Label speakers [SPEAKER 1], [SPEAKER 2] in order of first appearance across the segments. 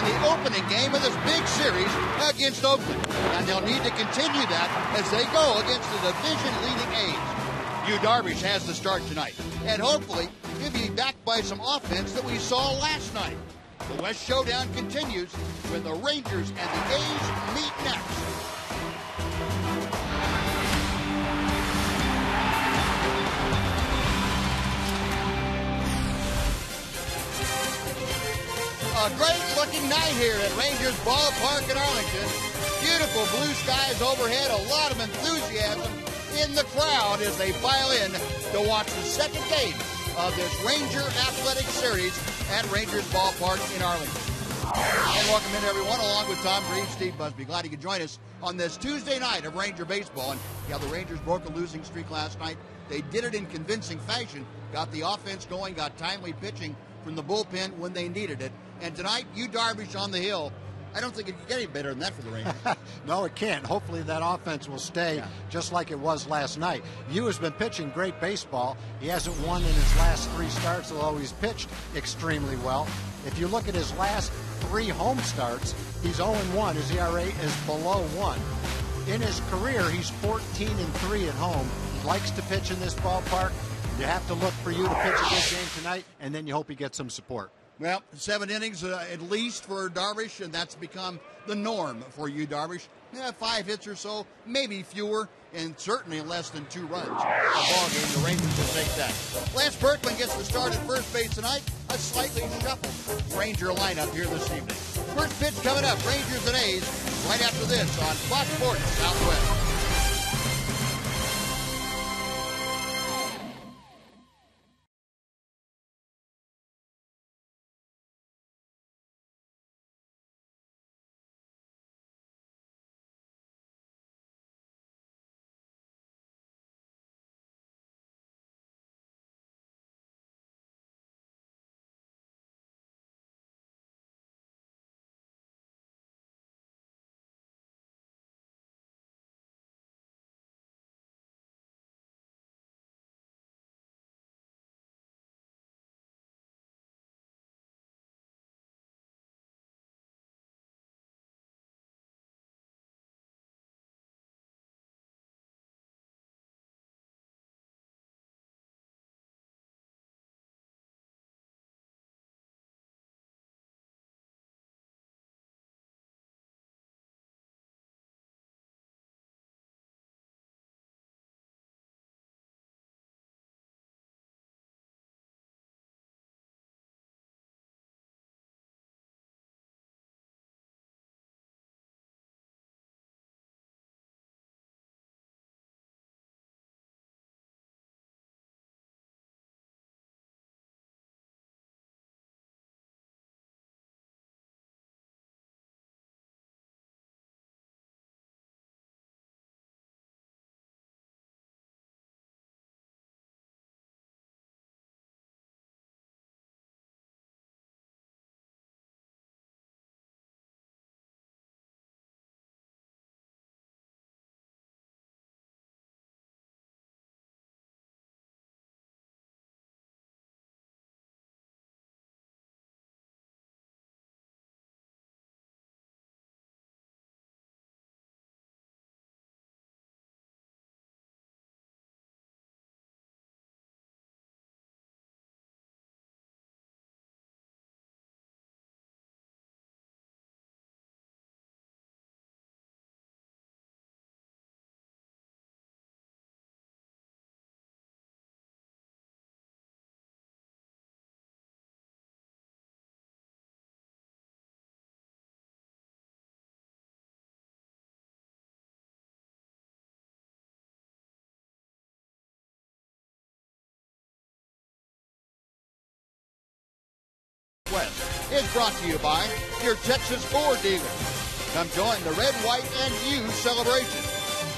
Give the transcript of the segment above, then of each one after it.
[SPEAKER 1] the opening game of this big series against Oakland. And they'll need to continue that as they go against the division-leading A's. Darvish has the start tonight, and hopefully he'll be backed by some offense that we saw last night. The West Showdown continues when the Rangers and the A's meet next. A great-looking night here at Rangers Ballpark in Arlington. Beautiful blue skies overhead, a lot of enthusiasm in the crowd as they file in to watch the second game of this Ranger Athletic Series at Rangers Ballpark in Arlington. And welcome in, everyone, along with Tom Green, Steve Busby. Glad you could join us on this Tuesday night of Ranger baseball. And yeah, the Rangers broke a losing streak last night. They did it in convincing fashion, got the offense going, got timely pitching from the bullpen when they needed it. And tonight, Darvish on the hill. I don't think it can get any better than that for the Rangers.
[SPEAKER 2] No, it can't. Hopefully that offense will stay just like it was last night. Yu has been pitching great baseball. He hasn't won in his last 3 starts, although he's pitched extremely well. If you look at his last 3 home starts, he's 0-1. His ERA is below 1. In his career, he's 14-3 at home. He likes to pitch in this ballpark. You have to look for Yu to pitch a good game tonight, and then you hope he gets some support.
[SPEAKER 1] Well, 7 innings at least for Darvish, and that's become the norm for Darvish. 5 hits or so, maybe fewer, and certainly less than 2 runs. A ball game, the Rangers will take that. Lance Berkman gets the start at first base tonight. A slightly shuffled Ranger lineup here this evening. First pitch coming up, Rangers and A's, right after this on Fox Sports Southwest. West is brought to you by your Texas Ford dealer. Come join the red, white, and U celebration.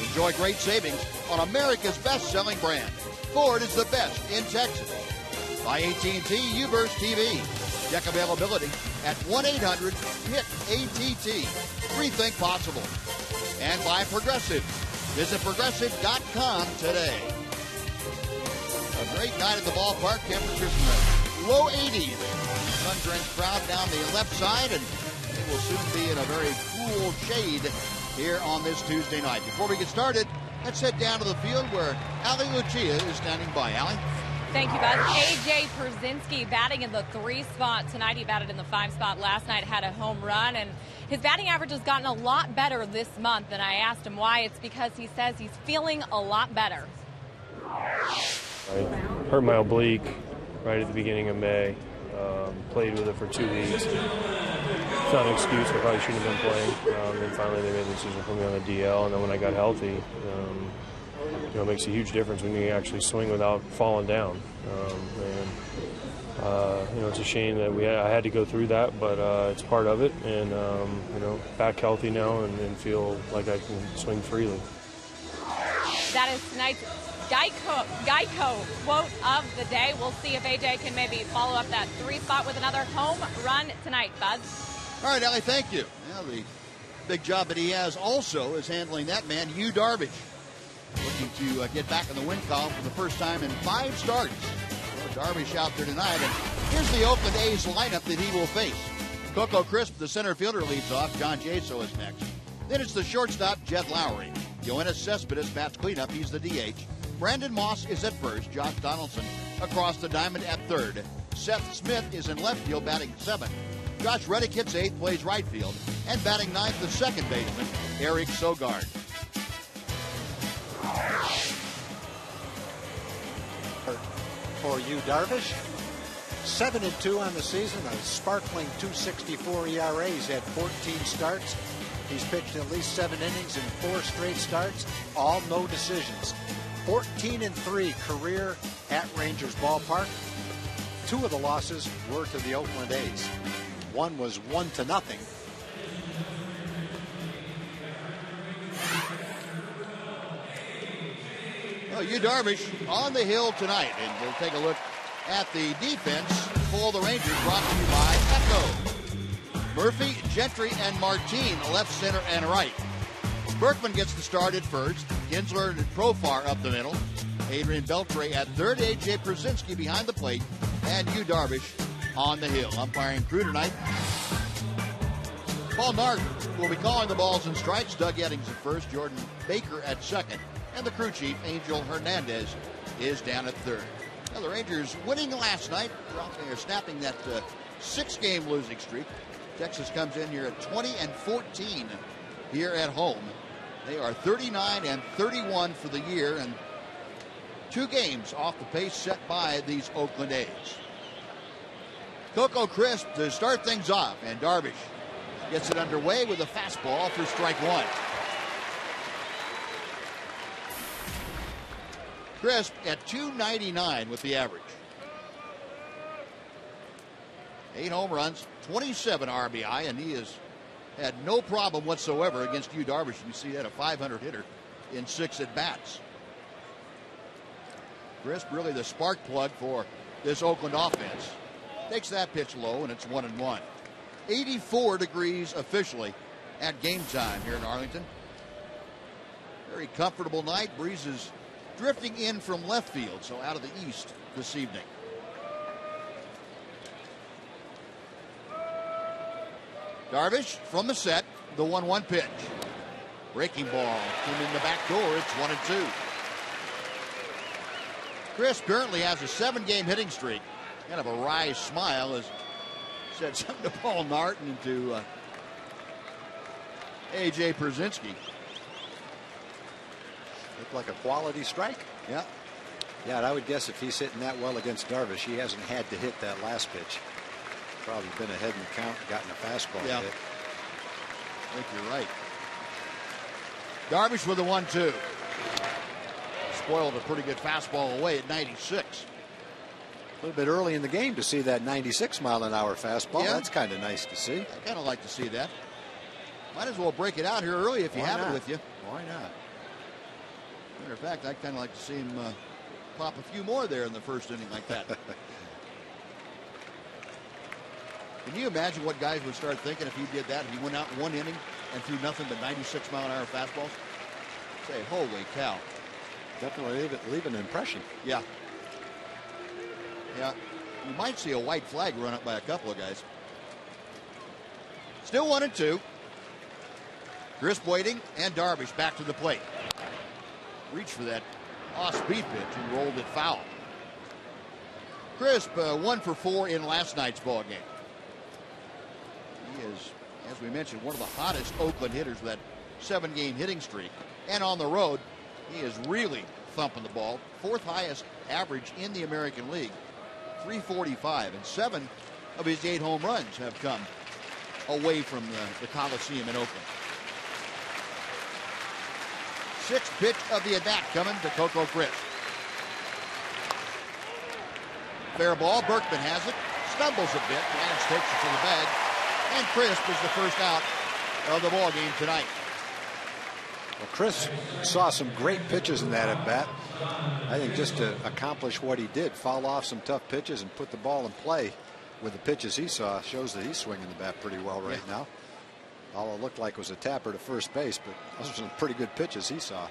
[SPEAKER 1] Enjoy great savings on America's best-selling brand. Ford is the best in Texas. By AT U-Burst TV. Check availability at 1-800-HIT-ATT. Rethink possible. And by Progressive. Visit Progressive.com today. A great night at the ballpark. Temperatures in the low 80s. Sun-drenched crowd down the left side, and It will soon be in a very cool shade here on this Tuesday night. Before we get started, let's head down to the field where Ali Lucia is standing by. Ali?
[SPEAKER 3] Thank you, Buzz. AT Przinsky batting in the 3 spot. Tonight he batted in the 5 spot. Last night had a home run, and his batting average has gotten a lot better this month. And I asked him why. It's because he says he's feeling a lot better.
[SPEAKER 4] I hurt my oblique right at the beginning of May. Played with it for 2 weeks. It's not an excuse. I probably shouldn't have been playing. And finally they made the decision to put me on the DL. And then when I got healthy, it makes a huge difference when you actually swing without falling down. It's a shame that I had to go through that, but it's part of it. And back healthy now and feel like I can swing freely.
[SPEAKER 3] That is tonight's Geico quote of the day. We'll see if AJ can maybe follow up that 3 spot with another home run tonight, Buzz.
[SPEAKER 1] All right, Ali, thank you. Now, the big job that he has also is handling that man, Yu Darvish. Looking to get back in the win column for the first time in 5 starts. Well, Darvish out there tonight, and here's the Oakland A's lineup that he will face. Coco Crisp, the center fielder, leads off. John Jaso is next. Then it's the shortstop, Jed Lowry. Yoenis Cespedes bats cleanup. He's the DH. Brandon Moss is at first. Josh Donaldson across the diamond at third. Seth Smith is in left field, batting 7th. Josh Reddick hits 8th, plays right field. And batting 9th, the second baseman, Eric Sogard.
[SPEAKER 2] For Yu Darvish, 7-2 on the season, a sparkling 2.64 ERA. He's had 14 starts. He's pitched at least 7 innings in 4 straight starts, all no decisions. 14-3 career at Rangers Ballpark. 2 of the losses were to the Oakland A's. One was 1-0.
[SPEAKER 1] Well, Yu Darvish on the hill tonight, and we'll take a look at the defense for the Rangers, brought to you by Echo. Murphy, Gentry, and Martine, left, center, and right. Berkman gets the start at first. Kinsler and Profar up the middle. Adrian Beltre at third. AJ Przinsky behind the plate. And Yu Darvish on the hill. Umpiring crew tonight. Paul Nart will be calling the balls and strikes. Doug Eddings at first. Jordan Baker at second. And the crew chief, Angel Hernandez, is down at third. Now, the Rangers winning last night. They're snapping that 6-game losing streak. Texas comes in here at 20-14 here at home. They are 39-31 for the year, and 2 games off the pace set by these Oakland A's. Coco Crisp to start things off, and Darvish gets it underway with a fastball for strike 1. Crisp at .299 with the average. 8 home runs, 27 RBI, and he has had no problem whatsoever against Yu Darvish. You see that, a .500 hitter in 6 at-bats. Crisp really the spark plug for this Oakland offense. Takes that pitch low, and it's 1-1. 84 degrees officially at game time here in Arlington. Very comfortable night. Breeze is drifting in from left field, so out of the east this evening. Darvish from the set, the 1-1 pitch. Breaking ball came in the back door. It's 1-2. Crisp currently has a 7-game hitting streak. Kind of a wry smile as said something to Paul Narton and to AJ Przinsky.
[SPEAKER 2] Looked like a quality strike.
[SPEAKER 1] Yeah.
[SPEAKER 2] Yeah, and I would guess if he's hitting that well against Darvish, he hasn't had to hit that last pitch. Probably been ahead in the count, gotten a fastball hit.
[SPEAKER 1] I think you're right. Darvish with a 1-2. Spoiled a pretty good fastball away at 96.
[SPEAKER 2] A little bit early in the game to see that 96-mile-an-hour fastball.
[SPEAKER 1] Yeah.
[SPEAKER 2] That's kind of nice to see.
[SPEAKER 1] I kind of like to see that. Might as well break it out here early if you have it with you.
[SPEAKER 2] Why not?
[SPEAKER 1] Matter of fact, I'd kind of like to see him pop a few more there in the first inning like that. Can you imagine what guys would start thinking if he did that? If he went out in 1 inning and threw nothing but 96-mile-an-hour fastballs? Say, holy cow.
[SPEAKER 2] Definitely leave an impression.
[SPEAKER 1] Yeah. Yeah. You might see a white flag run up by a couple of guys. Still 1-2. Crisp waiting, and Darvish back to the plate. Reached for that off-speed pitch and rolled it foul. Crisp 1 for 4 in last night's ball game. He is, as we mentioned, one of the hottest Oakland hitters with that 7-game hitting streak. And on the road, he is really thumping the ball. 4th highest average in the American League, 345, and 7 of his 8 home runs have come away from the Coliseum in Oakland. 6th pitch of the at-bat coming to Coco Crisp. Fair ball, Berkman has it, stumbles a bit, Lance takes it to the bag, and Crisp is the first out of the ball game tonight.
[SPEAKER 2] Well, Chris saw some great pitches in that at bat. I think just to accomplish what he did, foul off some tough pitches and put the ball in play with the pitches he saw, shows that he's swinging the bat pretty well right now. All it looked like was a tapper to first base, but those were some pretty good pitches he saw.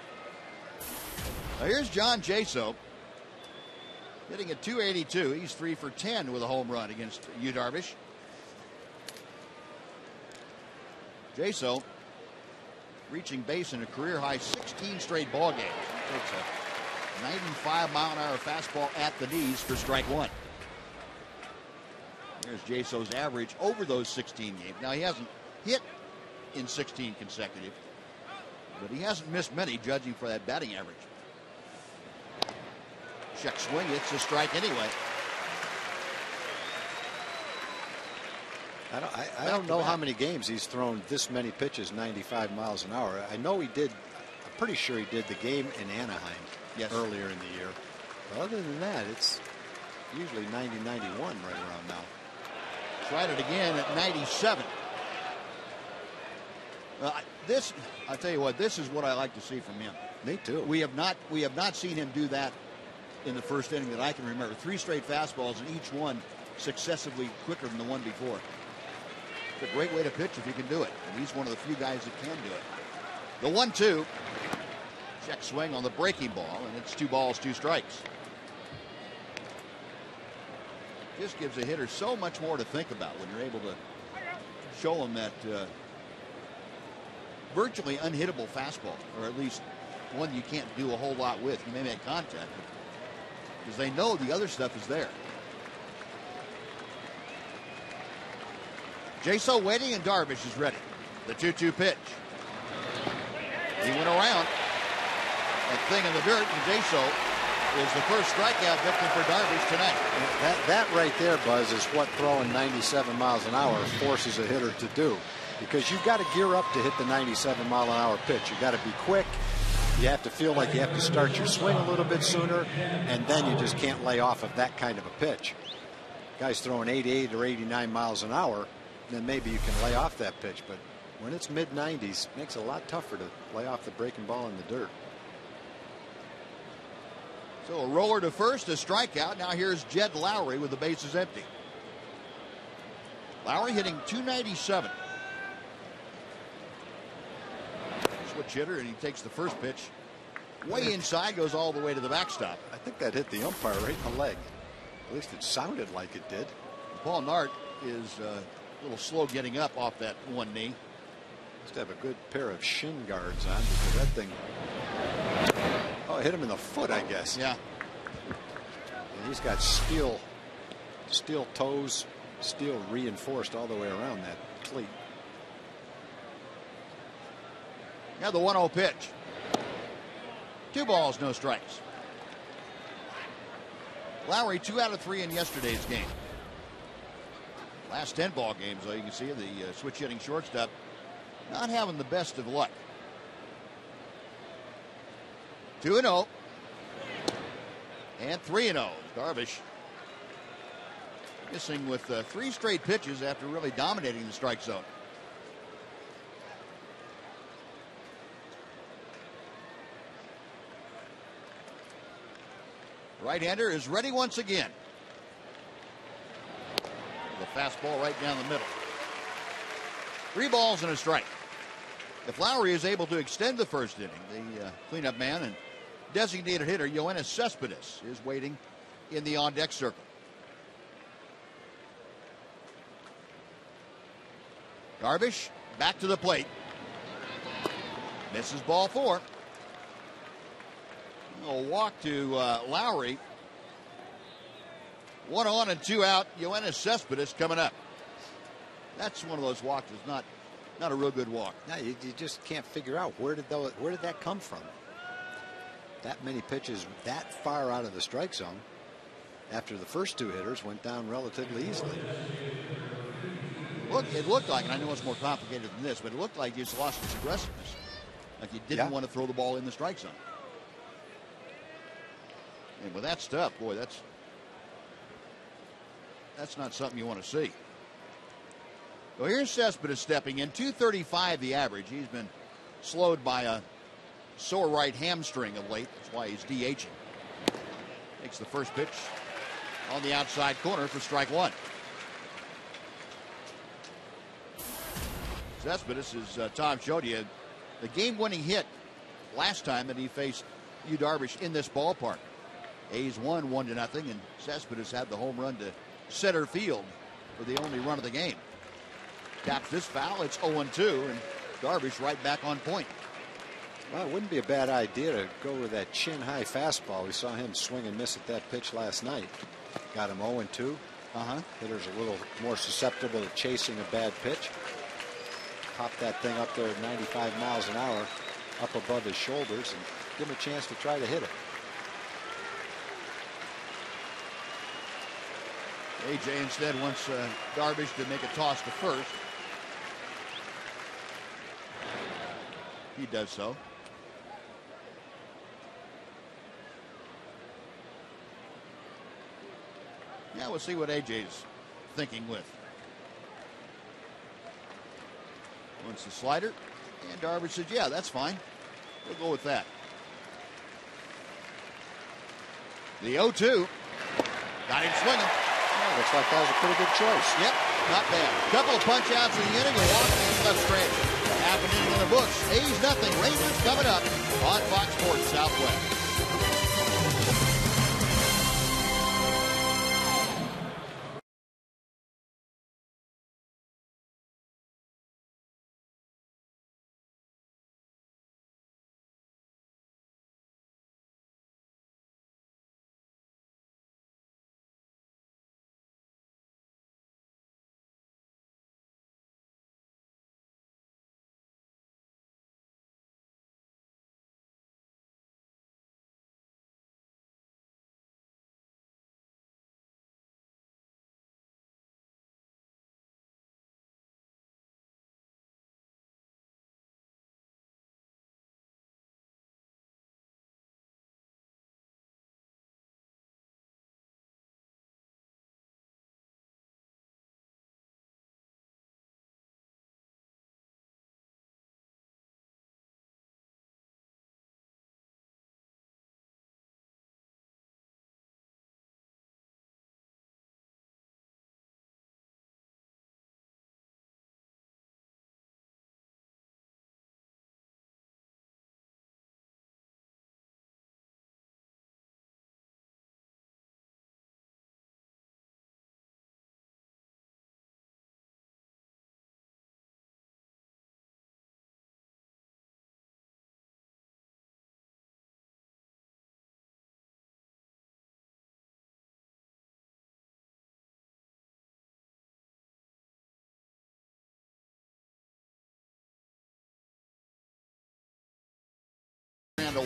[SPEAKER 1] Now here's John Jaso hitting at .282. He's 3 for 10 with a home run against Yu Darvish. Jaso reaching base in a career-high 16 straight ball games. He takes a 95-mile-an-hour fastball at the knees for strike 1. There's Jaso's average over those 16 games. Now, he hasn't hit in 16 consecutive, but he hasn't missed many, judging for that batting average. Check swing, it's a strike anyway.
[SPEAKER 2] I don't know how many games he's thrown this many pitches 95 miles an hour. I know he did. I'm pretty sure he did the game in Anaheim earlier in the year. But other than that, it's usually 90, 91 right around now.
[SPEAKER 1] Tried it again at 97. I'll tell you what, this is what I like to see from him.
[SPEAKER 2] Me too.
[SPEAKER 1] We have not seen him do that in the first inning that I can remember. 3 straight fastballs, and each one successively quicker than the one before. It's a great way to pitch if you can do it, and he's one of the few guys that can do it. The 1-2. Check swing on the breaking ball, and it's 2 balls, 2 strikes. Just gives a hitter so much more to think about when you're able to show him that virtually unhittable fastball, or at least one you can't do a whole lot with. You may make contact, because they know the other stuff is there. Jaso waiting, and Darvish is ready. The 2-2 pitch. He went around that thing in the dirt, and Jaso is the first strikeout victim for Darvish tonight.
[SPEAKER 2] That right there, Buzz, is what throwing 97 miles an hour forces a hitter to do. Because you've got to gear up to hit the 97-mile-an-hour pitch. You've got to be quick. You have to feel like you have to start your swing a little bit sooner, and then you just can't lay off of that kind of a pitch. Guy's throwing 88 or 89 miles an hour, then maybe you can lay off that pitch. But when it's mid-90s, it makes it a lot tougher to lay off the breaking ball in the dirt.
[SPEAKER 1] So a roller to first, a strikeout. Now here's Jed Lowry with the bases empty. Lowry hitting .297. Switch hitter, and he takes the first pitch way inside, goes all the way to the backstop.
[SPEAKER 2] I think that hit the umpire right in the leg. At least it sounded like it did.
[SPEAKER 1] Paul Nart is a little slow getting up off that one knee.
[SPEAKER 2] Must have a good pair of shin guards on, because that thing, it hit him in the foot, I guess.
[SPEAKER 1] Yeah.
[SPEAKER 2] And he's got steel toes, steel reinforced all the way around that cleat.
[SPEAKER 1] Now the 1-0 pitch. 2 balls, no strikes. Lowry 2 out of 3 in yesterday's game. Last 10 ball games, though, you can see the switch hitting shortstop not having the best of luck. 2-0. And 3-0. Darvish missing with 3 straight pitches after really dominating the strike zone. Right-hander is ready once again. The fastball right down the middle. 3 balls and a strike. If Lowry is able to extend the first inning, the cleanup man and designated hitter Yoenis Cespedes is waiting in the on-deck circle. Darvish back to the plate. Misses ball 4. A walk to Lowry. 1 on and 2 out. Yoenis Cespedes coming up. That's one of those walks. It's not a real good walk.
[SPEAKER 2] No, you just can't figure out where did that come from. That many pitches that far out of the strike zone after the first 2 hitters went down relatively easily.
[SPEAKER 1] Look, it looked like, and I know it's more complicated than this, but it looked like he just lost his aggressiveness. Like he didn't want to throw the ball in the strike zone. And with that stuff, boy, that's not something you want to see. So here's Cespedes stepping in. 235 the average. He's been slowed by a sore right hamstring of late. That's why he's DHing. Takes the first pitch on the outside corner for strike 1. Cespedes, as Tom showed you, the game-winning hit last time that he faced Yu Darvish in this ballpark. A's won 1-0, and Cespedes had the home run to center field for the only run of the game. Taps this foul, it's 0-2, and Darvish right back on point.
[SPEAKER 2] Well, it wouldn't be a bad idea to go with that chin-high fastball. We saw him swing and miss at that pitch last night. Got him 0-2. Hitter's a little more susceptible to chasing a bad pitch. Pop that thing up there at 95 miles an hour up above his shoulders and give him a chance to try to hit it.
[SPEAKER 1] AJ instead wants Darvish to make a toss to first. He does so. Yeah, we'll see what AJ's thinking with. Wants the slider, and Darvish says, yeah, that's fine. We'll go with that. The 0-2. Got him swinging.
[SPEAKER 2] Yeah, looks like that was a pretty good choice.
[SPEAKER 1] Yep, not bad. Couple of punch outs in the inning, a walk and left stranded. Half an inning in the books. A's nothing. Rangers coming up on Fox Sports Southwest.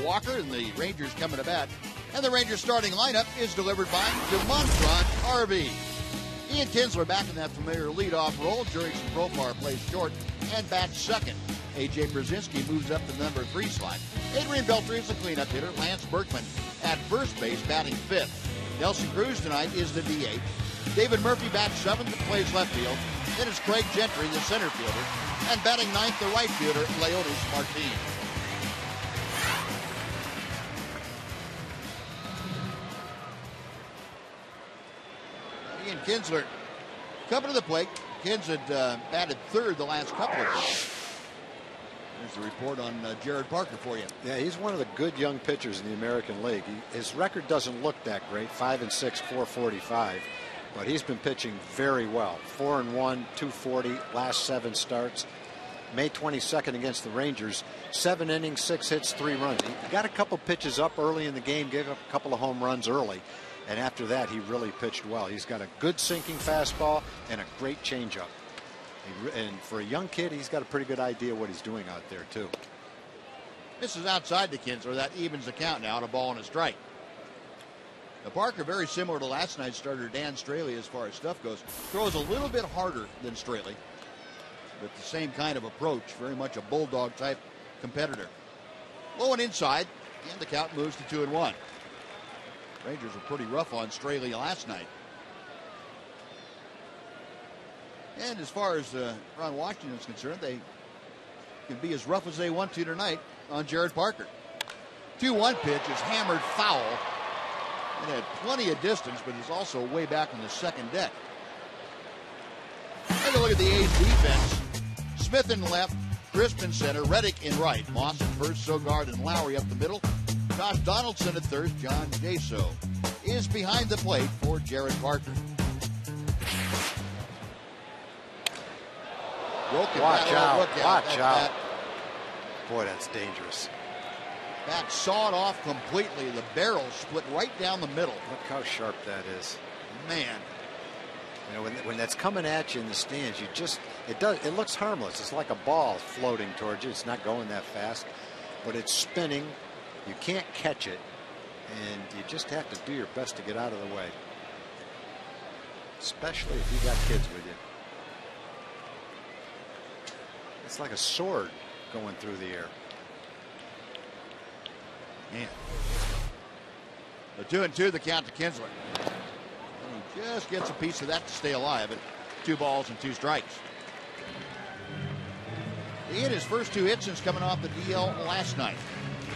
[SPEAKER 1] Walker and the Rangers coming to bat. And the Rangers starting lineup is delivered by DeMontront RV. Ian Kinsler back in that familiar leadoff role. Jurickson Profar plays short and bats second. A.J. Brzezinski moves up to number 3 slot. Adrian Beltre is the cleanup hitter. Lance Berkman at first base batting 5th. Nelson Cruz tonight is the DH. David Murphy bats 7th and plays left field. Then it's Craig Gentry, the center fielder. And batting 9th, the right fielder, Leonis Martin. Ian Kinsler coming to the plate. Kins had batted 3rd the last couple of games. There's the report on Jared Parker for you.
[SPEAKER 2] Yeah, he's one of the good young pitchers in the American League. His record doesn't look that great, 5-6, 445. But he's been pitching very well. 4-1, 240, last 7 starts. May 22nd against the Rangers, 7 innings, 6 hits, 3 runs. He got a couple pitches up early in the game, gave up a couple of home runs early, and after that he really pitched well. He's got a good sinking fastball and a great changeup. And for a young kid, he's got a pretty good idea what he's doing out there too.
[SPEAKER 1] This is outside the Kinsler. That evens the count now, and a ball and a strike. Now Parker, very similar to last night's starter Dan Straley as far as stuff goes, throws a little bit harder than Straley, but the same kind of approach, very much a bulldog type competitor. Low and inside, and the count moves to 2-1. Rangers were pretty rough on Straley last night. And as far as Ron Washington is concerned, they can be as rough as they want to tonight on Jared Parker. 2-1 pitch is hammered foul. It had plenty of distance, but is also way back on the second deck. Take a look at the A's defense. Smith in left, Crisp in center, Reddick in right. Moss at first, Sogard and Lowry up the middle. Josh Donaldson at third, John Jaso is behind the plate for Jared Parker.
[SPEAKER 2] Watch out, watch out. Boy, that's dangerous.
[SPEAKER 1] Bat sawed off completely. The barrel split right down the middle.
[SPEAKER 2] Look how sharp that is.
[SPEAKER 1] Man.
[SPEAKER 2] You know, when that's coming at you in the stands, it looks harmless. It's like a ball floating towards you. It's not going that fast, but it's spinning. You can't catch it, and you just have to do your best to get out of the way, especially if you got kids with you. It's like a sword going through the air.
[SPEAKER 1] Man. The 2-2, the count to Kinsler. And he just gets a piece of that to stay alive at 2 balls and 2 strikes. He hit his first 2 hits since coming off the DL last night.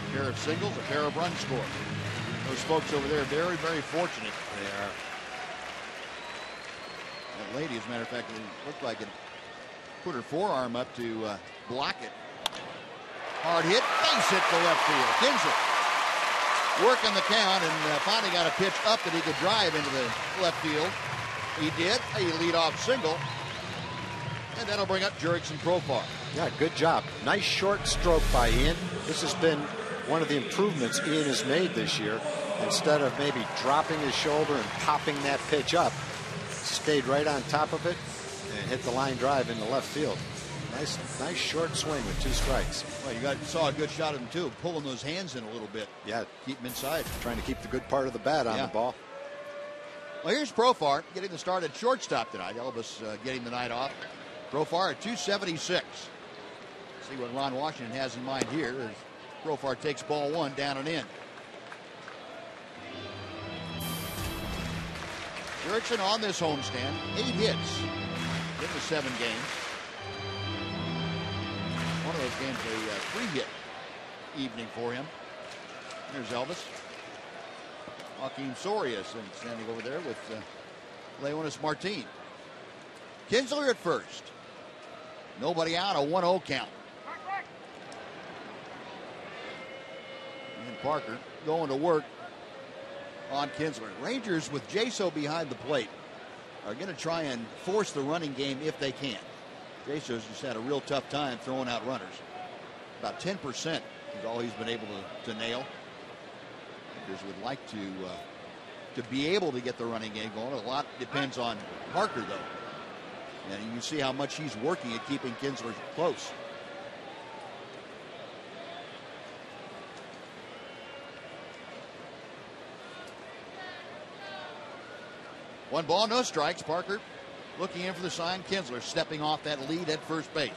[SPEAKER 1] A pair of singles, a pair of runs scored. Those folks over there very, very fortunate.
[SPEAKER 2] They are.
[SPEAKER 1] That lady, as a matter of fact, it looked like it put her forearm up to block it. Hard hit, base hit to left field. Kinsler working the count and finally got a pitch up that he could drive into the left field. He did. A leadoff single. And that'll bring up Jurickson Profar.
[SPEAKER 2] Yeah, good job. Nice short stroke by Ian. This has been one of the improvements Ian has made this year. Instead of maybe dropping his shoulder and popping that pitch up, stayed right on top of it and hit the line drive into left field. Nice short swing with 2 strikes.
[SPEAKER 1] Well, you saw a good shot of him too, pulling those hands in a little bit.
[SPEAKER 2] Yeah,
[SPEAKER 1] keep him inside.
[SPEAKER 2] Trying to keep the good part of the bat on the ball.
[SPEAKER 1] Well, here's Profar getting the start at shortstop tonight. Elvis getting the night off. Profar at 276. See what Ron Washington has in mind here as Profar takes ball 1 down and in. Jurickson on this homestand, 8 hits in the 7 games. One of those games a 3-hit evening for him. There's Elvis. Joaquin Soria standing over there with Leonis Martin. Kinsler at first. Nobody out, a 1-0 count. And Parker going to work on Kinsler. Rangers with Jaso behind the plate are going to try and force the running game if they can. Jaso's just had a real tough time throwing out runners. About 10% is all he's been able to nail. Rangers would like to be able to get the running game going. A lot depends on Parker, though. And you can see how much he's working at keeping Kinsler close. One ball, no strikes. Parker looking in for the sign. Kinsler stepping off that lead at first base.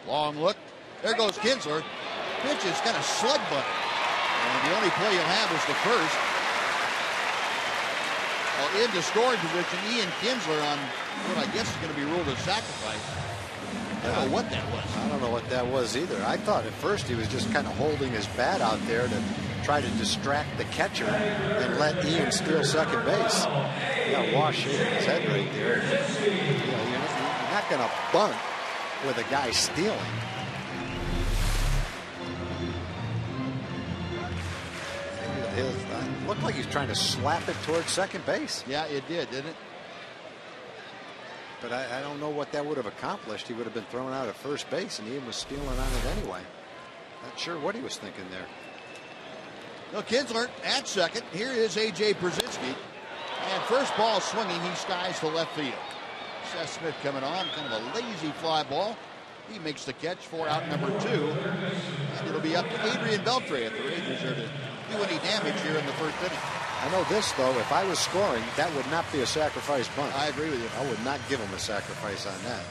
[SPEAKER 1] Long look. There goes Kinsler. Pitch is kind of slug butted. And the only play you'll have is the first. Well, into scoring position, Ian Kinsler on what I guess is going to be ruled a sacrifice. I don't know what that was.
[SPEAKER 2] I don't know what that was either. I thought at first he was just kind of holding his bat out there to try to distract the catcher and let Ian steal second base. You got Wash shaking his head right there. You know, you're not going to bunt with a guy stealing. Maybe the It looked like he's trying to slap it towards second base.
[SPEAKER 1] Yeah, it did, didn't it?
[SPEAKER 2] But I don't know what that would have accomplished. He would have been thrown out at first base, and Ian was stealing on it anyway. Not sure what he was thinking there.
[SPEAKER 1] No, Kinsler at second. Here is A.J. Brzezinski. And first ball swinging, he skies to left field. Seth Smith coming on, kind of a lazy fly ball. He makes the catch for out number 2. And it'll be up to Adrian Beltre if the Rangers are to do any damage here in the first inning.
[SPEAKER 2] I know this, though. If I was scoring, that would not be a sacrifice bunt.
[SPEAKER 1] I agree with you.
[SPEAKER 2] I would not give him a sacrifice on that.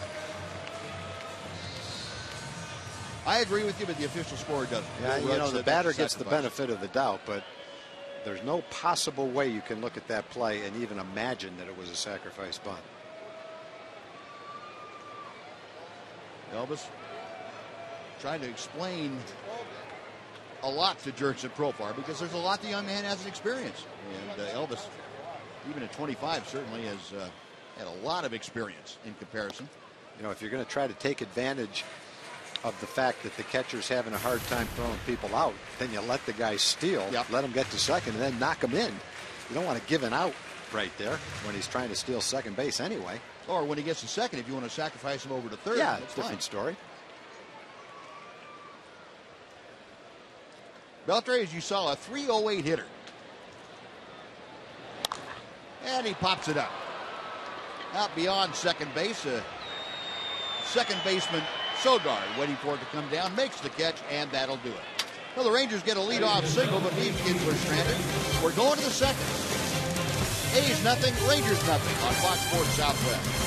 [SPEAKER 1] I agree with you, but the official scorer doesn't.
[SPEAKER 2] Yeah, you know, the batter gets the benefit of the doubt, but there's no possible way you can look at that play and even imagine that it was a sacrifice bunt.
[SPEAKER 1] Elvis trying to explain a lot to Jurickson Profar because there's a lot the young man hasn't experienced. And Elvis, even at 25, certainly has had a lot of experience in comparison.
[SPEAKER 2] You know, if you're going to try to take advantage of the fact that the catcher's having a hard time throwing people out, then you let the guy steal, let him get to second, and then knock him in. You don't want to give an out right there when he's trying to steal second base anyway.
[SPEAKER 1] Or when he gets to second, if you want to sacrifice him over to third.
[SPEAKER 2] Yeah, it's a different story.
[SPEAKER 1] Beltre, as you saw, a .308 hitter. And he pops it up. Out beyond second base. Second baseman Sogard waiting for it to come down, makes the catch, and that'll do it. Well, the Rangers get a leadoff single, but leave Kinsler stranded. We're going to the second. A's nothing, Rangers nothing on Fox Sports Southwest.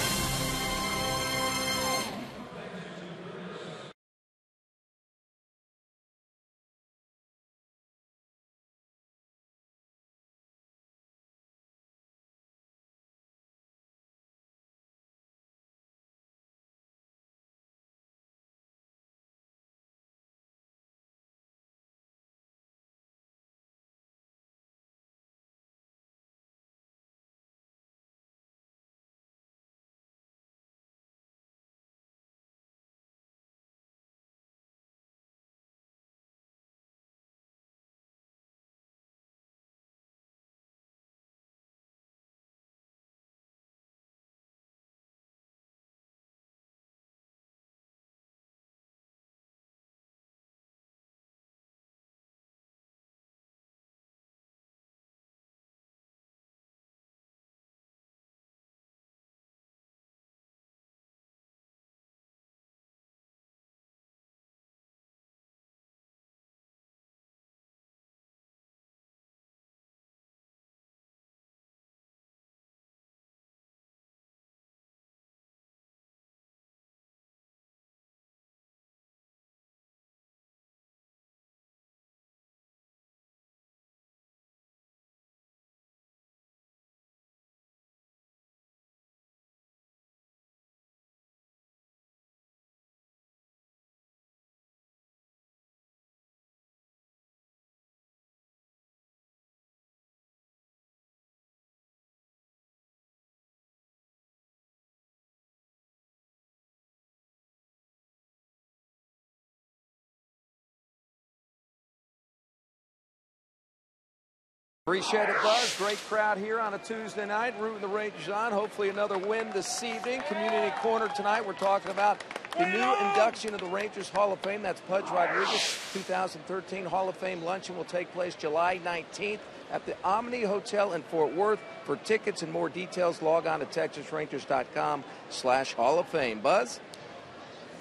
[SPEAKER 5] Appreciate it, Buzz. Great crowd here on a Tuesday night, rooting the Rangers on. Hopefully another win this evening. Community Corner tonight, we're talking about the new induction of the Rangers Hall of Fame. That's Pudge Rodriguez. 2013 Hall of Fame luncheon will take place July 19th at the Omni Hotel in Fort Worth. For tickets and more details, log on to TexasRangers.com/Hall of Fame. Buzz?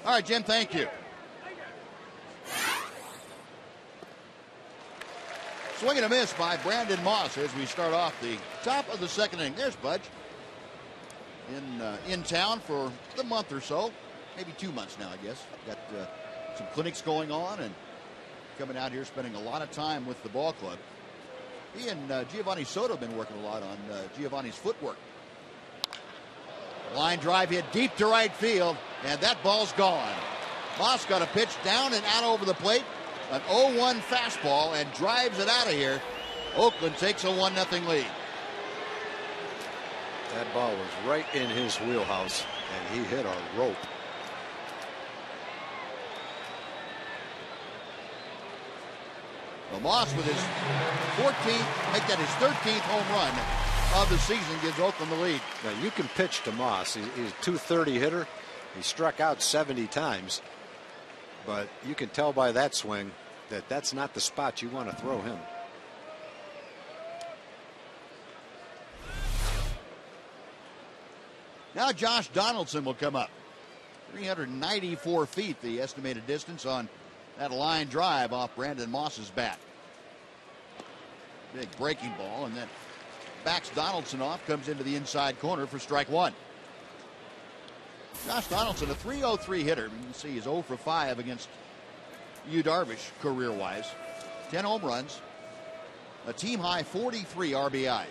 [SPEAKER 1] All right, Jim, thank you. Swing and a miss by Brandon Moss as we start off the top of the second inning. There's Budge in town for the month or so, maybe 2 months now, I guess. Got some clinics going on and coming out here, spending a lot of time with the ball club. He and Giovanni Soto have been working a lot on Giovanni's footwork. Line drive hit deep to right field, and that ball's gone. Moss got a pitch down and out over the plate. An 0-1 fastball and drives it out of here. Oakland takes a 1-0 lead.
[SPEAKER 2] That ball was right in his wheelhouse, and he hit a rope.
[SPEAKER 1] Well, Moss with his 14th, make that his 13th home run of the season, gives Oakland the lead.
[SPEAKER 2] Now, you can pitch to Moss. He's a 230 hitter. He struck out 70 times. But you can tell by that swing that that's not the spot you want to throw him.
[SPEAKER 1] Now Josh Donaldson will come up. 394 feet, the estimated distance on that line drive off Brandon Moss's bat. Big breaking ball, and then backs Donaldson off, comes into the inside corner for strike one. Josh Donaldson, a .303 hitter. You can see he's 0 for 5 against Yu Darvish career-wise. 10 home runs, a team-high 43 RBI.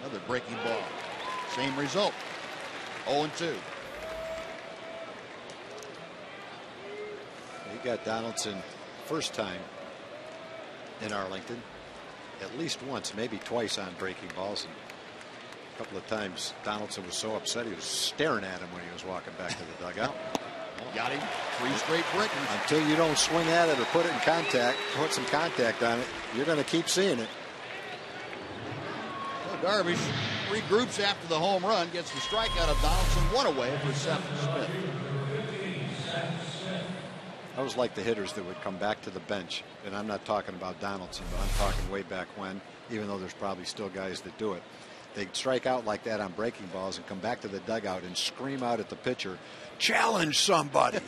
[SPEAKER 1] Another breaking ball. Same result, 0-2.
[SPEAKER 2] He got Donaldson first time in Arlington, at least once, maybe twice on breaking balls. And a couple of times Donaldson was so upset he was staring at him when he was walking back to the dugout.
[SPEAKER 1] Got him. 3 straight breakers.
[SPEAKER 2] Until you don't swing at it or put it in contact, put some contact on it, you're going to keep seeing it.
[SPEAKER 1] So Darvish regroups after the home run, gets the strikeout of Donaldson, 1 away for Seth Smith.
[SPEAKER 2] I was like the hitters that would come back to the bench, and I'm not talking about Donaldson, but I'm talking way back when, even though there's probably still guys that do it. They'd strike out like that on breaking balls and come back to the dugout and scream out at the pitcher, "Challenge somebody."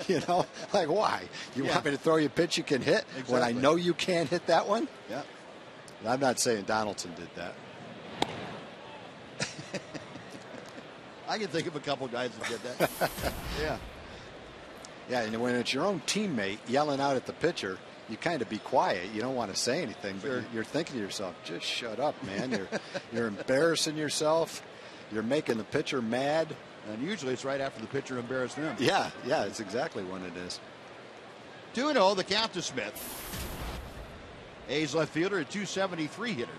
[SPEAKER 2] You know, like, why? You want me to throw you a pitch you can hit when I know you can't hit that one?
[SPEAKER 1] Yeah.
[SPEAKER 2] I'm not saying Donaldson did that.
[SPEAKER 1] I can think of a couple guys that did that. Yeah.
[SPEAKER 2] Yeah, and when it's your own teammate yelling out at the pitcher, you kind of be quiet. You don't want to say anything, but you're thinking to yourself, just shut up, man. You're embarrassing yourself. You're making the pitcher mad.
[SPEAKER 1] And usually it's right after the pitcher embarrassed them.
[SPEAKER 2] Yeah, it's exactly when it is.
[SPEAKER 1] 2-0, the count to Smith. A's left fielder, a .273 hitter.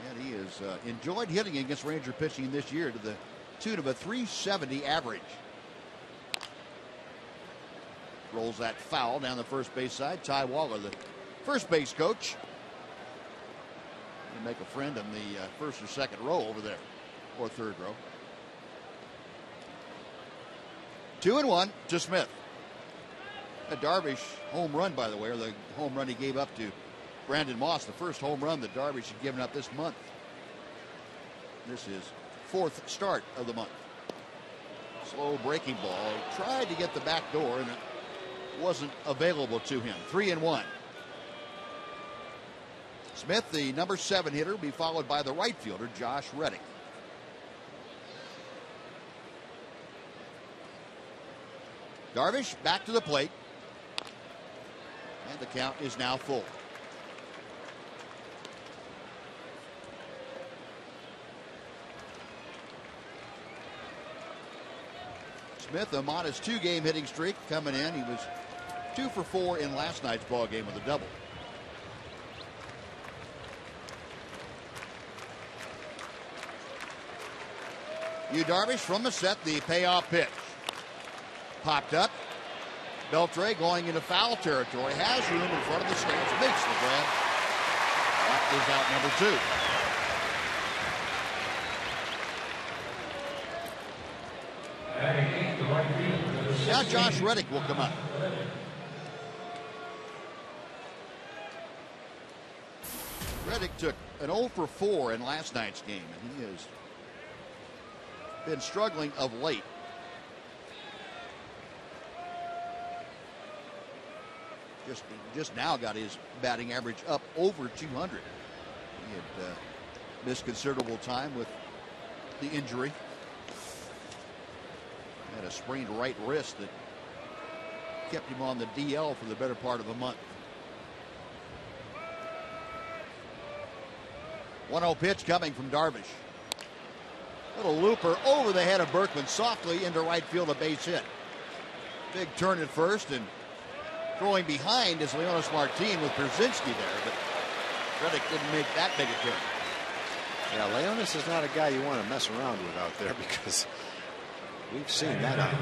[SPEAKER 1] And he has enjoyed hitting against Ranger pitching this year to the tune of a .370 average. Rolls that foul down the first base side. Ty Waller, the first base coach. You make a friend in the first or second row over there, or third row. 2-1 to Smith. A Darvish home run, by the way, or the home run he gave up to Brandon Moss, the first home run that Darvish had given up this month. This is 4th start of the month. Slow breaking ball. Tried to get the back door, and it wasn't available to him. 3-1. Smith, the number 7 hitter, will be followed by the right fielder, Josh Reddick. Darvish back to the plate. And the count is now full. Smith, a modest 2-game hitting streak coming in. He was 2 for 4 in last night's ball game with a double. Yu Darvish from the set, the payoff pitch. Popped up. Beltre going into foul territory. Has room in front of the stands. Makes the grab. That is out number 2. Now Josh Reddick will come up. Reddick took an 0 for 4 in last night's game, and he has been struggling of late. Just now got his batting average up over 200. He had missed considerable time with the injury. Had a sprained right wrist that kept him on the DL for the better part of a month. 1-0 pitch coming from Darvish. Little looper over the head of Berkman, softly into right field, a base hit. Big turn at first, and throwing behind is Leonis Martin with Brzezinski there, but Reddick didn't make that big a turn.
[SPEAKER 2] Yeah, Leonis is not a guy you want to mess around with out there, because we've seen that out.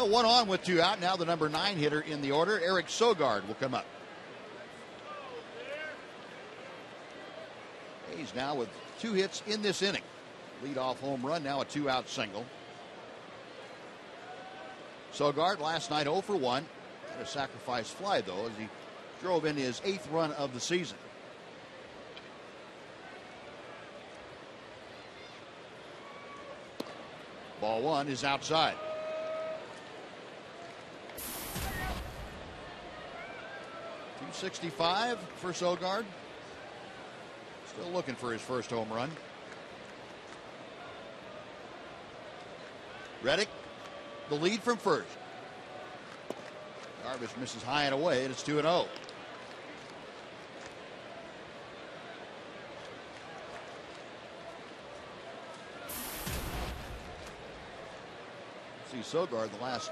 [SPEAKER 1] So 1 on with 2 out. Now the number 9 hitter in the order, Eric Sogard, will come up. He's now with 2 hits in this inning. Leadoff home run, now a 2-out single. Sogard last night 0 for 1. Had a sacrifice fly, though, as he drove in his 8th run of the season. Ball 1 is outside. .265 for Sogard. Still looking for his first home run. Reddick, the lead from first. Darvish misses high and away, and it's 2-0. See Sogard the last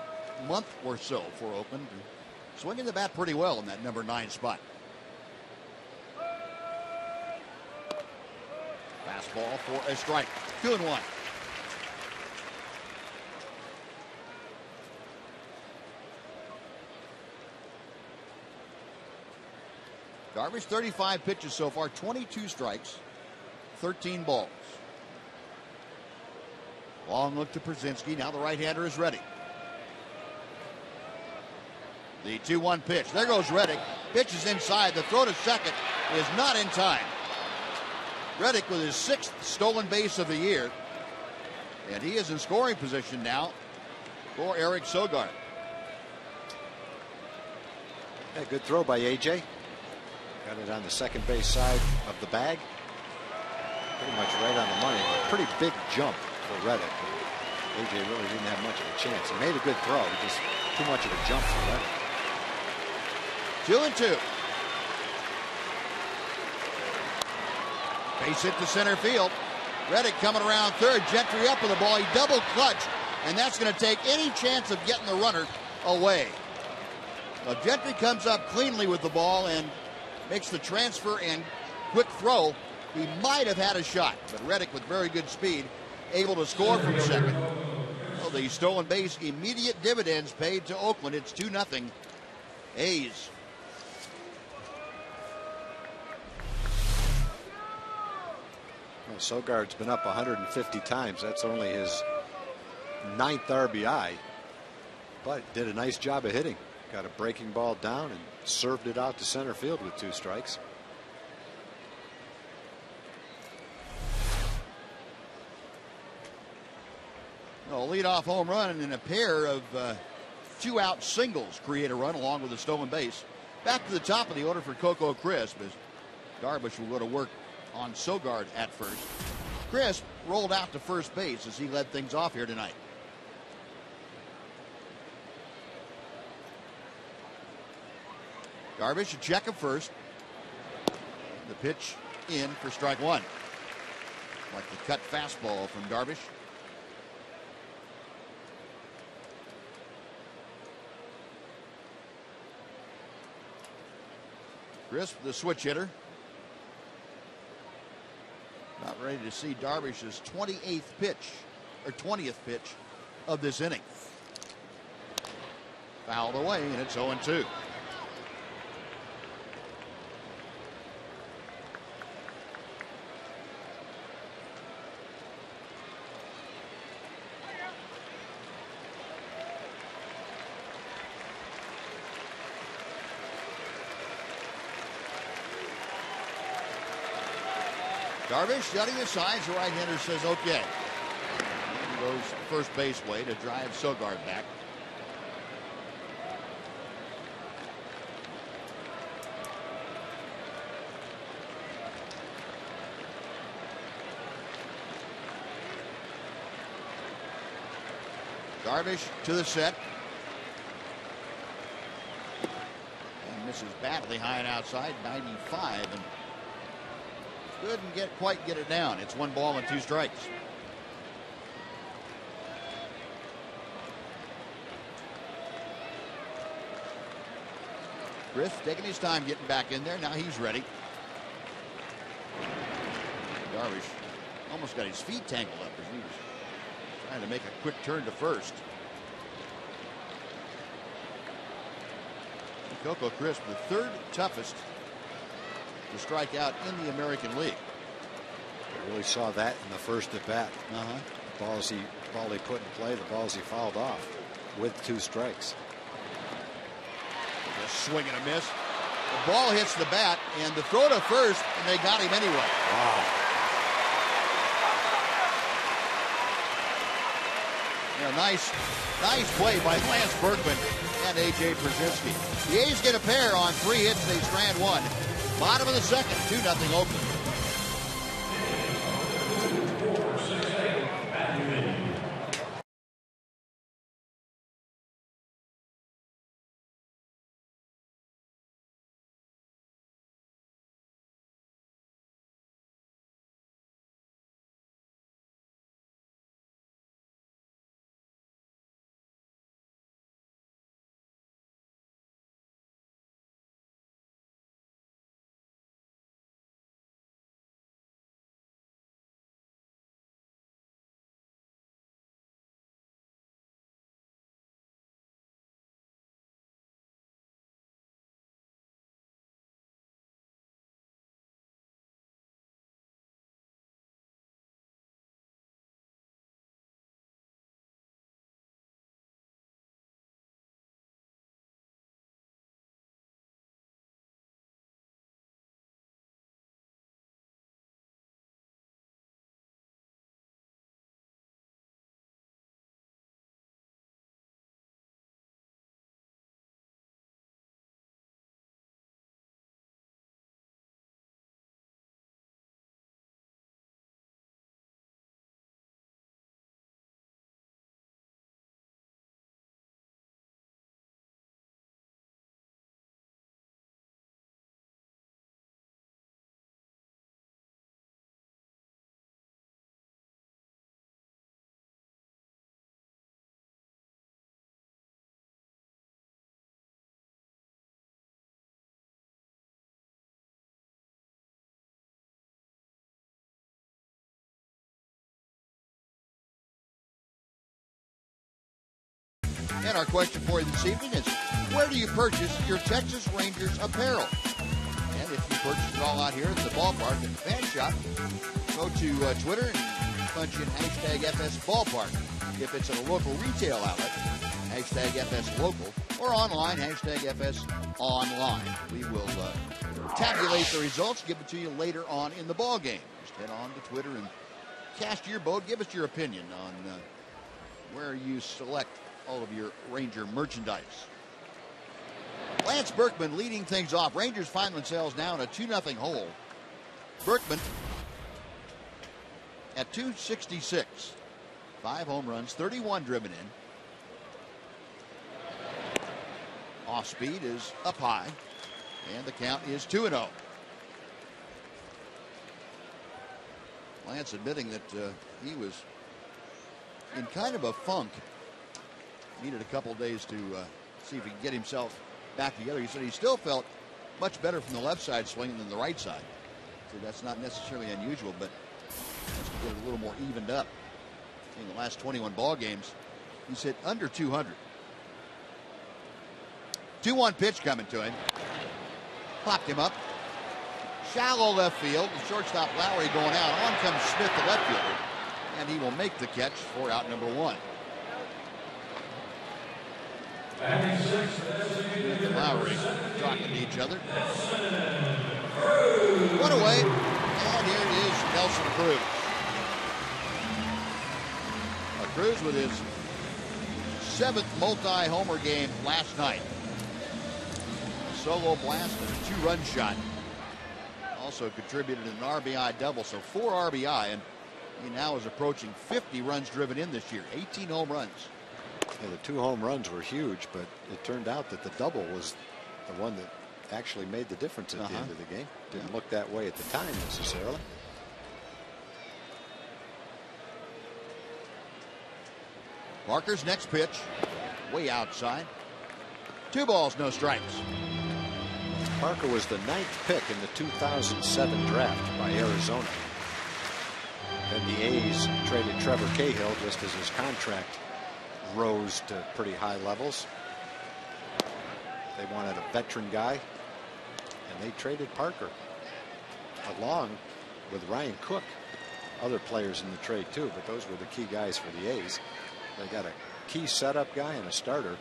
[SPEAKER 1] month or so for Oakland, swinging the bat pretty well in that number 9 spot. Fastball for a strike. 2-1. Darvish 35 pitches so far, 22 strikes, 13 balls. Long look to Przinsky. Now the right-hander is ready. The 2-1 pitch. There goes Reddick. Pitch is inside. The throw to second is not in time. Reddick with his 6th stolen base of the year. And he is in scoring position now for Eric Sogard.
[SPEAKER 2] Yeah, good throw by AJ. Got it on the second base side of the bag. Pretty much right on the money. A pretty big jump for Reddick. AJ really didn't have much of a chance. He made a good throw, just too much of a jump for Reddick.
[SPEAKER 1] 2-2. Base hit to center field. Reddick coming around third. Gentry up with the ball. He double clutched, and that's going to take any chance of getting the runner away. Now Gentry comes up cleanly with the ball and makes the transfer and quick throw. He might have had a shot, but Reddick with very good speed able to score from second. Well, the stolen base, immediate dividends paid to Oakland. It's 2-0 A's.
[SPEAKER 2] Well, Sogard's been up 150 times. That's only his 9th RBI, but did a nice job of hitting. Got a breaking ball down and served it out to center field with 2 strikes.
[SPEAKER 1] A leadoff home run and a pair of 2-out singles create a run along with a stolen base. Back to the top of the order for Coco Crisp as Darvish will go to work on Sogard at first. Crisp rolled out to first base as he led things off here tonight. Darvish a check of first. The pitch in for strike 1. Like the cut fastball from Darvish. Crisp, the switch hitter. Not ready to see Darvish's 28th pitch, or 20th pitch of this inning. Fouled away, and it's 0-2. Darvish shutting aside. The right-hander says okay. And he goes first base way to drive Sogard back. Darvish to the set. And misses badly high and outside, 95. And couldn't quite get it down. It's 1 ball and 2 strikes. Chris taking his time getting back in there. Now he's ready. Darvish almost got his feet tangled up as he was trying to make a quick turn to first. Coco Crisp, the third toughest to strike out in the American League.
[SPEAKER 2] I really saw that in the first at bat. The ball he put in play, the balls he fouled off with 2 strikes.
[SPEAKER 1] A swing and a miss. The ball hits the bat, and the throw to first, and they got him anyway.
[SPEAKER 2] Wow.
[SPEAKER 1] Yeah, nice play by Lance Berkman and AJ Przinsky. The A's get a pair on 3 hits. They strand 1. Bottom of the second, 2-0 Oakland. And our question for you this evening is, where do you purchase your Texas Rangers apparel? And if you purchase it all out here at the ballpark at the fan shop, go to Twitter and punch in hashtag FS Ballpark. If it's at a local retail outlet, hashtag FS Local, or online, hashtag FS Online. We will tabulate the results, give it to you later on in the ball game. Just head on to Twitter and cast your vote. Give us your opinion on where you select all of your Ranger merchandise. Lance Berkman leading things off. Rangers find themselves now in a 2-0 hole. Berkman at 266. 5 home runs, 31 driven in. Off speed is up high, and the count is 2-0. Lance admitting that he was in kind of a funk. Needed a couple days to see if he could get himself back together. He said he still felt much better from the left side swinging than the right side. So that's not necessarily unusual, but just to get it a little more evened up. In the last 21 ball games, he's hit under 200. 2-1 pitch coming to him. Popped him up. Shallow left field. The shortstop Lowry going out. On comes Smith, the left fielder, and he will make the catch for out number 1. Smith and Lowry talking to each other. One away, and here it is, Nelson Cruz. Cruz with his 7th multi-homer game last night. A solo blast and a 2-run shot. Also contributed an RBI double, so 4 RBI, and he now is approaching 50 runs driven in this year. 18 home runs.
[SPEAKER 2] Yeah, the 2 home runs were huge, but it turned out that the double was the one that actually made the difference at the end of the game. Didn't look that way at the time necessarily.
[SPEAKER 1] Parker's next pitch, way outside. 2 balls, no strikes.
[SPEAKER 2] Parker was the 9th pick in the 2007 draft by Arizona. Then the A's traded Trevor Cahill just as his contract rose to pretty high levels. They wanted a veteran guy, and they traded Parker along with Ryan Cook. Other players in the trade too, but those were the key guys for the A's. They got a key setup guy and a starter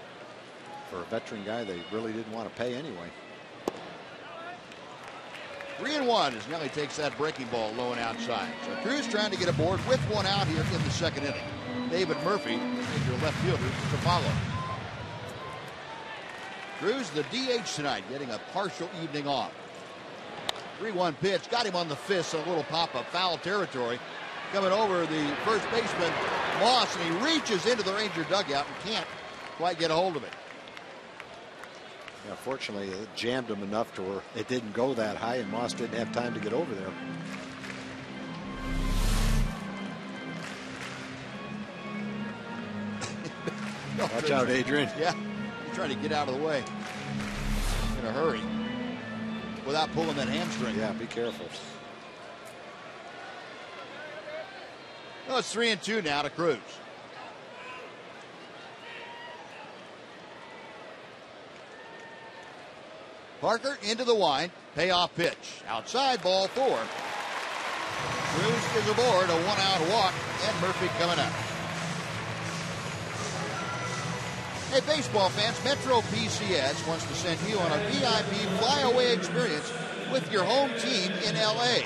[SPEAKER 2] for a veteran guy they really didn't want to pay anyway.
[SPEAKER 1] 3-1 as Nelly takes that breaking ball low and outside. So Cruz trying to get aboard with one out here in the second inning. David Murphy, major left fielder, to follow. Cruz, the DH tonight, getting a partial evening off. 3-1 pitch, got him on the fist, a little pop-up, foul territory. Coming over the first baseman, Moss, and he reaches into the Ranger dugout and can't quite get a hold of it.
[SPEAKER 2] Yeah, fortunately, it jammed him enough to where it didn't go that high, and Moss didn't have time to get over there. Watch out, Adrian.
[SPEAKER 1] Yeah, he's trying to get out of the way in a hurry without pulling that hamstring.
[SPEAKER 2] Yeah, be careful.
[SPEAKER 1] Well, it's 3-2 now to Cruz. Parker into the wind, payoff pitch. Outside, ball 4. Cruz is aboard, a one-out walk, and Murphy coming up. Hey, baseball fans, Metro PCS wants to send you on a VIP flyaway experience with your home team in LA.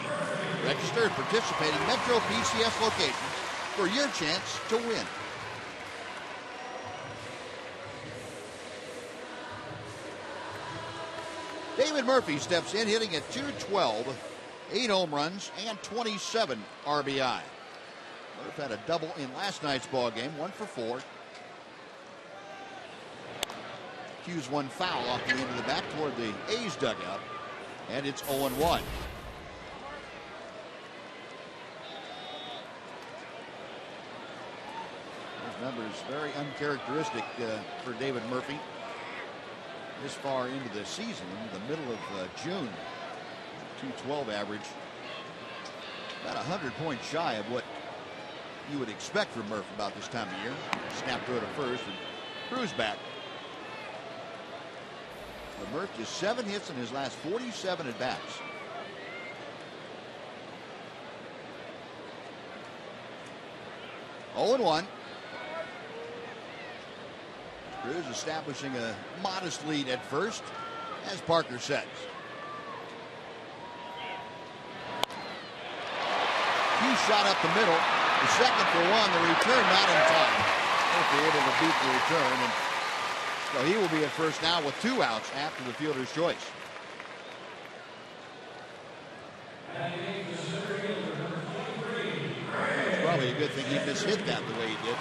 [SPEAKER 1] Register at participating Metro PCS locations for your chance to win. David Murphy steps in, hitting at .212, 8 home runs, and 27 RBI. Murph had a double in last night's ball game, 1 for 4. Cues one foul off the end of the bat toward the A's dugout, and it's 0-1. Those numbers very uncharacteristic for David Murphy. This far into the season, in the middle of June, .212 average, about 100 points shy of what you would expect from Murph about this time of year. Snap throw to first, and Cruz back. But Murph just 7 hits in his last 47 at bats. (0-1). Cruz establishing a modest lead at first as Parker sets. Key shot up the middle. The second for 1. The return not in time. Murphy able to beat the return, and so he will be at first now with 2 outs after the fielder's choice. It's probably a good thing he mishit that the way he did.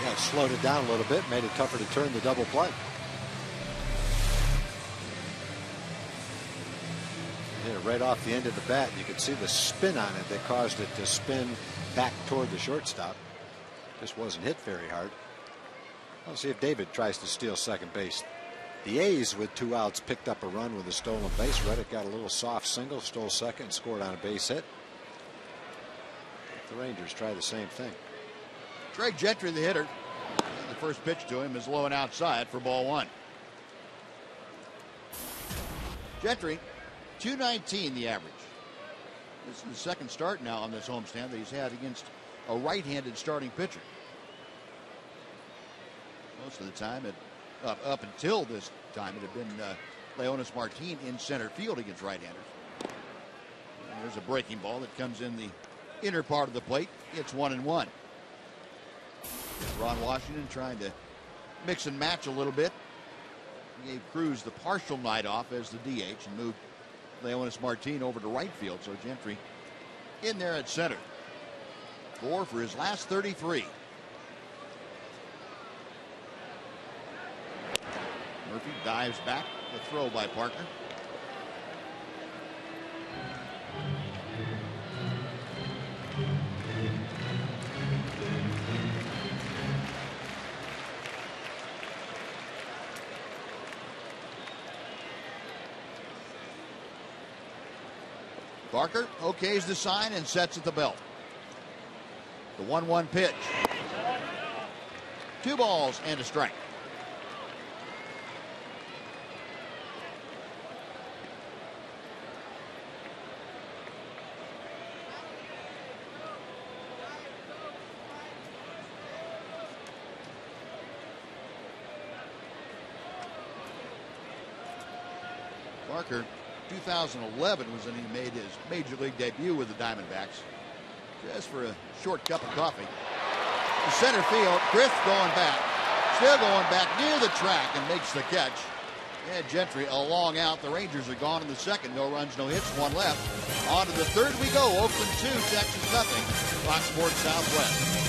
[SPEAKER 2] Yeah, it slowed it down a little bit, made it tougher to turn the double play. Hit it right off the end of the bat. You could see the spin on it that caused it to spin back toward the shortstop. Just wasn't hit very hard. We'll see if David tries to steal second base. The A's, with 2 outs, picked up a run with a stolen base. Reddick got a little soft single, stole second, scored on a base hit. The Rangers try the same thing.
[SPEAKER 1] Greg Gentry, the hitter. The first pitch to him is low and outside for ball 1. Gentry, .219 the average. This is the second start now on this homestand that he's had against a right-handed starting pitcher. Most of the time, up until this time, it had been Leonis Martin in center field against right-handers. And there's a breaking ball that comes in the inner part of the plate. It's 1-1. Ron Washington trying to mix and match a little bit. He gave Cruz the partial night off as the DH and moved Leonis Martin over to right field. So Gentry in there at center. 4 for his last 33. Murphy dives back. The throw by Parker. Parker okays the sign and sets at the belt. The 1-1 pitch. 2 balls and a strike. Parker, 2011 was when he made his major league debut with the Diamondbacks. Just for a short cup of coffee. The center field, Griff going back. Still going back near the track and makes the catch. And Gentry a long out. The Rangers are gone in the second. No runs, no hits, one left. On to the third we go. Oakland 2, Texas nothing. Fox Sports Southwest.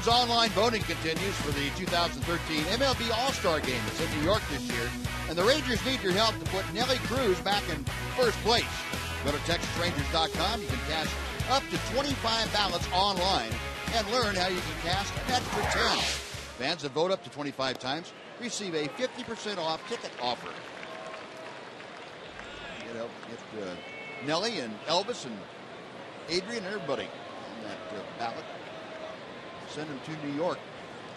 [SPEAKER 1] Online voting continues for the 2013 MLB All-Star Game. It's in New York this year, and the Rangers need your help to put Nelly Cruz back in first place. Go to TexasRangers.com. You can cast up to 25 ballots online and learn how you can cast an extra 10. Fans that vote up to 25 times receive a 50% off ticket offer. You know, get Nelly and Elvis and Adrian and everybody on that ballot. Send him to New York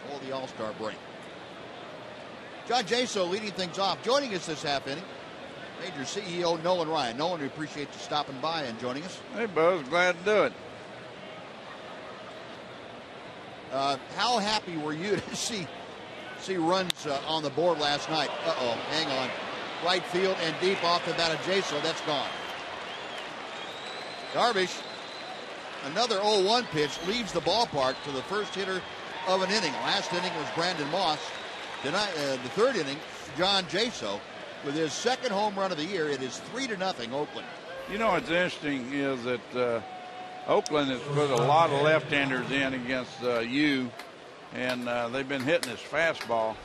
[SPEAKER 1] for the All-Star break. John Jaso leading things off. Joining us this half inning, Major CEO Nolan Ryan. Nolan, we appreciate you stopping by and joining us.
[SPEAKER 6] Hey, Buzz. Glad to do it.
[SPEAKER 1] How happy were you to see runs on the board last night? Uh-oh, hang on. Right field and deep off the bat of Jaso. That's gone. Darvish. Another 0-1 pitch leaves the ballpark to the first hitter of an inning. Last inning was Brandon Moss. Tonight, the third inning, John Jaso with his second home run of the year. It is 3-0 Oakland.
[SPEAKER 6] You know what's interesting is that Oakland has put a lot of left-handers in against you, and they've been hitting his fastball.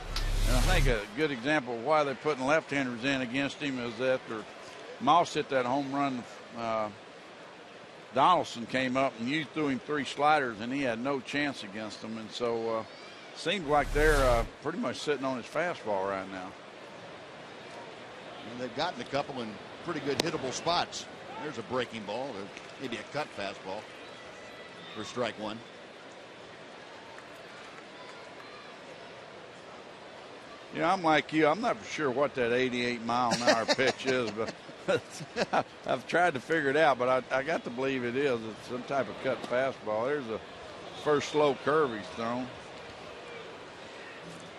[SPEAKER 6] And I think a good example of why they're putting left-handers in against him is after Moss hit that home run, Donaldson came up and you threw him 3 sliders and he had no chance against them. And so seems like they're pretty much sitting on his fastball right now.
[SPEAKER 1] And they've gotten a couple in pretty good hittable spots. There's a breaking ball, or maybe a cut fastball for strike one.
[SPEAKER 6] Yeah, I'm like you. I'm not sure what that 88-mile-an-hour pitch is, but I've tried to figure it out, but I got to believe it is. It's some type of cut fastball. There's a first slow curve he's thrown.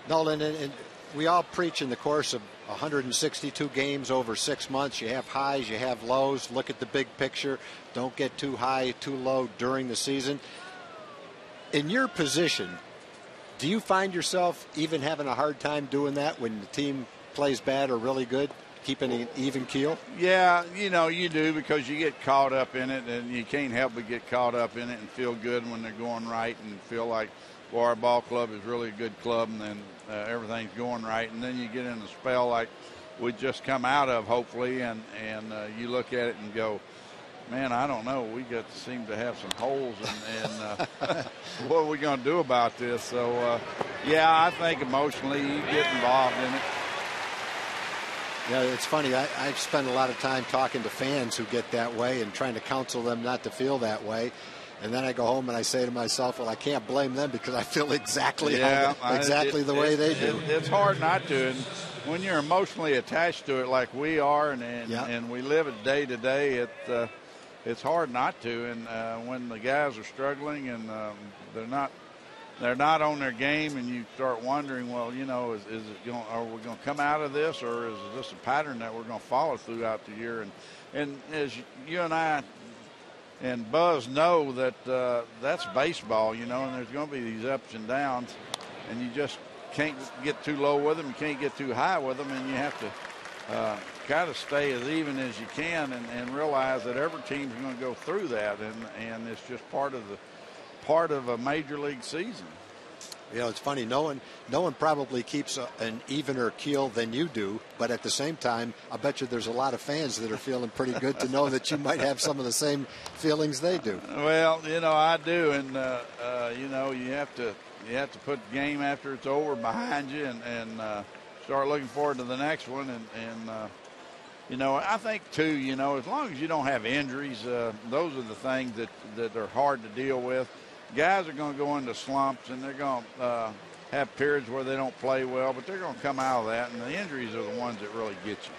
[SPEAKER 2] Nolan, and we all preach in the course of 162 games over 6 months. You have highs, you have lows. Look at the big picture. Don't get too high, too low during the season. In your position, do you find yourself even having a hard time doing that when the team plays bad or really good? Keeping an even keel?
[SPEAKER 6] Yeah, you know, you do, because you get caught up in it, and you can't help but get caught up in it and feel good when they're going right and feel like, well, our ball club is really a good club, and then everything's going right. And then you get in a spell like we just come out of, hopefully, and you look at it and go, man, I don't know. We seem to have some holes, and what are we going to do about this? So, yeah, I think emotionally you get involved in it.
[SPEAKER 2] Yeah, it's funny. I've spent a lot of time talking to fans who get that way and trying to counsel them not to feel that way. And then I go home and I say to myself, well, I can't blame them because I feel exactly the way they do.
[SPEAKER 6] It's hard not to. And when you're emotionally attached to it like we are and we live it day to day, it's hard not to. And when the guys are struggling and they're not on their game, and you start wondering, well, you know, are we going to come out of this, or is this a pattern that we're going to follow throughout the year? And as you and I and Buzz know that that's baseball, you know, and there's going to be these ups and downs, and you just can't get too low with them, you can't get too high with them, and you have to kind of stay as even as you can and realize that every team's going to go through that, and it's just part of a major league season.
[SPEAKER 2] You know, it's funny. No one probably keeps an evener keel than you do, but at the same time, I bet you there's a lot of fans that are feeling pretty good to know that you might have some of the same feelings they do.
[SPEAKER 6] Well, you know, I do, and you know, you have to put the game after it's over behind you and start looking forward to the next one. And you know, I think too, you know, as long as you don't have injuries, those are the things that are hard to deal with. Guys are going to go into slumps, and they're going to have periods where they don't play well, but they're going to come out of that, and the injuries are the ones that really get you.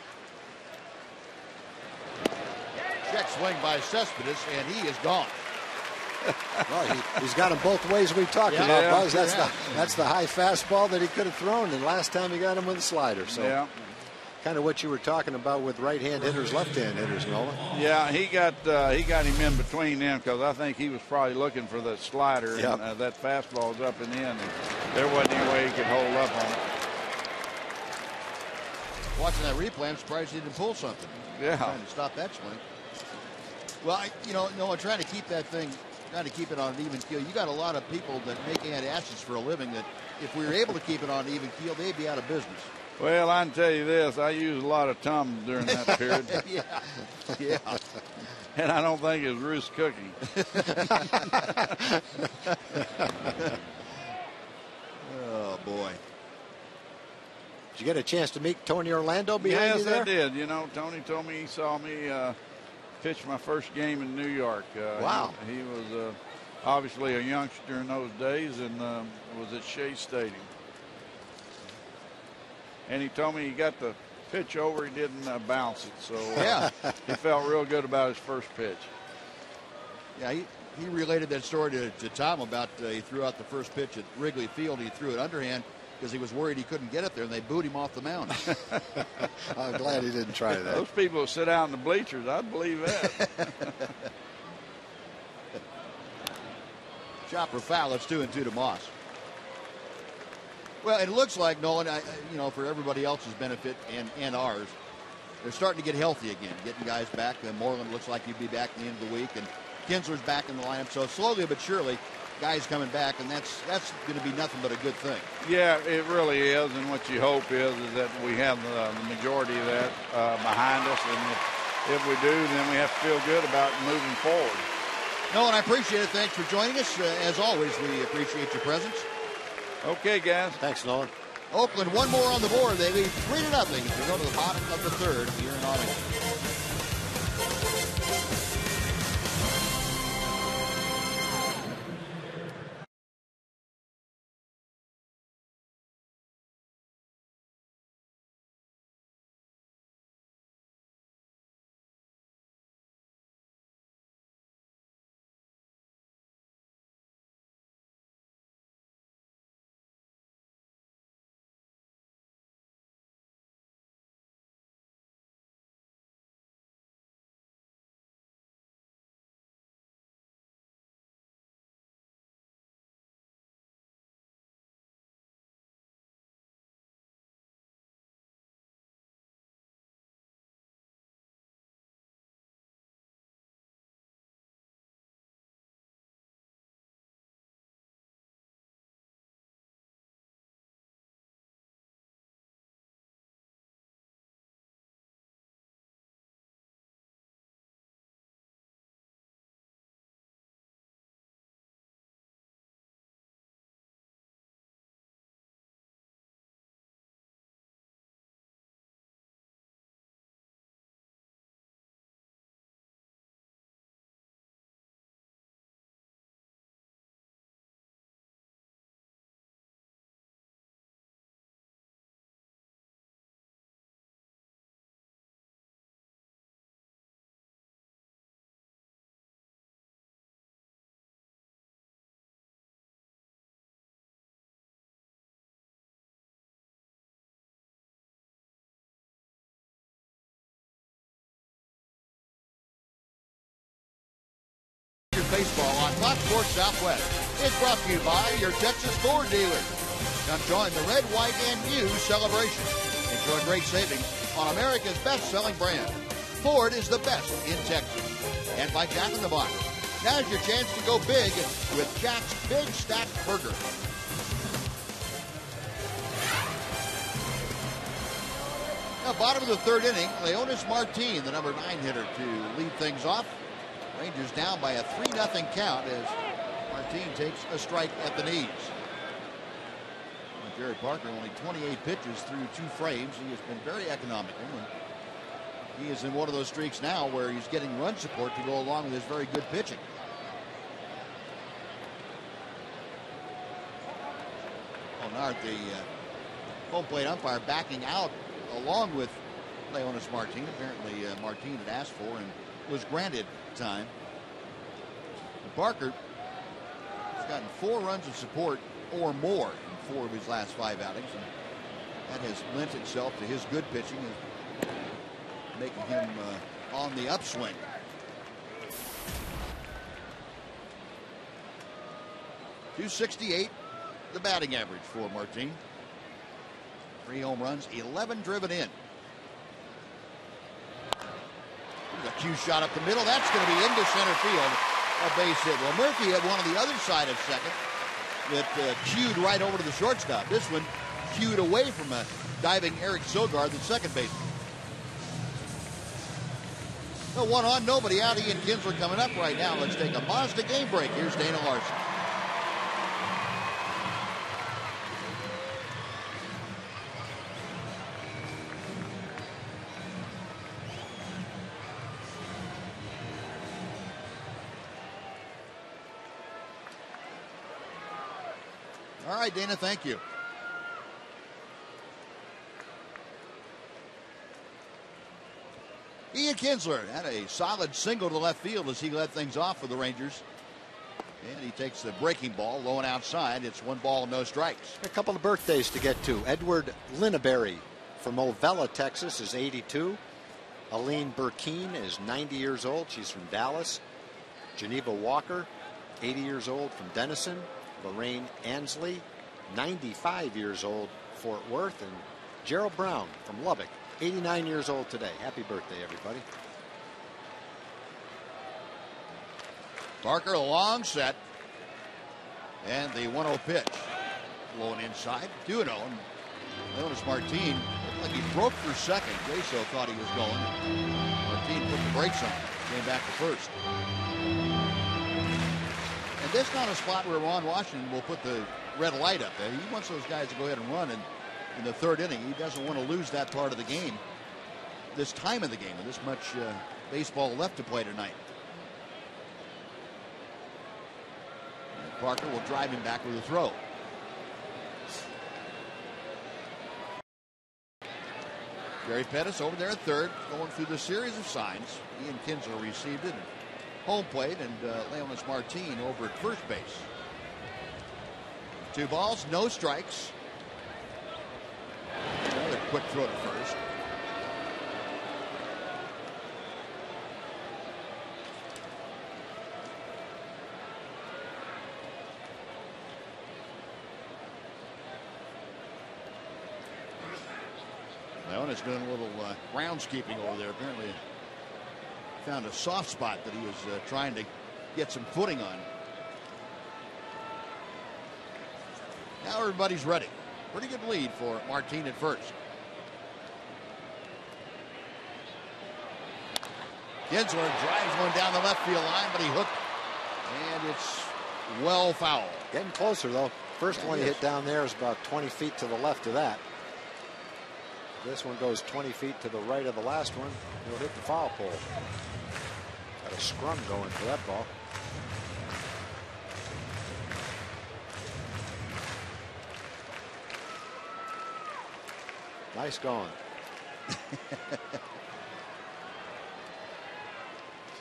[SPEAKER 1] Check swing by Cespedes, and he is gone.
[SPEAKER 2] Well, he's got them both ways we talked about, Buzz. That's the high fastball that he could have thrown, and last time he got him with a slider. So kind of what you were talking about with right-hand hitters, left-hand hitters, Nolan.
[SPEAKER 6] Yeah, he got him in between them because I think he was probably looking for the slider, and that fastball was up and in, and there wasn't any way he could hold up on it.
[SPEAKER 1] Watching that replay, I'm surprised he didn't pull something.
[SPEAKER 6] Yeah.
[SPEAKER 1] Trying to stop that swing. Well, Noah, trying to keep it on an even keel. You got a lot of people that make antacids for a living that if we were able to keep it on an even keel, they'd be out of business.
[SPEAKER 6] Well, I can tell you this. I used a lot of Tums during that period.
[SPEAKER 1] Yeah.
[SPEAKER 6] And I don't think it was Ruth's cooking.
[SPEAKER 1] Oh, boy.
[SPEAKER 2] Did you get a chance to meet Tony Orlando behind you there?
[SPEAKER 6] Yes, I did. You know, Tony told me he saw me pitch my first game in New York.
[SPEAKER 2] Wow.
[SPEAKER 6] He was obviously a youngster in those days and was at Shea Stadium. And he told me he got the pitch over, he didn't bounce it. So he felt real good about his first pitch.
[SPEAKER 1] Yeah, he related that story to Tom about he threw out the first pitch at Wrigley Field. He threw it underhand because he was worried he couldn't get it there, and they booed him off the mound.
[SPEAKER 2] I'm glad he didn't try that.
[SPEAKER 6] Those people who sit out in the bleachers, I'd believe that.
[SPEAKER 1] Chopper foul. It's 2-2 to Moss. Well, it looks like, Nolan, for everybody else's benefit and ours, they're starting to get healthy again, getting guys back. Moreland looks like he'd be back at the end of the week, and Kinsler's back in the lineup. So slowly but surely, guys coming back, and that's going to be nothing but a good thing.
[SPEAKER 6] Yeah, it really is, and what you hope is that we have the majority of that behind us, and if we do, then we have to feel good about moving forward.
[SPEAKER 1] Nolan, I appreciate it. Thanks for joining us. As always, we appreciate your presence.
[SPEAKER 6] Okay, guys.
[SPEAKER 2] Thanks, Nolan.
[SPEAKER 1] Oakland, one more on the board, baby. 3-0 as we go to the bottom of the third here in Oakland. Baseball on Fox Sports Southwest. It's brought to you by your Texas Ford dealers. Come join the red, white, and new celebration. Enjoy great savings on America's best-selling brand. Ford is the best in Texas. And by Jack in the Box. Now's your chance to go big with Jack's Big Stack Burger. Now, bottom of the third inning, Leonis Martin, the number 9 hitter, to lead things off. Rangers down by a 3-0 count as Martin takes a strike at the knees. Jared Parker only 28 pitches through 2 frames. He has been very economical. And he is in one of those streaks now where he's getting run support to go along with his very good pitching. Nard, the home plate umpire, backing out along with Leonis Martin. Apparently Martin had asked for and was granted time. Parker has gotten 4 runs of support or more in 4 of his last 5 outings, and that has lent itself to his good pitching and making him on the upswing. .268 the batting average for Martin. 3 home runs, 11 driven in. There's a cue shot up the middle. That's going to be into center field. A base hit. Well, Murphy had one on the other side of second that cued right over to the shortstop. This one cued away from a diving Eric Sogard, the second baseman. No one on, nobody out. Ian Kinsler coming up right now. Let's take a Mazda game break. Here's Dana Larson. All right, Dana, thank you. Ian Kinsler had a solid single to left field as he led things off for the Rangers. And he takes the breaking ball low and outside. It's 1 ball and no strikes.
[SPEAKER 2] A couple of birthdays to get to. Edward Linneberry from Ovella, Texas is 82. Aline Burkeen is 90 years old. She's from Dallas. Geneva Walker, 80 years old, from Denison. Lorraine Ansley, 95 years old, Fort Worth. And Gerald Brown from Lubbock, 89 years old today. Happy birthday, everybody.
[SPEAKER 1] Parker, a long set. And the 1-0 pitch. Low and inside. 2-0. Leonis Martin looked like he broke for second. Jaso thought he was going. Martin put the brakes on. Came back to first. And this is not a spot where Ron Washington will put the red light up there. He wants those guys to go ahead and run in the third inning. He doesn't want to lose that part of the game, this time of the game, with this much baseball left to play tonight. And Parker will drive him back with a throw. Gary Pettis over there at third, going through the series of signs. Ian Kinsler received it. Home plate, and Leonis Martin over at first base. 2 balls, no strikes. Another quick throw to first. Leonis doing a little groundskeeping over there. Apparently found a soft spot that he was trying to get some footing on. Now everybody's ready. Pretty good lead for Martin at first. Kinsler drives one down the left field line, but he hooked, and it's well foul.
[SPEAKER 2] Getting closer, though. First one he hit down there is about 20 feet to the left of that. This one goes 20 feet to the right of the last one. He'll hit the foul pole. Got a scrum going for that ball. Nice going.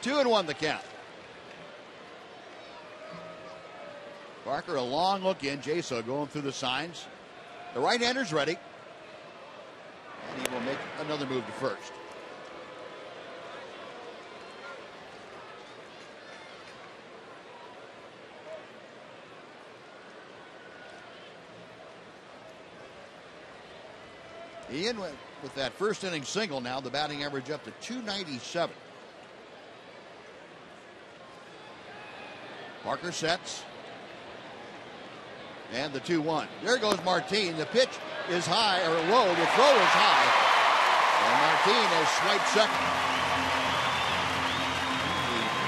[SPEAKER 1] 2-1 the count. Parker, a long look in. Jaso going through the signs. The right-hander's ready. And he will make another move to first. Ian with that first inning single, now the batting average up to 297. Parker sets. And the 2-1. There goes Martin. The pitch is high, or low. The throw is high. And Martin has swiped second.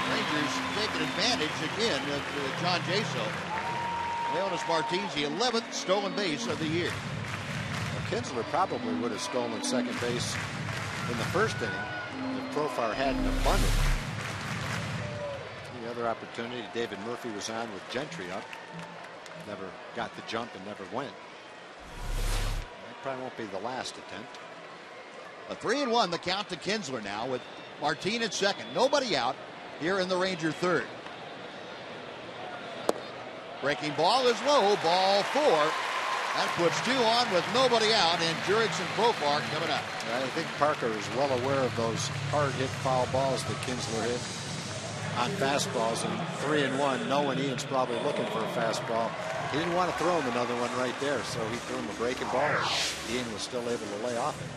[SPEAKER 1] The Rangers taking advantage again of John Jaso. Leonis Martin's the 11th stolen base of the year.
[SPEAKER 2] Well, Kinsler probably would have stolen second base in the first inning if Profar hadn't have bunted. The other opportunity, David Murphy was on with Gentry up. Never got the jump and never went. That probably won't be the last attempt.
[SPEAKER 1] A 3-1 the count to Kinsler now with Martin at second. Nobody out here in the Ranger third. Breaking ball is low. Ball 4. That puts 2 on with nobody out, and Jurix and Profar coming up.
[SPEAKER 2] I think Parker is well aware of those hard hit foul balls that Kinsler hit on fastballs, and 3-1, knowing Ian's probably looking for a fastball. He didn't want to throw him another one right there, so he threw him a breaking ball. Ian was still able to lay off it.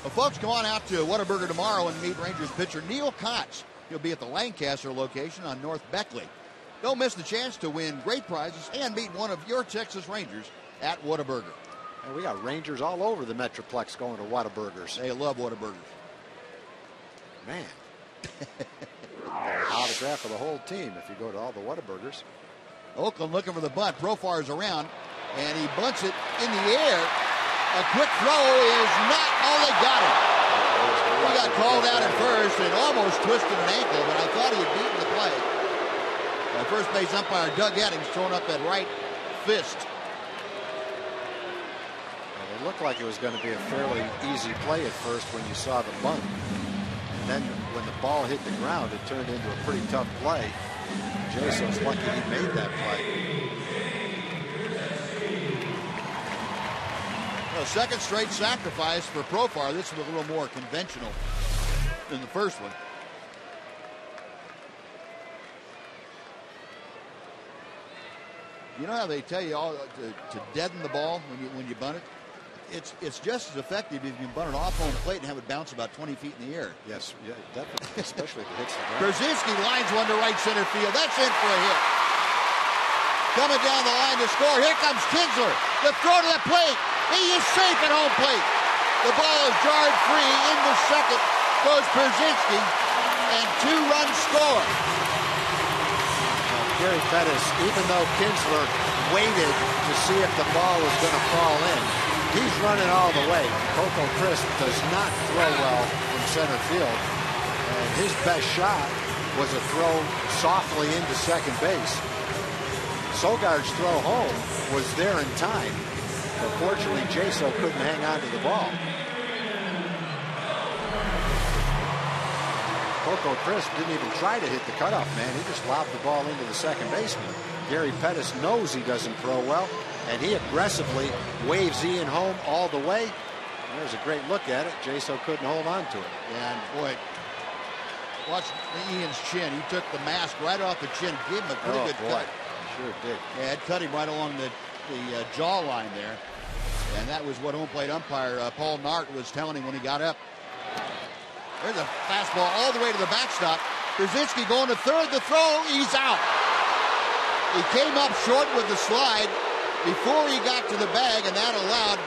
[SPEAKER 1] Well, folks, come on out to Whataburger tomorrow and meet Rangers pitcher Neil Kotz. He'll be at the Lancaster location on North Beckley. Don't miss the chance to win great prizes and meet one of your Texas Rangers at Whataburger.
[SPEAKER 2] And we got Rangers all over the Metroplex going to Whataburgers.
[SPEAKER 1] They love Whataburgers.
[SPEAKER 2] Man. An autograph of the whole team if you go to all the Whataburgers.
[SPEAKER 1] Oakland looking for the bunt. Profar's around, and he bunts it in the air. A quick throw is not all they got him. He got called out at first and almost twisted an ankle, but I thought he had beaten the play. First base umpire Doug Eddings throwing up that right fist.
[SPEAKER 2] Well, it looked like it was going to be a fairly easy play at first when you saw the bunt. And then when the ball hit the ground, it turned into a pretty tough play. Jaso's lucky he made that play.
[SPEAKER 1] Well, second straight sacrifice for Profar. This was a little more conventional than the first one. You know how they tell you all to deaden the ball when you bunt it? It's just as effective if you can bunt it off home plate and have it bounce about 20 feet in the air.
[SPEAKER 2] Yes, yeah, definitely, especially if it hits the ground.
[SPEAKER 1] Brzezinski lines one to right center field. That's in for a hit. Coming down the line to score. Here comes Kinsler. The throw to the plate. He is safe at home plate. The ball is jarred free. Into second goes Brzezinski, and 2 runs score.
[SPEAKER 2] Gary Pettis, even though Kinsler waited to see if the ball was going to fall in, he's running all the way. Coco Crisp does not throw well from center field, and his best shot was a throw softly into second base. Sogard's throw home was there in time, but fortunately Jaso couldn't hang on to the ball. Coco Crisp didn't even try to hit the cutoff man. He just lobbed the ball into the second baseman. Gary Pettis knows he doesn't throw well, and he aggressively waves Ian home all the way. There's a great look at it. Jaso couldn't hold on to it.
[SPEAKER 1] And boy, watch Ian's chin. He took the mask right off the chin, gave him a pretty good cut.
[SPEAKER 2] Sure did.
[SPEAKER 1] Yeah, it cut him right along the jawline there. And that was what home plate umpire Paul Nart was telling him when he got up. There's a fastball all the way to the backstop. Brzezinski going to third. The throw, he's out. He came up short with the slide before he got to the bag, and that allowed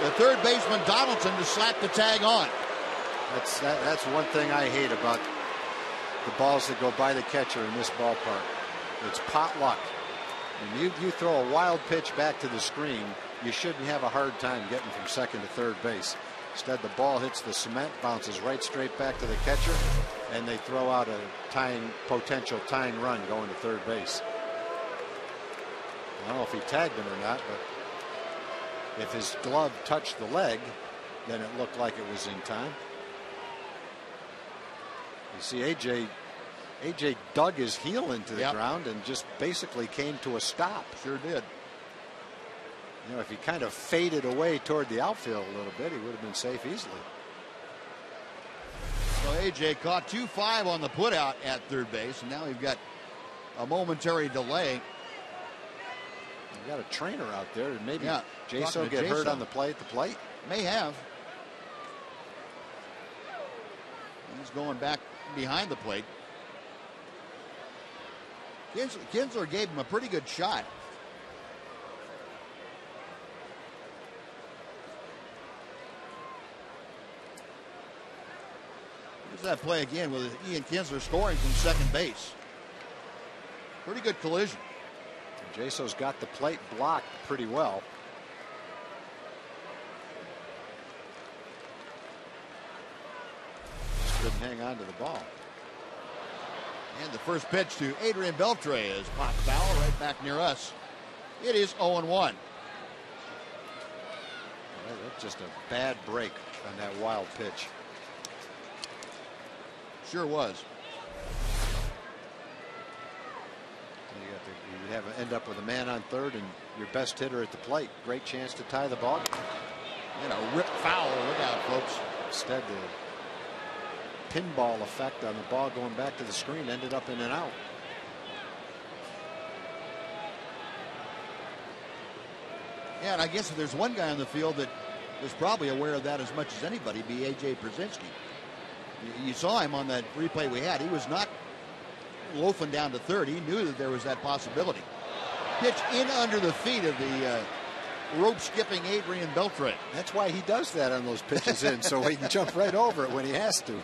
[SPEAKER 1] the third baseman Donaldson to slap the tag on.
[SPEAKER 2] That's one thing I hate about the balls that go by the catcher in this ballpark. It's pot luck. When you throw a wild pitch back to the screen, you shouldn't have a hard time getting from second to third base. Instead, the ball hits the cement, bounces right straight back to the catcher, and they throw out a potential tying run going to third base. I don't know if he tagged him or not, but if his glove touched the leg, then it looked like it was in time. You see, AJ dug his heel into the ground and just basically came to a stop.
[SPEAKER 1] Sure did.
[SPEAKER 2] You know, if he kind of faded away toward the outfield a little bit, he would have been safe easily.
[SPEAKER 1] So AJ caught 2-5 on the putout at third base, and now we've got a momentary delay.
[SPEAKER 2] You got a trainer out there, and maybe
[SPEAKER 1] Jaso
[SPEAKER 2] get hurt on the plate at the plate.
[SPEAKER 1] May have. He's going back behind the plate. Kinsler gave him a pretty good shot. Here's that play again with Ian Kinsler scoring from second base. Pretty good collision.
[SPEAKER 2] Jaso's got the plate blocked pretty well. Just couldn't hang on to the ball.
[SPEAKER 1] And the first pitch to Adrian Beltre is popped foul right back near us. It is 0-1.
[SPEAKER 2] That's just a bad break on that wild pitch.
[SPEAKER 1] Sure was.
[SPEAKER 2] You end up with a man on third and your best hitter at the plate. Great chance to tie the ball.
[SPEAKER 1] And a rip foul. Look out, folks.
[SPEAKER 2] Instead, the pinball effect on the ball going back to the screen ended up in and out.
[SPEAKER 1] Yeah, and I guess if there's one guy on the field that is probably aware of that as much as anybody, be AT Przinsky. You saw him on that replay we had. He was not loafing down to third. He knew that there was that possibility. Pitch in under the feet of the rope skipping Adrian Beltre.
[SPEAKER 2] That's why he does that on those pitches in, so he can jump right over it when he has to.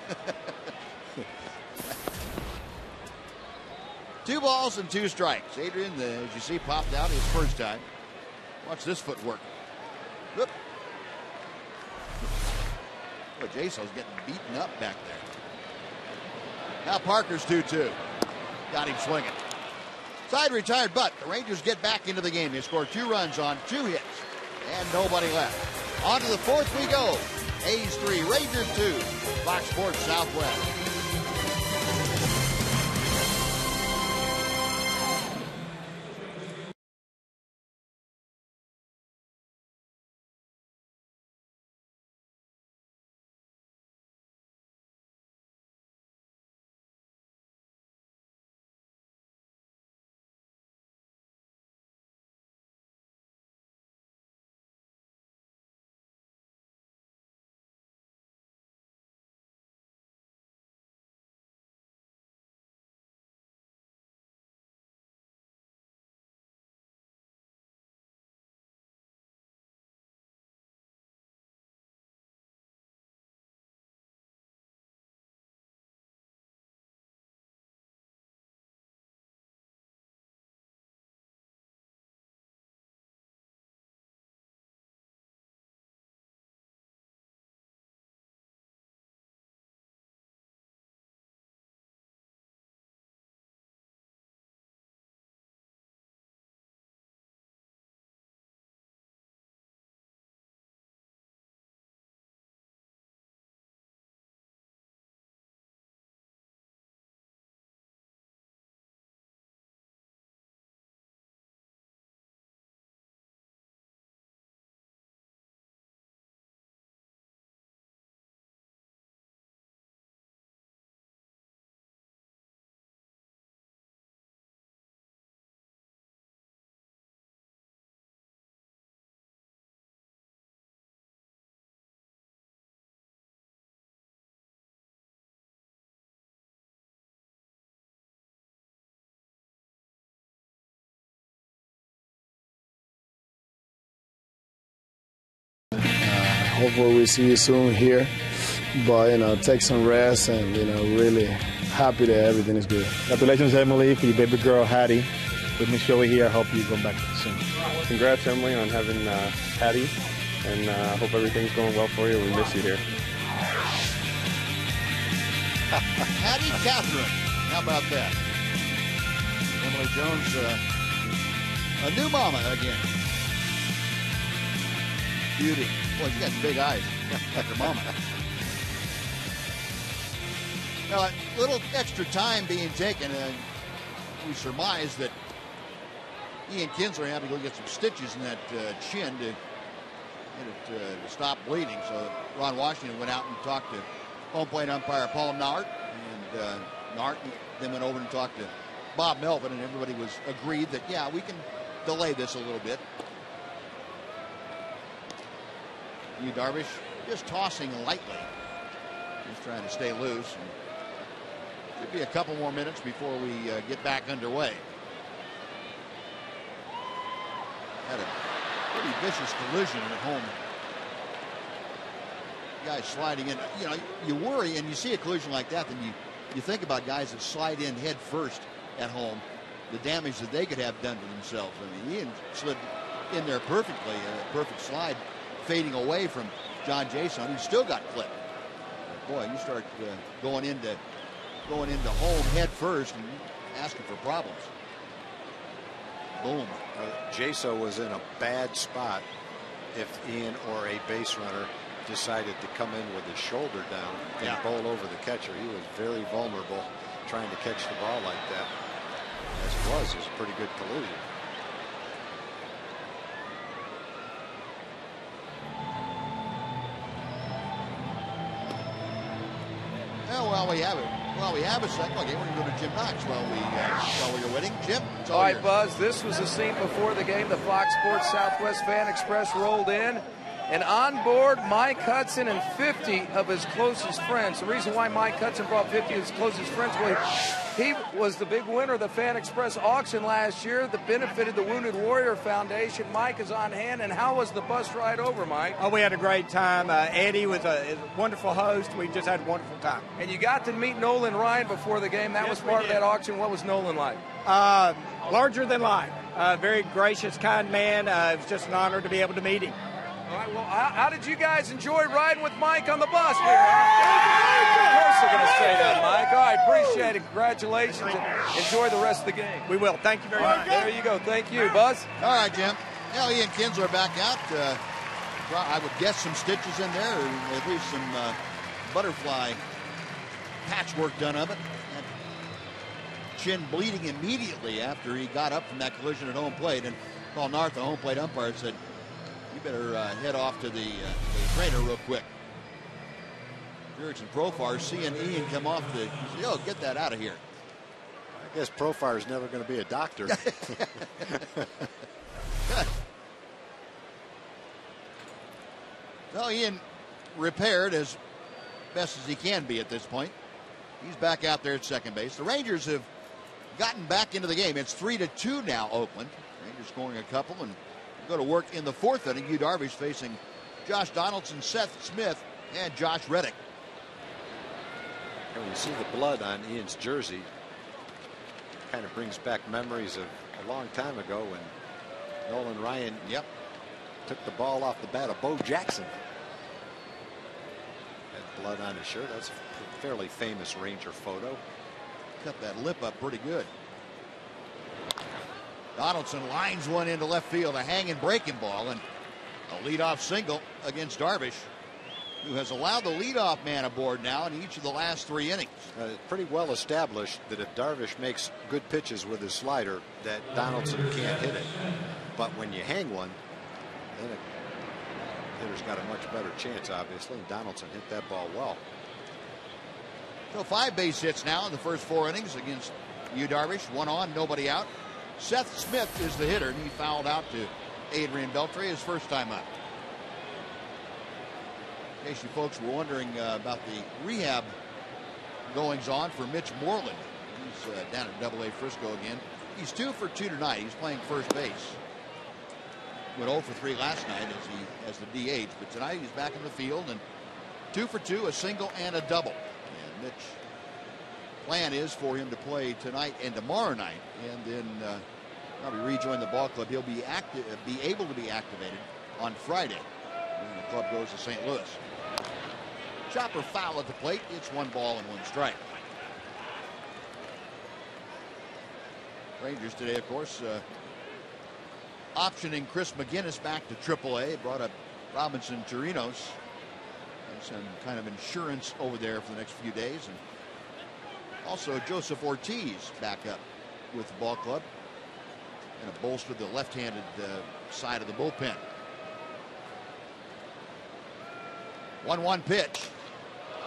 [SPEAKER 1] 2 balls and 2 strikes. Adrian, as you see, popped out his first time. Watch this footwork. Whoop. Boy, Jaso's getting beaten up back there. Now Parker's 2-2. Got him swinging. Side retired, but the Rangers get back into the game. They score 2 runs on 2 hits and nobody left. On to the 4th we go. A's 3, Rangers 2. Fox Sports Southwest.
[SPEAKER 7] Hopefully we see you soon here, but take some rest and really happy that everything is good.
[SPEAKER 8] Congratulations, Emily, for your baby girl Hattie. With Miss Joey here, I hope you come back soon.
[SPEAKER 9] Congrats, Emily, on having Hattie, and hope everything's going well for you. We miss you here.
[SPEAKER 1] Hattie Catherine, how about that? Emily Jones, a new mama again. Beauty. Boy, she got big eyes like her mama. Now, a little extra time being taken, and we surmise that Ian Kinsler had to go get some stitches in that chin to get it to stop bleeding. So Ron Washington went out and talked to home plate umpire Paul Nart, and Nart then went over and talked to Bob Melvin, and everybody was agreed that, yeah, we can delay this a little bit. Yu Darvish just tossing lightly. Just trying to stay loose. And should be a couple more minutes before we get back underway. Had a pretty vicious collision at home. Guys sliding in. You know, you worry, and you see a collision like that, then you think about guys that slide in head first at home, the damage that they could have done to themselves. I mean, Ian slid in there perfectly, a perfect slide, fading away from John Jaso, and he still got clipped. But boy, you start going into home head first and asking for problems. Boom.
[SPEAKER 2] Jaso was in a bad spot if Ian or a base runner decided to come in with his shoulder down and bowl over the catcher. He was very vulnerable trying to catch the ball like that. As it was a pretty good collision.
[SPEAKER 1] Well, we have a second. Okay, we're going to go to Jim Knox while we are waiting. Jim, it's
[SPEAKER 5] all right, Buzz. This was the scene before the game. The Fox Sports Southwest Fan Express rolled in. And on board, Mike Hudson and 50 of his closest friends. The reason why Mike Hudson brought 50 of his closest friends was he was the big winner of the Fan Express auction last year that benefited the Wounded Warrior Foundation. Mike is on hand. And how was the bus ride over, Mike?
[SPEAKER 10] Oh, we had a great time. Eddie was a wonderful host. We just had a wonderful time.
[SPEAKER 5] And you got to meet Nolan Ryan before the game. That was part of that auction. What was Nolan like?
[SPEAKER 10] Larger than life. Very gracious, kind man. It was just an honor to be able to meet him.
[SPEAKER 5] All right, well, how did you guys enjoy riding with Mike on the bus here? Of course they're going to say that, Mike. All right, appreciate it. Congratulations, and enjoy the rest of the game.
[SPEAKER 10] We will. Thank you very much.
[SPEAKER 5] There you go. Thank you, Buzz.
[SPEAKER 1] All right, Jim. Now Ian Kinsler back out. I would guess some stitches in there, or at least some butterfly patchwork done of it. Had chin bleeding immediately after he got up from that collision at home plate. And Paul Narth, the home plate umpire, said, "You better head off to the trainer real quick." Jurickson Profar seeing Ian come off he said, "Oh, get that out of here."
[SPEAKER 2] I guess Profar is never going to be a doctor.
[SPEAKER 1] So Ian repaired as best as he can be at this point. He's back out there at second base. The Rangers have gotten back into the game. It's 3-2 now, Oakland. Rangers scoring a couple and go to work in the fourth inning. Yu Darvish facing Josh Donaldson, Seth Smith, and Josh Reddick.
[SPEAKER 2] And when you see the blood on Ian's jersey, kind of brings back memories of a long time ago when Nolan Ryan took the ball off the bat of Bo Jackson. Had blood on his shirt. That's a fairly famous Ranger photo.
[SPEAKER 1] Cut that lip up pretty good. Donaldson lines one into left field, a hanging breaking ball, and a leadoff single against Darvish, who has allowed the leadoff man aboard now in each of the last 3 innings.
[SPEAKER 2] Pretty well established that if Darvish makes good pitches with his slider, that Donaldson can't hit it. But when you hang one, then a hitter's got a much better chance, obviously. And Donaldson hit that ball well.
[SPEAKER 1] So 5 base hits now in the first 4 innings against Yu Darvish. 1 on, nobody out. Seth Smith is the hitter, and he fouled out to Adrian Beltre his first time up. In case you folks were wondering about the rehab goings on for Mitch Moreland. He's down at AA Frisco again. He's 2 for 2 tonight. He's playing first base. Went 0 for 3 last night as the DH, but tonight he's back in the field and 2 for 2, a single and a double. And Mitch, plan is for him to play tonight and tomorrow night, and then probably rejoin the ball club. He'll be able to be activated on Friday when the club goes to St. Louis. Chopper foul at the plate. It's 1 ball and 1 strike. Rangers today, of course, optioning Chris McGinnis back to AAA. Brought up Robinson Chirinos. Some kind of insurance over there for the next few days. And also Joseph Ortiz back up with the ball club and a bolster the left-handed side of the bullpen. 1-1 pitch.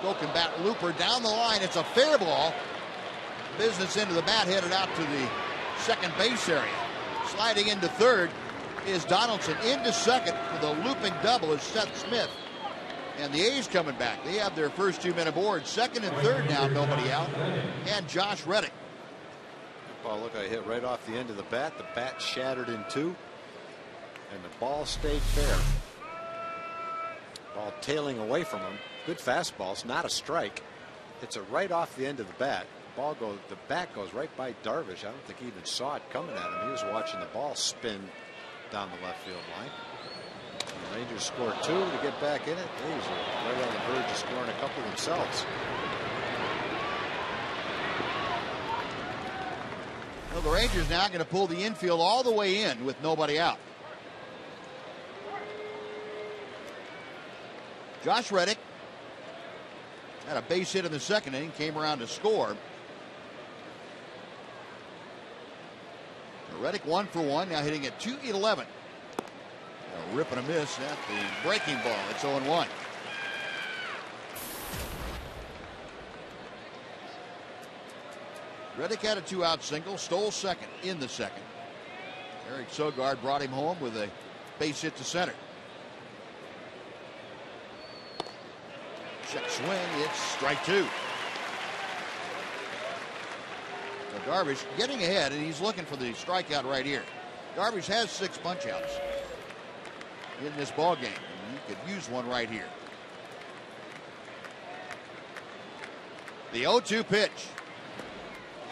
[SPEAKER 1] Broken bat looper down the line. It's a fair ball. Business into the bat, headed out to the second base area. Sliding into third is Donaldson. Into second with a looping double is Seth Smith. And the A's coming back. They have their first 2 men aboard. Second and third now, nobody out. And Josh Reddick.
[SPEAKER 2] Ball look, I hit right off the end of the bat. The bat shattered in two. And the ball stayed fair. Ball tailing away from him. Good fastball. It's not a strike. It's a right off the end of the bat. The bat goes right by Darvish. I don't think he even saw it coming at him. He was watching the ball spin down the left field line. The Rangers scored 2 to get back in it. A's are right on the verge of scoring a couple themselves.
[SPEAKER 1] Well, the Rangers now going to pull the infield all the way in with nobody out. Josh Reddick had a base hit in the second inning, came around to score. Reddick 1 for 1, now hitting at .211. A rip and a miss at the breaking ball. It's 0-1. Reddick had a 2-out single, stole second in the second. Eric Sogard brought him home with a base hit to center. Check swing, it's strike 2. So Darvish getting ahead, and he's looking for the strikeout right here. Darvish has 6 punch-outs in this ball game, and he could use one right here. The 0-2 pitch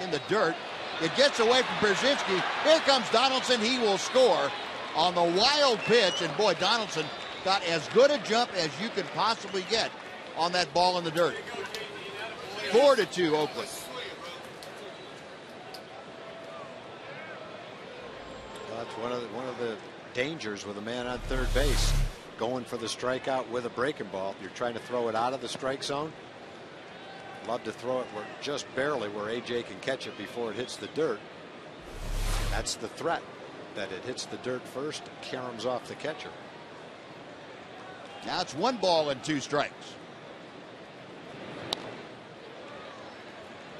[SPEAKER 1] in the dirt. It gets away from Brzezinski. Here comes Donaldson. He will score on the wild pitch, and boy, Donaldson got as good a jump as you could possibly get on that ball in the dirt. 4-2 Oakland.
[SPEAKER 2] That's one of the dangers with a man on third base, going for the strikeout with a breaking ball. You're trying to throw it out of the strike zone. Love to throw it just barely where AJ can catch it before it hits the dirt. That's the threat, that it hits the dirt first and caroms off the catcher.
[SPEAKER 1] Now it's 1 ball and 2 strikes.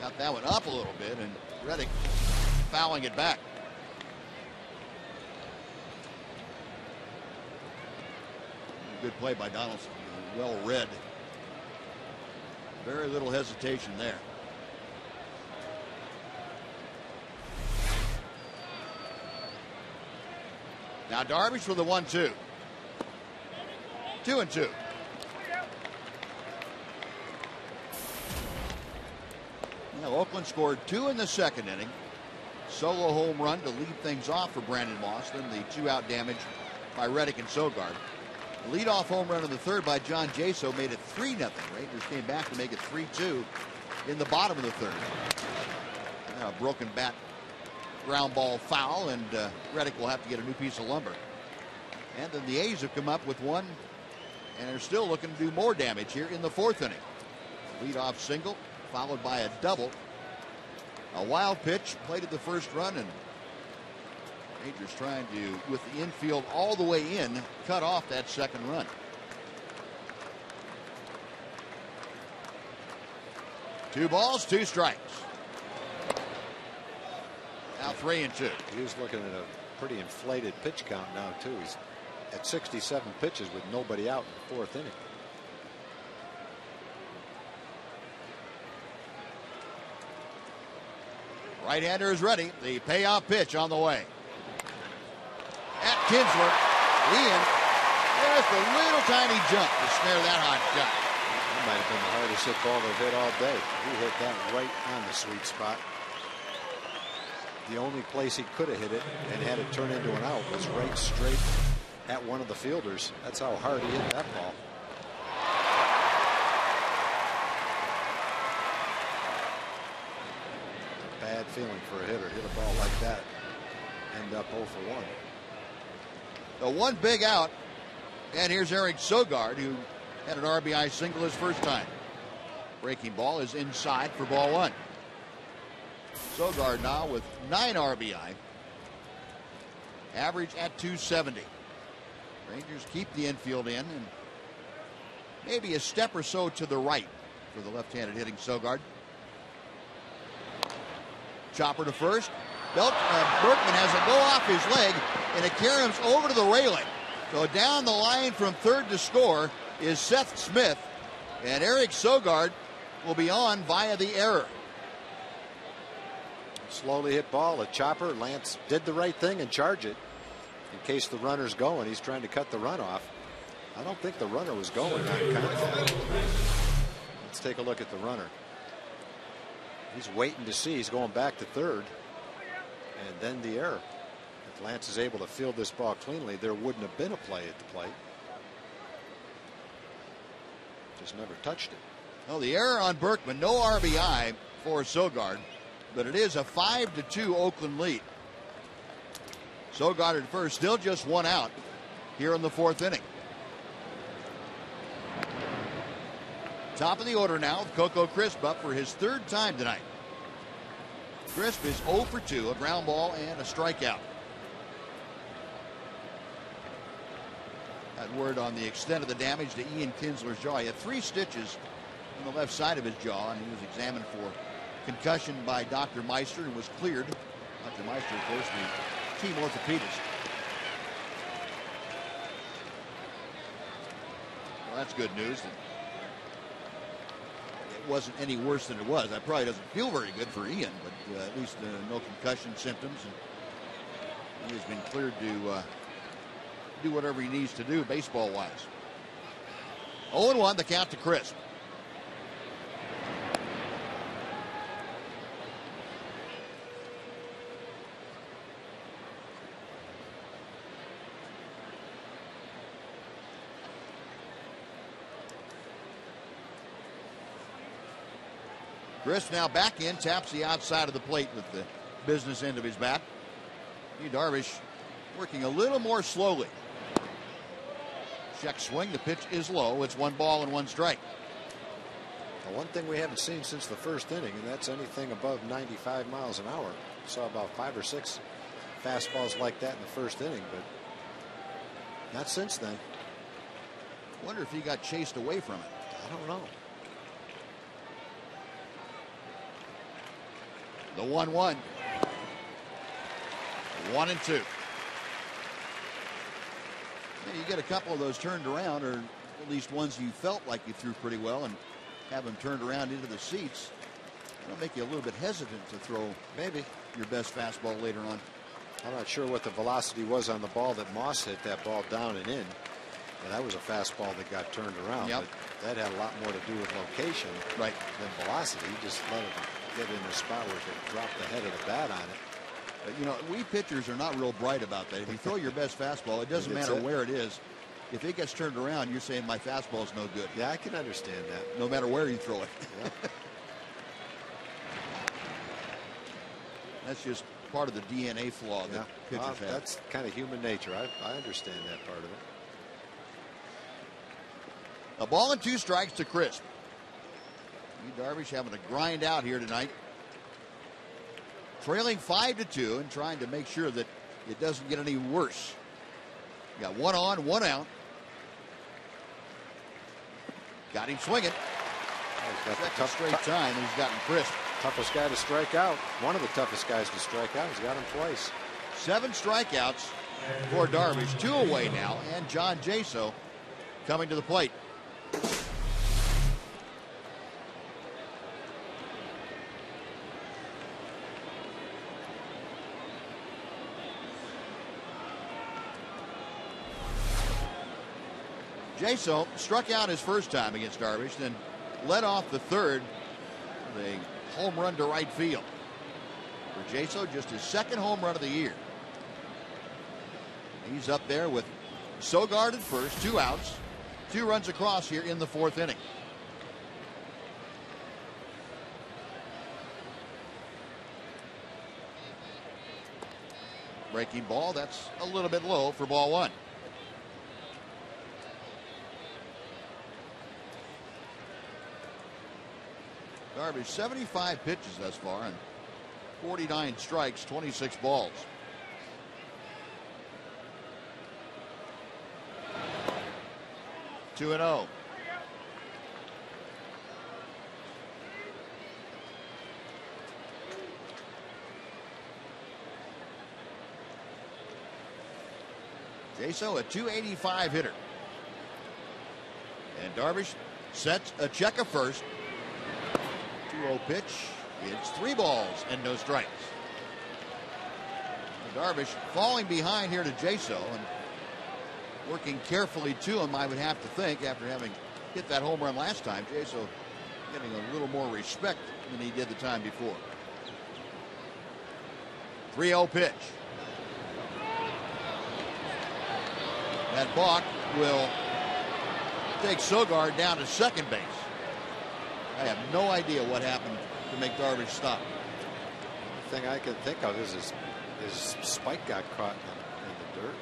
[SPEAKER 1] Got that one up a little bit, and Reddick fouling it back. Good play by Donaldson. Well read. Very little hesitation there. Now Darvish with the 1-2. 2-2. Now Oakland scored 2 in the second inning. Solo home run to lead things off for Brandon Moss. Then the 2-out damage by Reddick and Sogard. Leadoff home run in the third by John Jaso made it 3-0. Rangers came back to make it 3-2 in the bottom of the third. Now a broken bat ground ball foul, and Reddick will have to get a new piece of lumber. And then the A's have come up with one, and they're still looking to do more damage here in the 4th inning. Leadoff single followed by a double. A wild pitch played at the first run, and Rangers trying to, with the infield all the way in, cut off that second run. Two balls, 2 strikes. Now 3-2.
[SPEAKER 2] He was looking at a pretty inflated pitch count now, too. He's at 67 pitches with nobody out in the 4th inning.
[SPEAKER 1] Right-hander is ready. The payoff pitch on the way. At Kinsler, Ian, just a little tiny jump to snare that hot shot.
[SPEAKER 2] That might have been the hardest hit ball they've hit all day. He hit that right on the sweet spot. The only place he could have hit it and had it turn into an out was right straight at one of the fielders. That's how hard he hit that ball. Bad feeling for a hitter. Hit a ball like that. End up 0 for 1.
[SPEAKER 1] The one big out, and here's Eric Sogard, who had an RBI single his first time. Breaking ball is inside for ball 1. Sogard now with 9 RBI. Average at 270. Rangers keep the infield in, and maybe a step or so to the right for the left-handed hitting Sogard. Chopper to first. Berkman has a go off his leg, and it caroms over to the railing. So down the line from third to score is Seth Smith, and Eric Sogard will be on via the error.
[SPEAKER 2] Slowly hit ball, a chopper. Lance did the right thing and charge it in case the runner's going. He's trying to cut the run off. I don't think the runner was going on contact. Let's take a look at the runner. He's waiting to see. He's going back to third. And then the error. If Lance is able to field this ball cleanly, there wouldn't have been a play at the plate. Just never touched it.
[SPEAKER 1] Well, the error on Berkman, no RBI for Sogard, but it is a 5-2 Oakland lead. Sogard at first, still just one out here in the fourth inning. Top of the order now with Coco Crisp up for his third time tonight. Crisp is 0 for 2, a ground ball and a strikeout. That word on the extent of the damage to Ian Kinsler's jaw. He had 3 stitches on the left side of his jaw, and he was examined for concussion by Dr. Meister and was cleared. Dr. Meister, of course, the team orthopedist. Well, that's good news. It wasn't any worse than it was. That probably doesn't feel very good for Ian, but at least no concussion symptoms. And he has been cleared to do whatever he needs to do baseball-wise. 0-1, the count to Crisp. Crisp now back in, taps the outside of the plate with the business end of his bat. Darvish working a little more slowly. Check swing, the pitch is low. It's 1 ball and 1 strike.
[SPEAKER 2] Well, one thing we haven't seen since the first inning, and that's anything above 95 miles an hour. Saw about 5 or 6 fastballs like that in the first inning, but not since then.
[SPEAKER 1] Wonder if he got chased away from it.
[SPEAKER 2] I don't know.
[SPEAKER 1] The 1-1. 1-2. Yeah, you get a couple of those turned around, or at least ones you felt like you threw pretty well, and have them turned around into the seats. It'll make you a little bit hesitant to throw maybe your best fastball later on.
[SPEAKER 2] I'm not sure what the velocity was on the ball that Moss hit that ball down and in. And that was a fastball that got turned around.
[SPEAKER 1] Yep.
[SPEAKER 2] But that had a lot more to do with location than velocity. He just let it get in a spot where it could drop the head of the bat on it.
[SPEAKER 1] But, you know, we pitchers are not real bright about that. If you throw your best fastball, it doesn't matter where it is. If it gets turned around, you're saying my fastball is no good.
[SPEAKER 2] Yeah, I can understand that.
[SPEAKER 1] No matter where you throw it.
[SPEAKER 2] Yeah.
[SPEAKER 1] That's just part of the DNA flaw that pitchers have.
[SPEAKER 2] That's kind of human nature. I understand that part of it.
[SPEAKER 1] A ball and 2 strikes to Crisp. Darvish having to grind out here tonight. Trailing 5-2 and trying to make sure that it doesn't get any worse. You got 1 on, 1 out. Got him swinging. Second straight time he's gotten Crisp.
[SPEAKER 2] Toughest guy to strike out. One of the toughest guys to strike out. He's got him twice.
[SPEAKER 1] 7 strikeouts for Darvish. 2 away now, and John Jaso coming to the plate. Jaso struck out his first time against Darvish, then led off the third with a home run to right field. For Jaso, just his 2nd home run of the year. He's up there with Sogard at first, 2 outs, 2 runs across here in the 4th inning. Breaking ball, that's a little bit low for ball 1. Darvish 75 pitches thus far and 49 strikes, 26 balls. Two and 0. Jaso, a .285 hitter. And Darvish sets a check of first. 2-0 pitch. It's 3 balls and no strikes. Darvish falling behind here to Jaso and working carefully to him, I would have to think, after having hit that home run last time. Jaso getting a little more respect than he did the time before. 3-0 pitch. That balk will take Sogard down to second base. I have no idea what happened to make Darvish stop.
[SPEAKER 2] The thing I can think of is his spike got caught in the dirt.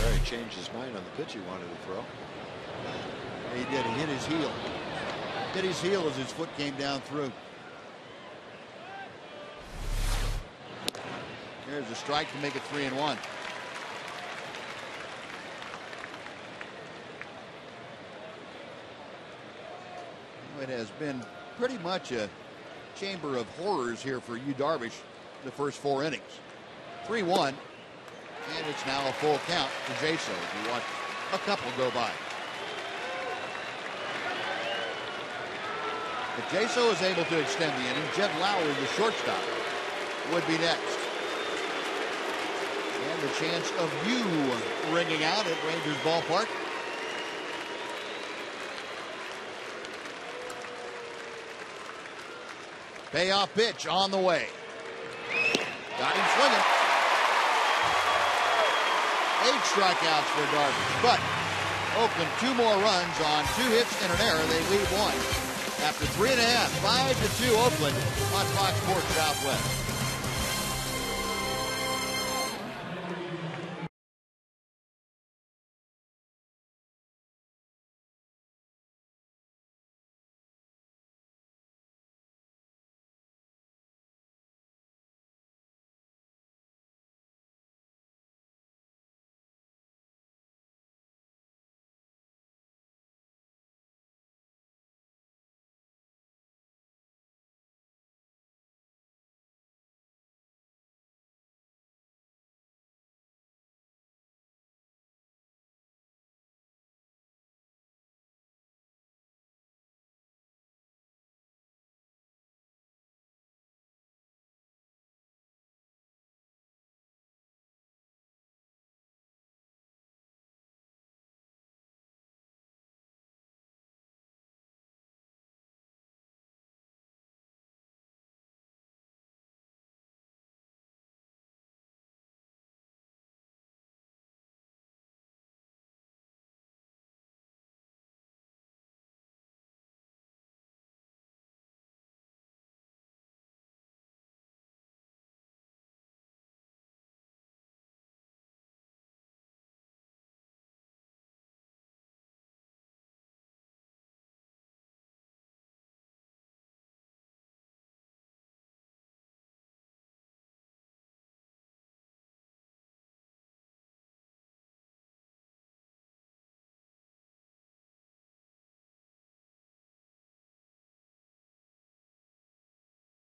[SPEAKER 2] There he changed his mind on the pitch he wanted to throw.
[SPEAKER 1] He did. He hit his heel. Hit his heel as his foot came down through. There's a strike to make it 3-1. It has been pretty much a chamber of horrors here for Yu Darvish the first 4 innings. 3-1, and it's now a full count to Jaso as you watch a couple go by. If Jaso is able to extend the inning, Jed Lowry, the shortstop, would be next. And the chance of Yu ringing out at Rangers Ballpark. Payoff pitch on the way. Got him swinging. 8 strikeouts for Darvish, but Oakland 2 more runs on 2 hits and an error. They lead 1. After 3.5, 5-2 Oakland on Fox Sports Southwest.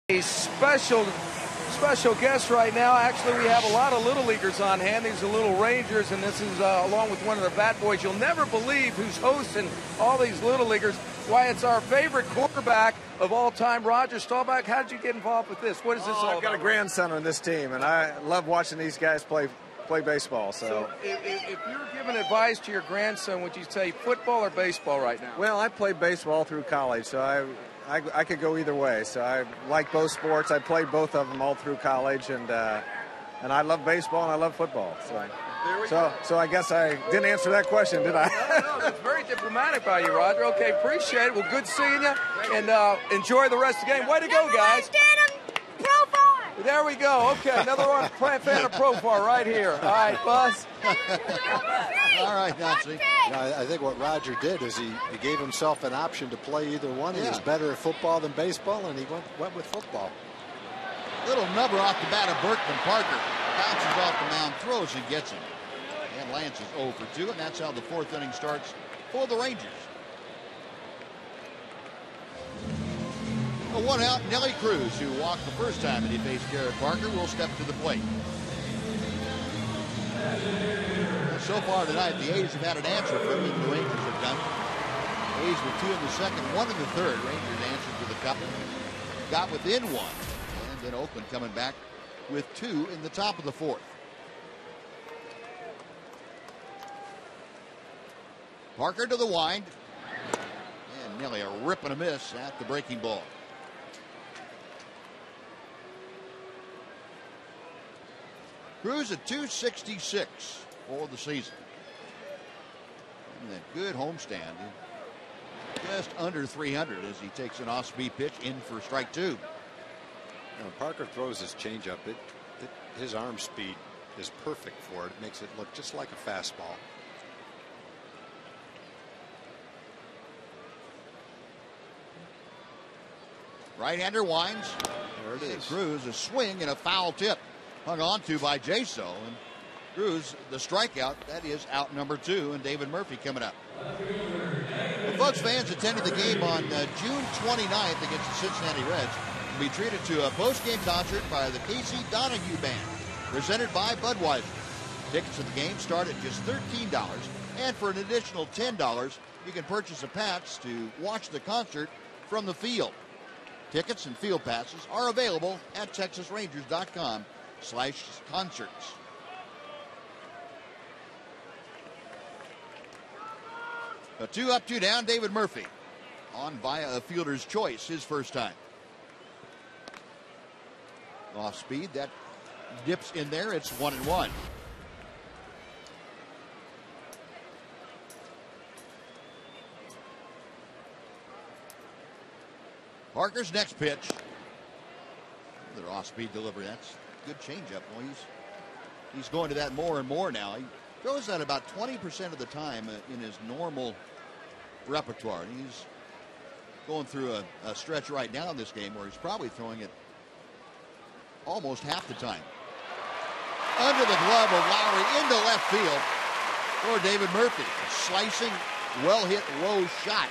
[SPEAKER 5] A special guest right now. Actually, we have a lot of little leaguers on hand. These are little Rangers, and this is along with one of the bat boys. You'll never believe who's hosting all these little leaguers. Why, it's our favorite quarterback of all time, Roger Staubach. How did you get involved with this? What is this all about?
[SPEAKER 11] I've got a grandson on this team, and I love watching these guys play baseball. So
[SPEAKER 5] if you were giving advice to your grandson, would you say football or baseball right now?
[SPEAKER 11] Well, I played baseball through college, so I could go either way. So I like both sports. I played both of them all through college, and I love baseball and I love football. So I guess I didn't answer that question, did I?
[SPEAKER 5] No, that's very diplomatic by you, Roger. Okay, appreciate it. Well, good seeing you, and enjoy the rest of the game. Way to go, guys. There we go. Okay, another one fan of Profar right here. All right, Buzz.
[SPEAKER 1] All right, Nazi.
[SPEAKER 2] I think what Roger did is he gave himself an option to play either one. He was better at football than baseball, and he went with football.
[SPEAKER 1] Little nubber off the bat of Berkman. Parker bounces off the mound, throws and gets him. And Lance is 0 for 2, and that's how the 4th inning starts for the Rangers. A 1 out, Nelly Cruz, who walked the first time that he faced Garrett Parker, will step to the plate. so far tonight, the A's have had an answer for them, the Rangers have done. A's with 2 in the second, 1 in the third. Rangers answered to the cup, got within 1. And then Oakland coming back with 2 in the top of the 4th. Parker to the wind. And nearly a rip and a miss at the breaking ball. Cruz at 266 for the season. And that good homestand. Just under 300 as he takes an off-speed pitch in for strike 2.
[SPEAKER 2] You know, Parker throws his changeup. His arm speed is perfect for it. It makes it look just like a fastball.
[SPEAKER 1] Right-hander winds.
[SPEAKER 2] There it is.
[SPEAKER 1] Cruz, a swing and a foul tip. Hung on to by Jaso. And Cruz, the strikeout, that is out number 2. And David Murphy coming up. Well, folks, fans attending the game on June 29th against the Cincinnati Reds will be treated to a post-game concert by the Casey Donahue Band, presented by Budweiser. Tickets to the game start at just $13, and for an additional $10, you can purchase a pass to watch the concert from the field. Tickets and field passes are available at TexasRangers.com/concerts. A 2 up, 2 down, David Murphy on via a fielder's choice, his first time. Off speed, that dips in there. It's 1-1. Parker's next pitch. Another off-speed delivery. That's good changeup. Well, he's going to that more and more now. He throws that about 20% of the time in his normal repertoire. And he's going through a stretch right now in this game where he's probably throwing it almost half the time. Under the glove of Lowry into left field for David Murphy. A slicing, well-hit, low shot.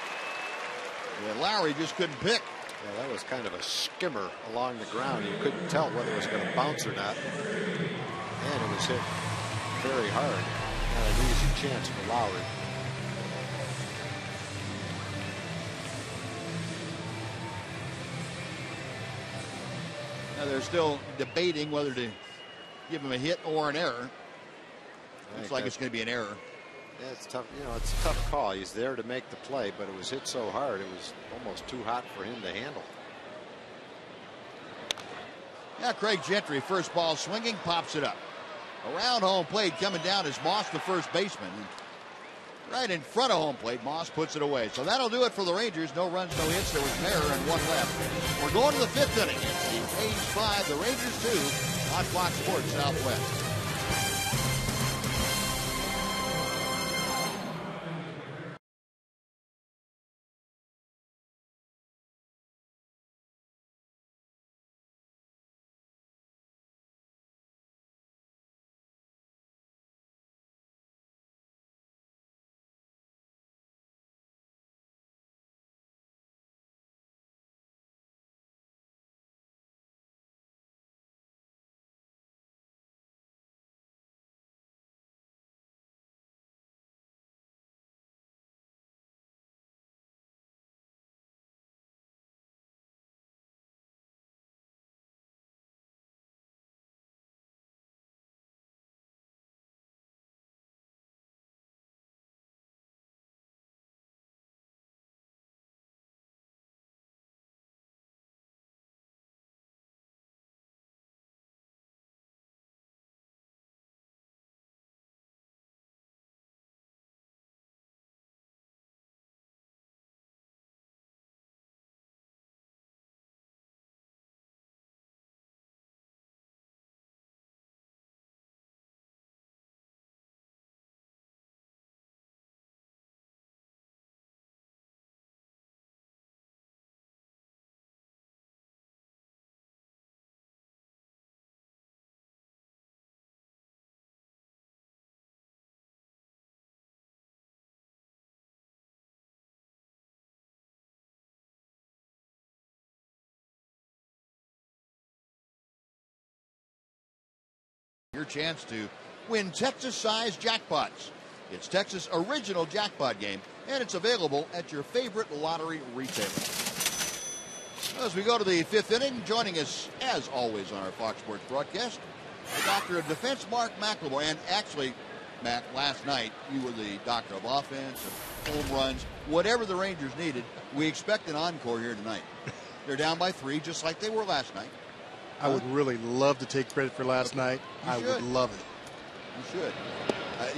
[SPEAKER 1] And Lowry just couldn't pick.
[SPEAKER 2] Yeah, that was kind of a skimmer along the ground. You couldn't tell whether it was going to bounce or not. And it was hit very hard. Not an easy chance for Lowry.
[SPEAKER 1] Now they're still debating whether to give him a hit or an error. Looks like it's going to be an error.
[SPEAKER 2] Yeah, it's tough. You know, it's a tough call. He's there to make the play, but it was hit so hard it was almost too hot for him to handle.
[SPEAKER 1] Now Craig Gentry, first ball swinging, pops it up. Around home plate coming down is Moss, the first baseman. Right in front of home plate, Moss puts it away. So that'll do it for the Rangers. No runs, no hits. There was an error and 1 left. We're going to the 5th inning. It's the A's 5, the Rangers 2 on Fox Sports Southwest. Your chance to win Texas-sized jackpots. It's Texas' original jackpot game, and it's available at your favorite lottery retailer. As we go to the fifth inning, joining us, as always, on our Fox Sports broadcast, the doctor of defense, Mark McLemore. And actually, Mac, last night, you were the doctor of offense, of home runs, whatever the Rangers needed. We expect an encore here tonight. They're down by 3, just like they were last night.
[SPEAKER 8] I would really love to take credit for last night. I would love it.
[SPEAKER 1] You should.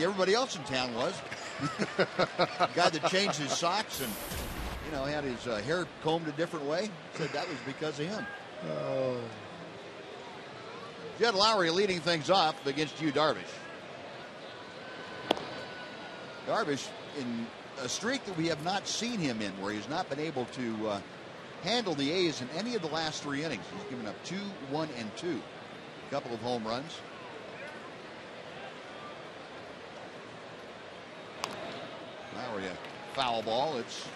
[SPEAKER 1] Everybody else in town was. The guy that changed his socks and, had his hair combed a different way, said that was because of him.
[SPEAKER 8] Oh.
[SPEAKER 1] Jed Lowry leading things off against Yu Darvish. Darvish in a streak that we have not seen him in, where he's not been able to handle the A's in any of the last 3 innings. He's given up 2, 1, and 2. A couple of home runs. Lowry, a foul ball. It's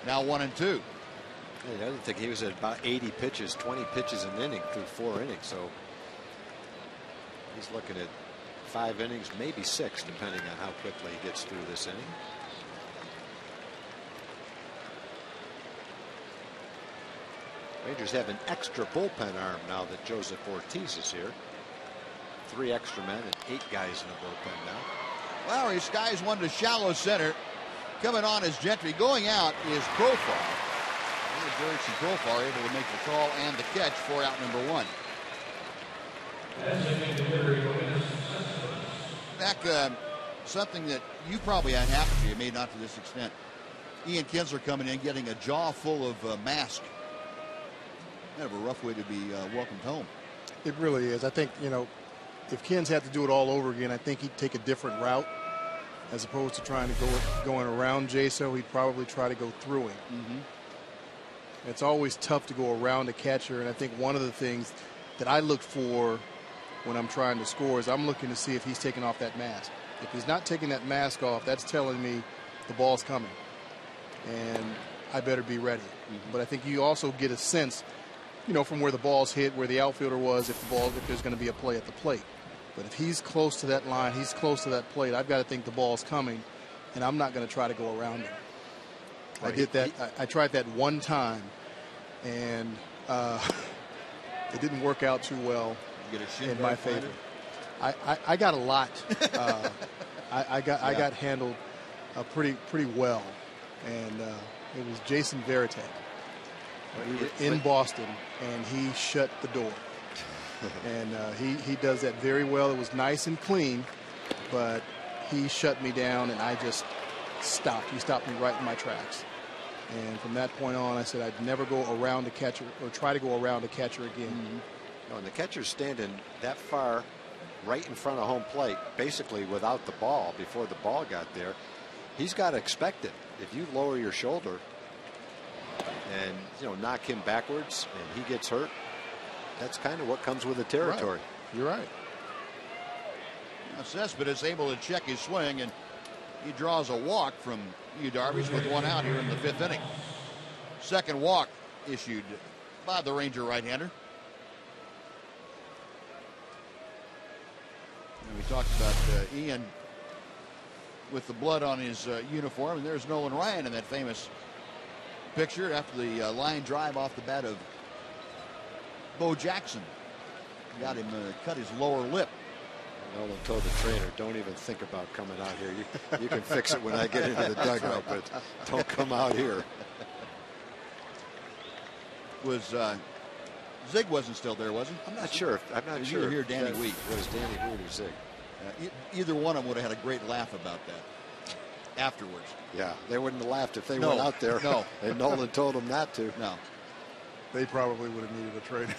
[SPEAKER 1] now 1 and 2.
[SPEAKER 12] I didn't think he was at about 80 pitches, 20 pitches an inning through 4 innings. So he's looking at 5 innings, maybe 6, depending on how quickly he gets through this inning. Rangers have an extra bullpen arm now that Joseph Ortiz is here. 3 extra men and 8 guys in the bullpen now.
[SPEAKER 1] Lowry skies one to shallow center. Coming on is Gentry. Going out is Profar. Jurickson Profar able to make the call and the catch for out number 1. Back, something that you probably had happen to you, maybe not to this extent. Ian Kinsler coming in, getting a jaw full of mask. Kind of a rough way to be welcomed home.
[SPEAKER 8] It really is. I think, if Kins had to do it all over again, I think he'd take a different route as opposed to trying to going around Jaso. He'd probably try to go through him. It's always tough to go around a catcher, and I think one of the things that I look for when I'm trying to score is I'm looking to see if he's taking off that mask. If he's not taking that mask off, that's telling me the ball's coming, and I better be ready. But I think you also get a sense, from where the ball's hit, where the outfielder was, if there's going to be a play at the plate. But if he's close to that line, he's close to that plate, I've got to think the ball's coming, and I'm not going to try to go around him. Right. I did that. I tried that one time, and it didn't work out too well in my favor. I got a lot. I got handled pretty well, and it was Jason Varitek. We were in Boston, and he shut the door. And he does that very well. It was nice and clean, but he shut me down, and I just stopped. He stopped me right in my tracks. And from that point on, I said I'd never go around the catcher or try to go around the catcher again.
[SPEAKER 12] And the catcher's standing that far right in front of home plate, basically without the ball before the ball got there. He's got to expect it. If you lower your shoulder and knock him backwards and he gets hurt, that's kind of what comes with the territory.
[SPEAKER 8] Right. You're right.
[SPEAKER 1] Now Cespedes able to check his swing, and he draws a walk from Yu Darvish with 1 out here in the 5th inning. Second walk issued by the Ranger right-hander. And we talked about Ian with the blood on his uniform, and there's Nolan Ryan in that famous picture after the line drive off the bat of Bo Jackson. Got him cut his lower lip.
[SPEAKER 12] Nolan told the trainer, don't even think about coming out here. You can fix it when I get into the dugout, but don't come out here.
[SPEAKER 1] Was Zig wasn't still there, was he?
[SPEAKER 12] I'm not sure. I'm not sure.
[SPEAKER 1] You were here, Danny Wheat.
[SPEAKER 12] Was Danny Wheat or Zig?
[SPEAKER 1] Either one of them would have had a great laugh about that afterwards.
[SPEAKER 12] Yeah, they wouldn't have laughed if they went out there.
[SPEAKER 1] No.
[SPEAKER 12] And Nolan told them not to.
[SPEAKER 1] No.
[SPEAKER 8] They probably would have needed a trainer.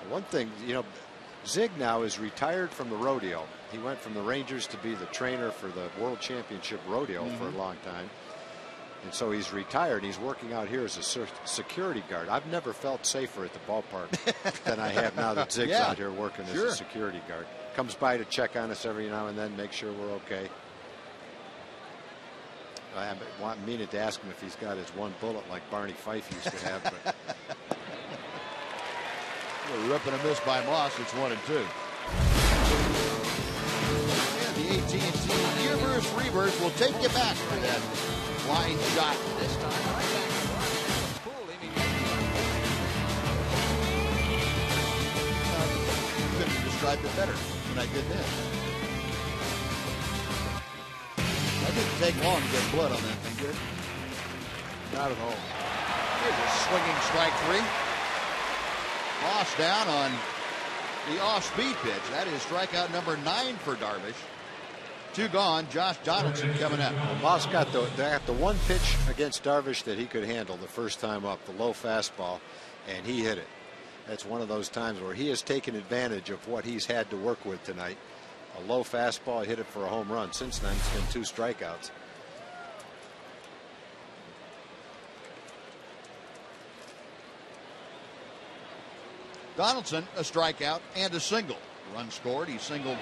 [SPEAKER 12] One thing, Zig now is retired from the rodeo. He went from the Rangers to be the trainer for the World Championship Rodeo for a long time. And so he's retired. He's working out here as a security guard. I've never felt safer at the ballpark than I have now that Zig's out here working as a security guard. Comes by to check on us every now and then, make sure we're okay. I meaning to ask him if he's got his one bullet like Barney Fife used to have. But
[SPEAKER 1] rip and a miss by Moss. It's 1 and 2. AT Universe Reverse will take you back for that line shot.
[SPEAKER 13] This time, right back to work. Poole
[SPEAKER 1] Couldn't have described it better than I did then. That didn't take long to get blood on that thing, did it?
[SPEAKER 8] Not at all.
[SPEAKER 1] Here's a swinging strike three. Moss down on the off-speed pitch. That is strikeout number 9 for Darvish. 2 gone. Josh Donaldson coming up.
[SPEAKER 12] Well, Moss got the one pitch against Darvish that he could handle the first time up, the low fastball, and he hit it. That's one of those times where he has taken advantage of what he's had to work with tonight. A low fastball, hit it for a home run. Since then, it's been 2 strikeouts.
[SPEAKER 1] Donaldson, a strikeout and a single. Run scored. He singled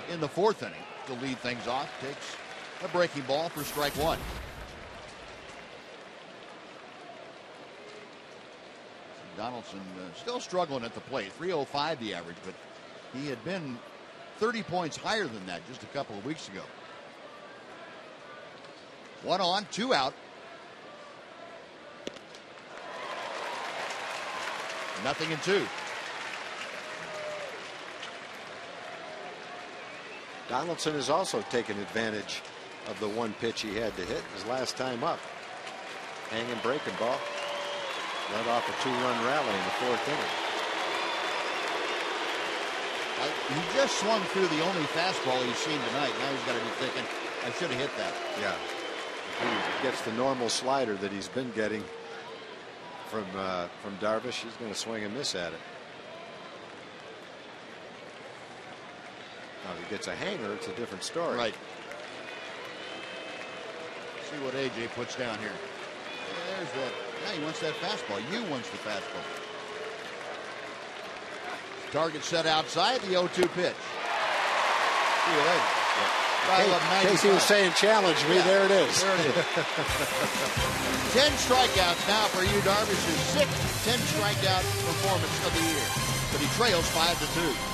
[SPEAKER 1] in the 4th inning to lead things off. Takes a breaking ball for strike 1. Donaldson still struggling at the plate. 305 the average, but he had been 30 points higher than that just a couple of weeks ago. 1 on, 2 out. Nothing in 2.
[SPEAKER 12] Donaldson has also taken advantage of the one pitch he had to hit his last time up. Hanging breaking ball. Led off a 2-run rally in the 4th inning.
[SPEAKER 1] He just swung through the only fastball he's seen tonight. Now he's got to be thinking, I should have hit that.
[SPEAKER 12] Yeah. If he gets the normal slider that he's been getting from Darvish, he's going to swing and miss at it. Now, if he gets a hanger, it's a different story.
[SPEAKER 1] Right. See what AJ puts down here. There's that. Yeah, he wants that fastball. You wants the fastball. Target set outside. The 0-2 pitch. See you later.
[SPEAKER 12] Casey was saying, challenge me. Yeah, there it is.
[SPEAKER 1] There it is. 10 strikeouts now for you, Darvish. His 6th 10 strikeout performance of the year. But he trails 5-2.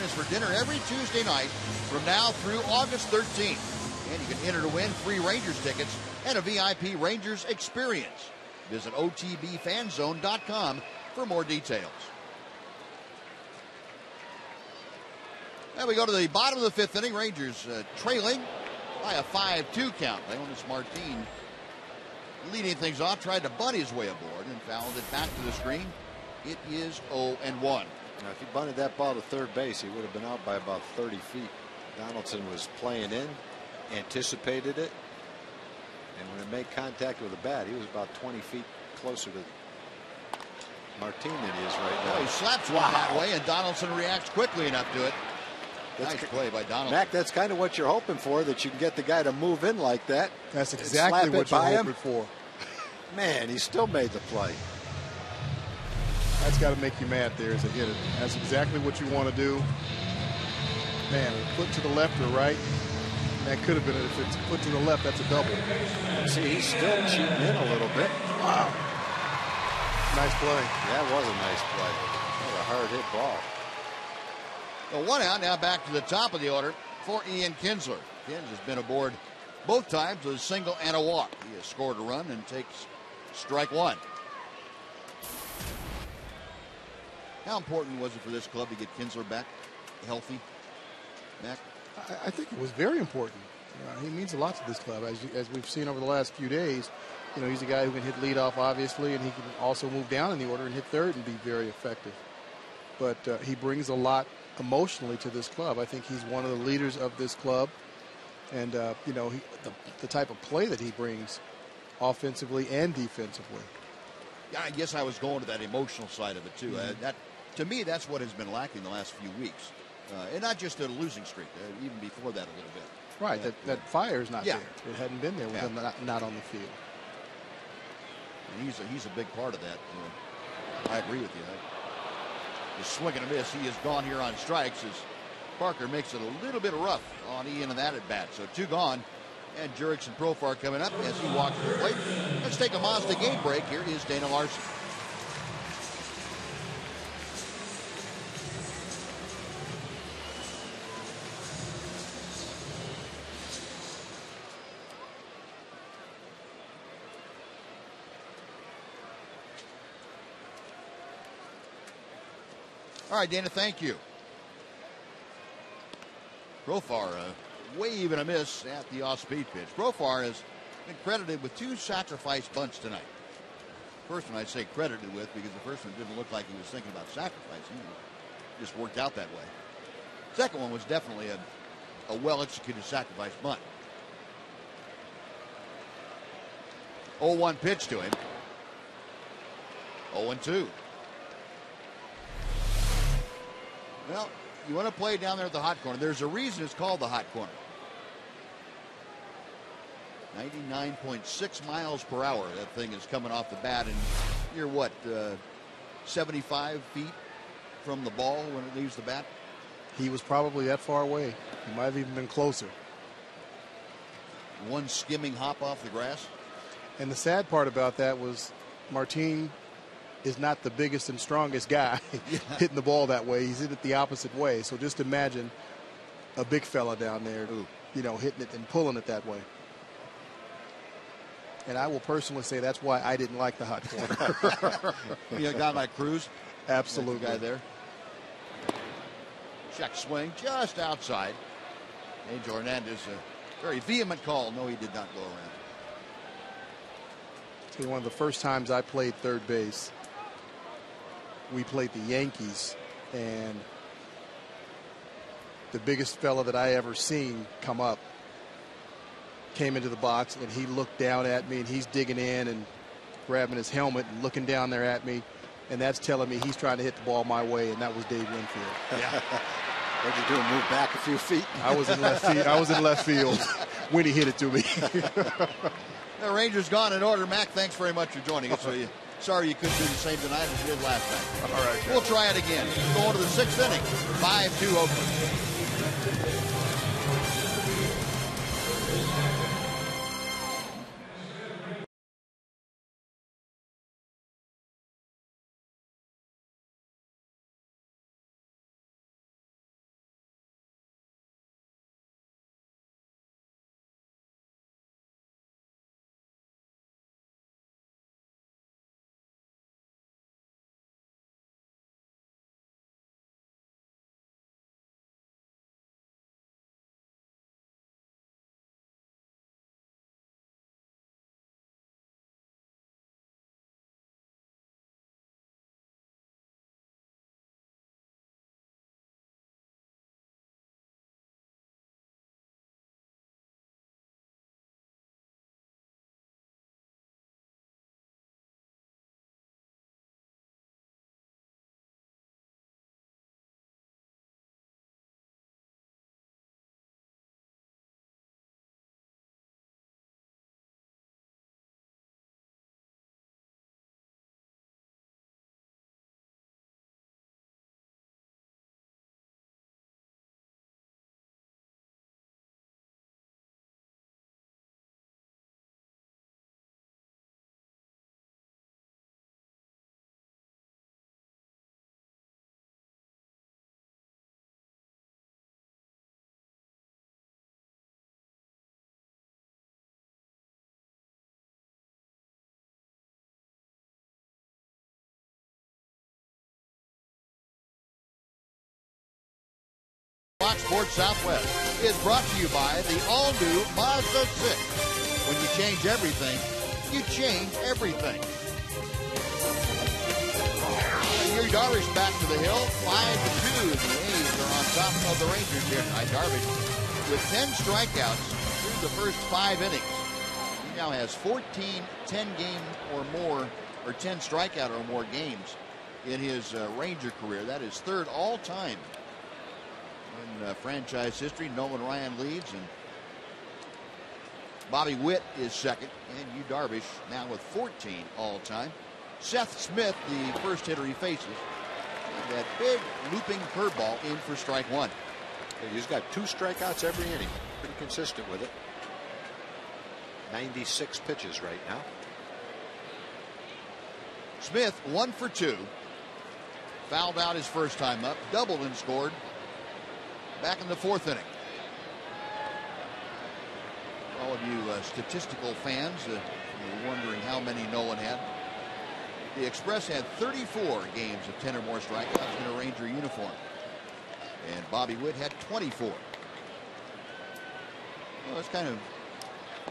[SPEAKER 1] For dinner every Tuesday night from now through August 13th. And you can enter to win free Rangers tickets and a VIP Rangers experience. Visit OTBFanzone.com for more details. Now we go to the bottom of the 5th inning. Rangers trailing by a 5-2 count. Leonis Martin leading things off, tried to bunt his way aboard and fouled it back to the screen. It is 0-1.
[SPEAKER 12] Now, if he bunted that ball to third base, he would have been out by about 30 feet. Donaldson was playing in, anticipated it, and when it made contact with the bat, he was about 20 feet closer to Martin than he is right now.
[SPEAKER 1] Oh, he slaps one that way, and Donaldson reacts quickly enough to it. Nice play by Donaldson.
[SPEAKER 12] Mac, that's kind of what you're hoping for, that you can get the guy to move in like that.
[SPEAKER 8] That's exactly what you're hoping for.
[SPEAKER 12] Man, he still made the play.
[SPEAKER 8] That's got to make you mad there as a hitter. That's exactly what you want to do. Man, a foot to the left or right. That could have been it. If it's a foot to the left, that's a double.
[SPEAKER 12] See, he's still cheating in a little bit.
[SPEAKER 8] Wow. Nice play.
[SPEAKER 12] That was a nice play. That was a hard hit ball.
[SPEAKER 1] The one out, now back to the top of the order for Ian Kinsler. Kins has been aboard both times with a single and a walk. He has scored a run and takes strike one. How important was it for this club to get Kinsler back healthy? Mac?
[SPEAKER 8] I think it was very important. He means a lot to this club, as we've seen over the last few days. You know, he's a guy who can hit leadoff, obviously, and he can also move down in the order and hit third and be very effective. But he brings a lot emotionally to this club. I think he's one of the leaders of this club. And, you know, the type of play that he brings offensively and defensively.
[SPEAKER 1] Yeah, I guess I was going to that emotional side of it, too. That, to me, that's what has been lacking the last few weeks. And not just a losing streak, even before that a little bit.
[SPEAKER 8] Right, that fire is not there. It hadn't been there with him not on the field.
[SPEAKER 1] And he's a big part of that. I agree with you. The swing and a miss. He is gone here on strikes as Parker makes it a little bit rough on Ian in that at bat. So two gone. And Jurickson Profar coming up as he walks to the plate. Let's take a Mazda game break. Here is Dana Larson. All right, Dana, thank you. Profar, wave and a miss at the off-speed pitch. Profar has been credited with two sacrifice bunts tonight. First one I say credited with because the first one didn't look like he was thinking about sacrificing. It just worked out that way. Second one was definitely a well-executed sacrifice bunt. 0-1 pitch to him. 0-2. Well, you want to play down there at the hot corner. There's a reason it's called the hot corner. 99.6 miles per hour. That thing is coming off the bat, and you're what, 75 feet from the ball when it leaves the bat?
[SPEAKER 8] He was probably that far away. He might have even been closer.
[SPEAKER 1] One skimming hop off the grass.
[SPEAKER 8] And the sad part about that was Martin is not the biggest and strongest guy hitting the ball that way. He's hit it the opposite way. So just imagine a big fella down there, you know, hitting it and pulling it that way. And I will personally say that's why I didn't like the hot corner.
[SPEAKER 1] You know, a guy like Cruz?
[SPEAKER 8] Absolutely.
[SPEAKER 1] Like the guy there. Check swing just outside. Angel Hernandez, a very vehement call. No, he did not go around.
[SPEAKER 8] See, one of the first times I played third base, we played the Yankees, and the biggest fella that I ever seen come up came into the box, and he looked down at me, and he's digging in and grabbing his helmet and looking down there at me, and that's telling me he's trying to hit the ball my way, and that was Dave Winfield.
[SPEAKER 12] Yeah. What'd you do? Move back a few feet?
[SPEAKER 8] I was in left field. I was in left field when he hit it to me.
[SPEAKER 1] The Rangers gone in order. Mac, thanks very much for joining us. Sorry you couldn't do the same tonight as you did last night.
[SPEAKER 8] All right.
[SPEAKER 1] We'll try it again. Going to the sixth inning. 5-2 Oakland. Fox Sports Southwest is brought to you by the all-new Mazda 6. When you change everything, you change everything. Your Darvish back to the hill, 5-2. The A's are on top of the Rangers here tonight. Darvish with 10 strikeouts through the first 5 innings. He now has 14 10-game or more, or 10 strikeout or more games in his Ranger career. That is third all-time in franchise history. Nolan Ryan leads, and Bobby Witt is second, and Yu Darvish now with 14 all-time. Seth Smith, the first hitter he faces, and that big looping curveball in for strike one.
[SPEAKER 12] He's got 2 strikeouts every inning. Pretty consistent with it. 96 pitches right now.
[SPEAKER 1] Smith 1 for 2. Fouled out his first time up, doubled and scored back in the 4th inning. All of you statistical fans, you're wondering how many Nolan had. The Express had 34 games of 10 or more strikeouts in a Ranger uniform. And Bobby Witt had 24. Well, that's kind of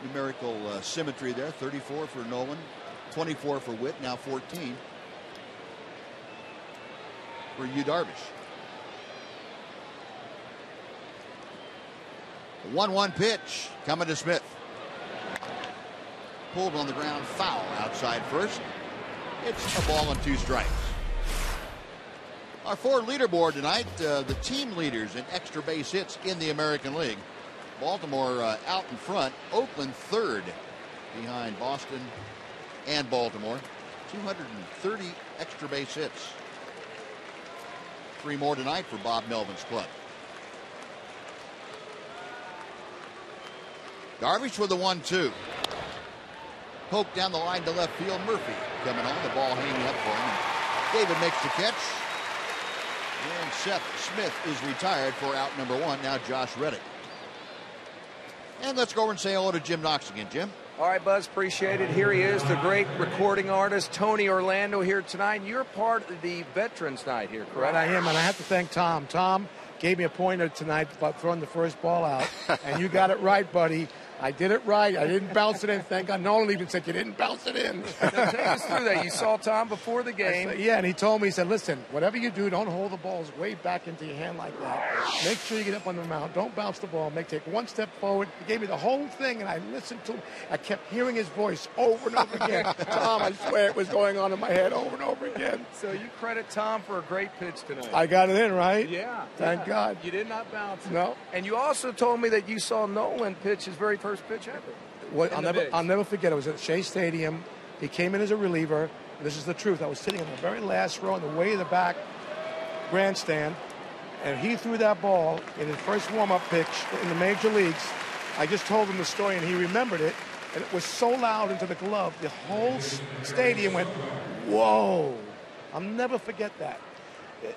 [SPEAKER 1] numerical symmetry there. 34 for Nolan, 24 for Witt, now 14 for Yu Darvish. 1-1 pitch coming to Smith. Pulled on the ground, foul outside first. It's a ball and 2 strikes. Our 4 leaderboard tonight, the team leaders in extra base hits in the American League. Baltimore out in front, Oakland third behind Boston and Baltimore. 230 extra base hits. 3 more tonight for Bob Melvin's club. Darvish with the 1-2. Poke down the line to left field. Murphy coming on, the ball hanging up for him. David makes the catch. And Seth Smith is retired for out number 1. Now Josh Reddick. And let's go over and say hello to Jim Knox again. Jim.
[SPEAKER 5] All right, Buzz, appreciate it. Here he is, the great recording artist, Tony Orlando, here tonight. You're part of the Veterans Night here, correct?
[SPEAKER 14] Right, I am, and I have to thank Tom. Tom gave me a pointer tonight about throwing the first ball out, and you got it right, buddy. I did it right. I didn't bounce it in. Thank God. Nolan even said you didn't bounce it in.
[SPEAKER 5] Now, take us through that. You saw Tom before the game.
[SPEAKER 14] Yeah, and he told me, he said, listen, whatever you do, don't hold the balls way back into your hand like that. Make sure you get up on the mound. Don't bounce the ball. Take 1 step forward. He gave me the whole thing, and I listened to him. I kept hearing his voice over and over again. Tom, I swear it was going on in my head over and over again.
[SPEAKER 5] So you credit Tom for a great pitch tonight.
[SPEAKER 14] I got it in, right?
[SPEAKER 5] Yeah.
[SPEAKER 14] Thank God.
[SPEAKER 5] You did not bounce it.
[SPEAKER 14] No.
[SPEAKER 5] And you also told me that you saw Nolan pitch his very first pitch ever.
[SPEAKER 14] I'll never forget. It was at Shea Stadium. He came in as a reliever. This is the truth. I was sitting in the very last row in the way of the back grandstand, and he threw that ball in his first warm-up pitch in the major leagues. I just told him the story, and he remembered it, and it was so loud into the glove, the whole stadium went, whoa. I'll never forget that.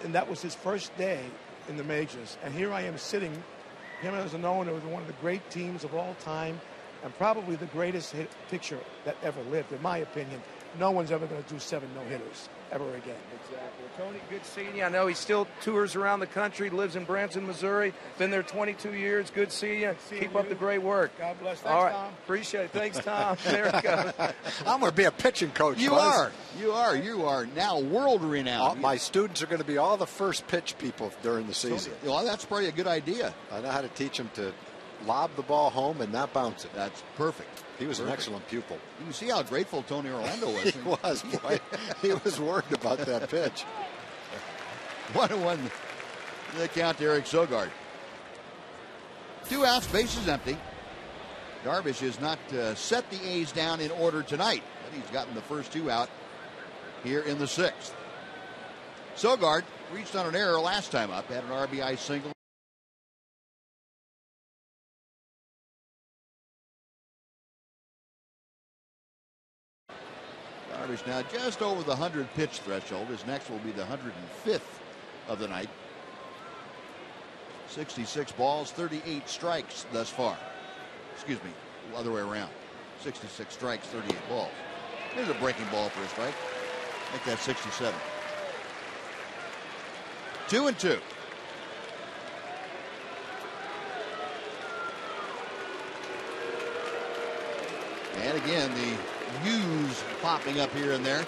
[SPEAKER 14] And that was his first day in the majors, and here I am sitting, him as a Nolan, with one of the great teams of all time, and probably the greatest pitcher that ever lived, in my opinion. No one's ever going to do 7 no-hitters ever again.
[SPEAKER 5] Exactly. Tony, good seeing you. I know he still tours around the country, lives in Branson, Missouri. Been there 22 years. Good seeing you. Keep up the great work.
[SPEAKER 14] God bless. Thanks,
[SPEAKER 5] all right.
[SPEAKER 14] Tom.
[SPEAKER 5] Appreciate it. Thanks, Tom. There it goes.
[SPEAKER 12] I'm going to be a pitching coach.
[SPEAKER 1] You are. You are now world renowned.
[SPEAKER 12] My students are going to be all the first pitch people during the season.
[SPEAKER 1] Well, that's probably a good idea.
[SPEAKER 12] I know how to teach them to lob the ball home and not bounce it.
[SPEAKER 1] That's perfect.
[SPEAKER 12] He was an excellent pupil.
[SPEAKER 1] You can see how grateful Tony Orlando was.
[SPEAKER 12] He was, boy. He was worried about that pitch.
[SPEAKER 1] 1-1 the count to Eric Sogard. 2 outs, bases empty. Darvish has not set the A's down in order tonight, but he's gotten the first 2 out here in the 6th. Sogard reached on an error last time up, had an RBI single. Darvish now just over the 100 pitch threshold. His next will be the 105th of the night. 66 balls, 38 strikes thus far. Excuse me, other way around. 66 strikes, 38 balls. Here's a breaking ball for a strike. Make that 67. 2-2. And again, the U's popping up here and there.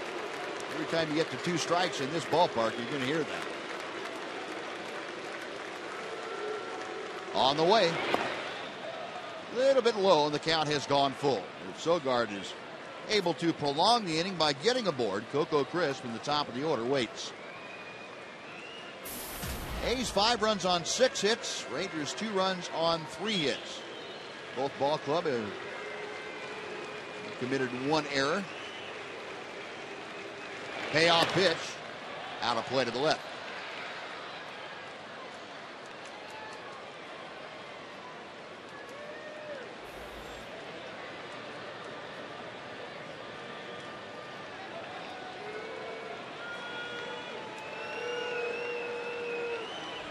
[SPEAKER 1] Every time you get to 2 strikes in this ballpark, you're going to hear that. On the way. A little bit low, and the count has gone full. Sogard is able to prolong the inning by getting aboard. Coco Crisp in the top of the order waits. A's 5 runs on 6 hits. Rangers 2 runs on 3 hits. Both ball club have committed 1 error. Payoff pitch. Out of play to the left.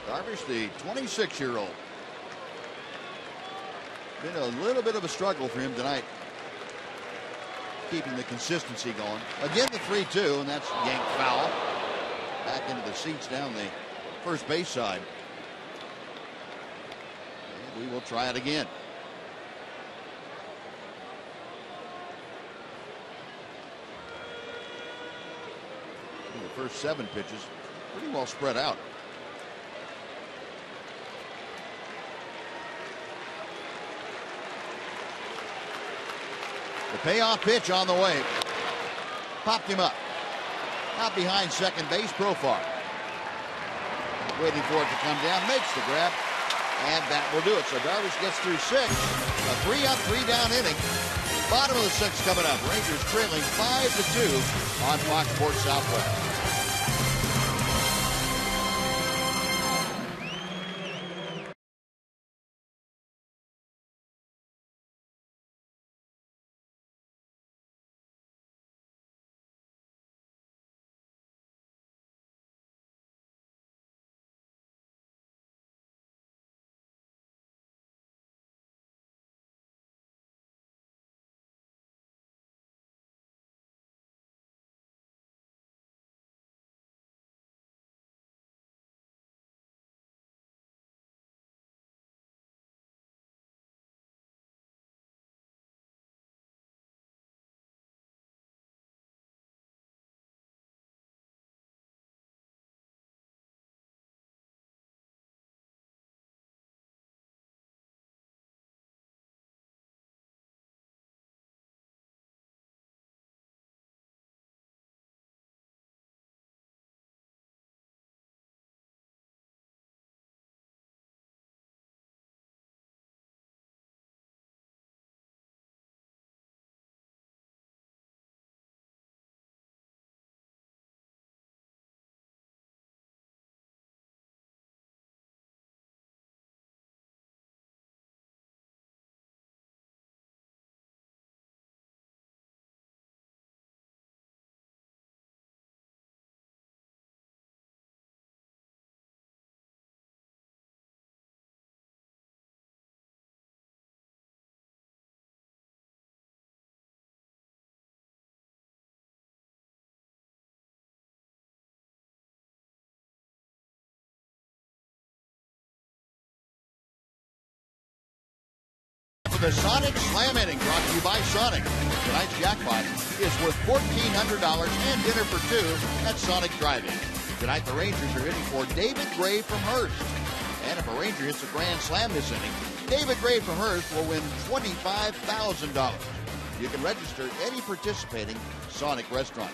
[SPEAKER 1] Darvish, the 26-year-old. Been a little bit of a struggle for him tonight, keeping the consistency going. Again, the 3-2, and that's yanked foul. Back into the seats down the first base side. And we will try it again. The first 7 pitches pretty well spread out. The payoff pitch on the way. Popped him up. Out behind second base, Profar. Waiting for it to come down. Makes the grab. And that will do it. So Darvish gets through 6. A 3-up, 3-down inning. Bottom of the 6th coming up. Rangers trailing 5-2 on Fox Sports Southwest. The Sonic Slam inning brought to you by Sonic. Tonight's jackpot is worth $1,400 and dinner for 2 at Sonic Drive-In. Tonight the Rangers are hitting for David Gray from Hearst. And if a Ranger hits a grand slam this inning, David Gray from Hearst will win $25,000. You can register at any participating Sonic restaurant.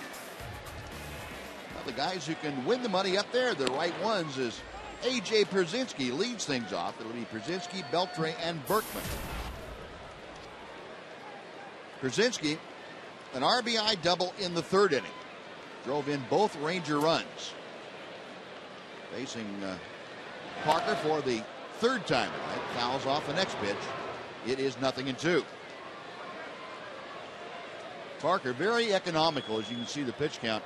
[SPEAKER 1] Well, the guys who can win the money up there, the right ones, is A.J. Pierzynski leads things off. It'll be Pierzynski, Beltre, and Berkman. Pierzynski, an RBI double in the 3rd inning. Drove in both Ranger runs. Facing Parker for the 3rd time tonight. Fouls off the next pitch. It is 0-2. Parker very economical, as you can see the pitch count.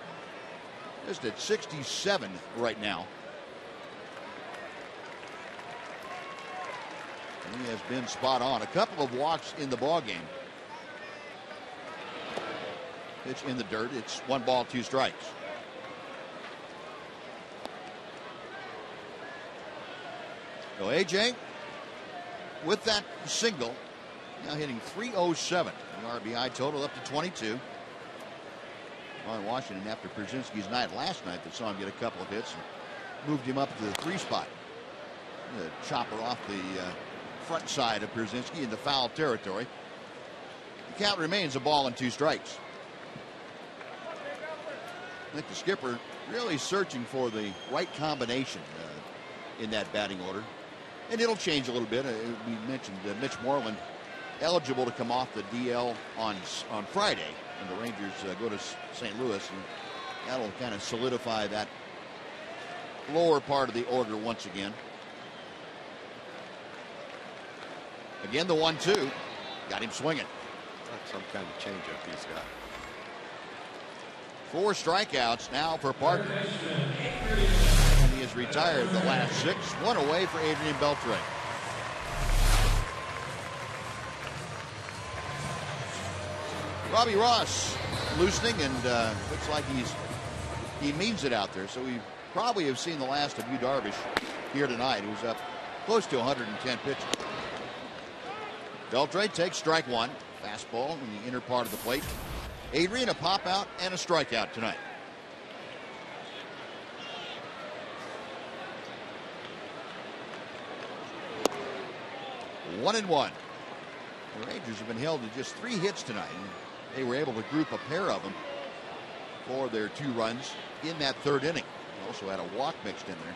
[SPEAKER 1] Just at 67 right now. And he has been spot on. A couple of walks in the ball game. Pitch in the dirt. It's 1 ball, 2 strikes. So AJ, with that single, Now hitting .307. The RBI total up to 22. On Washington after Przinsky's night last night that saw him get a couple of hits and moved him up to the 3 spot. The chopper off the front side of Przinsky into foul territory. The count remains a ball and 2 strikes. I think the skipper really searching for the right combination in that batting order. And it'll change a little bit. We mentioned Mitch Moreland eligible to come off the DL on Friday when the Rangers go to St. Louis, and that'll kind of solidify that lower part of the order once again. Again, the 1-2 got him swinging.
[SPEAKER 12] That's some kind of changeup he's got.
[SPEAKER 1] 4 strikeouts now for Parker. And he has retired the last 6. 1 away for Adrian Beltre. Robbie Ross loosening, and looks like he means it out there. So we probably have seen the last of Yu Darvish here tonight. He was up close to 110 pitches. Beltre takes strike 1. Fastball in the inner part of the plate. Adrian, a pop out and a strikeout tonight. One and one. The Rangers have been held to just 3 hits tonight, and they were able to group a pair of them for their 2 runs in that 3rd inning. They also had a walk mixed in there.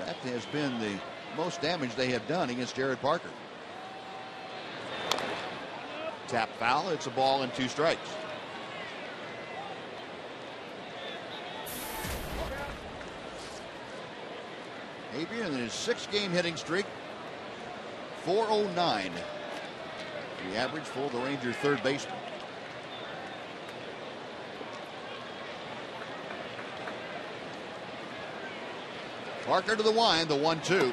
[SPEAKER 1] That has been the most damage they have done against Jared Parker. Tap foul. It's a ball and 2 strikes. Adrian in his 6-game hitting streak. .409. The average for the Rangers third baseman. Parker to the wind, the 1-2.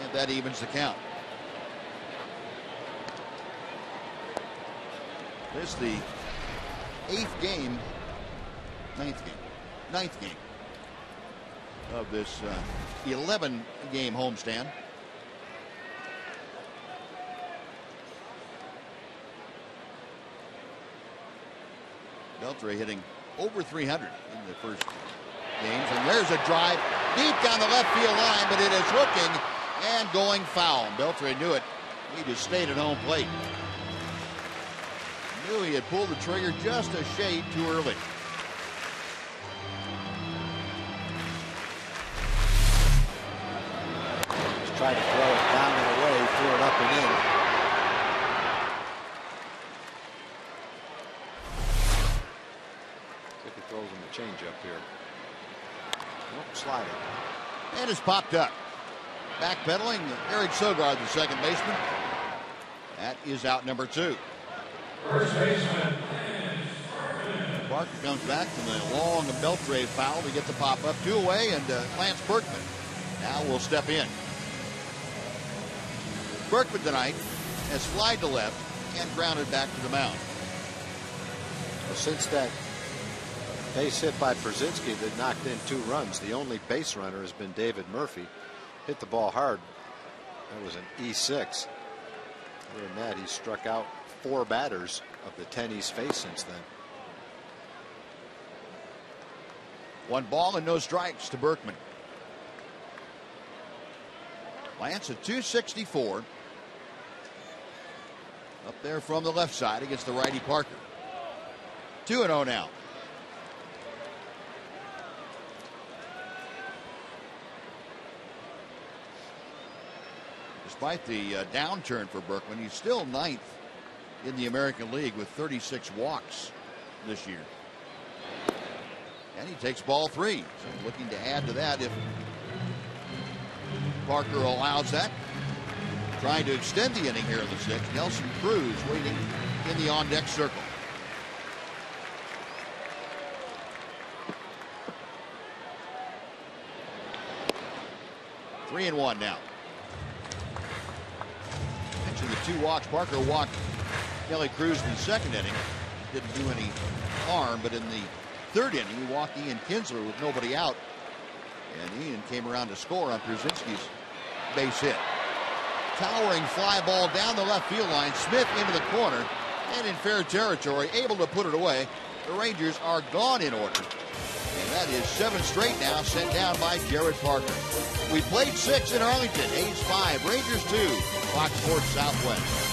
[SPEAKER 1] And that evens the count. This is the 9th game of this 11-game homestand. Beltre hitting over 300 in the first games, and there's a drive deep down the left field line, but it is hooking and going foul. Beltre knew it. He just stayed at home plate. Knew he had pulled the trigger just a shade too early.
[SPEAKER 12] Just tried to throw it down and away, threw it up and in. If he throws him a changeup here. Nope, sliding.
[SPEAKER 1] And it's popped up. Backpedaling, Eric Sogard, the second baseman. That is out number 2.
[SPEAKER 15] First baseman.
[SPEAKER 1] Parker comes back from the long Beltre foul to get the pop up 2 away, and Lance Berkman now will step in. Berkman tonight has flied to left and grounded back to the mound.
[SPEAKER 12] Well, since that base hit by Przinsky that knocked in 2 runs, the only base runner has been David Murphy. Hit the ball hard. That was an E6. Other than that, he struck out 4 batters of the 10 he's faced since then.
[SPEAKER 1] 1 ball and no strikes to Berkman. Lance at 264. Up there from the left side against the righty Parker. 2-0 now. Despite the downturn for Berkman, he's still 9th in the American League with 36 walks this year. And he takes ball 3. So looking to add to that if Parker allows that. Trying to extend the inning here in the 6th. Nelson Cruz waiting in the on-deck circle. Three and 1 now. Mentioned the 2 walks. Parker walked Kelly Cruz in the 2nd inning. Didn't do any harm, but in the 3rd inning, he walked Ian Kinsler with nobody out. And Ian came around to score on Przinsky's base hit. towering fly ball down the left field line. Smith into the corner and in fair territory, able to put it away. The Rangers are gone in order. And that is 7 straight now, sent down by Jared Parker. We played 6 in Arlington, A's 5, Rangers 2, Fox Sports Southwest.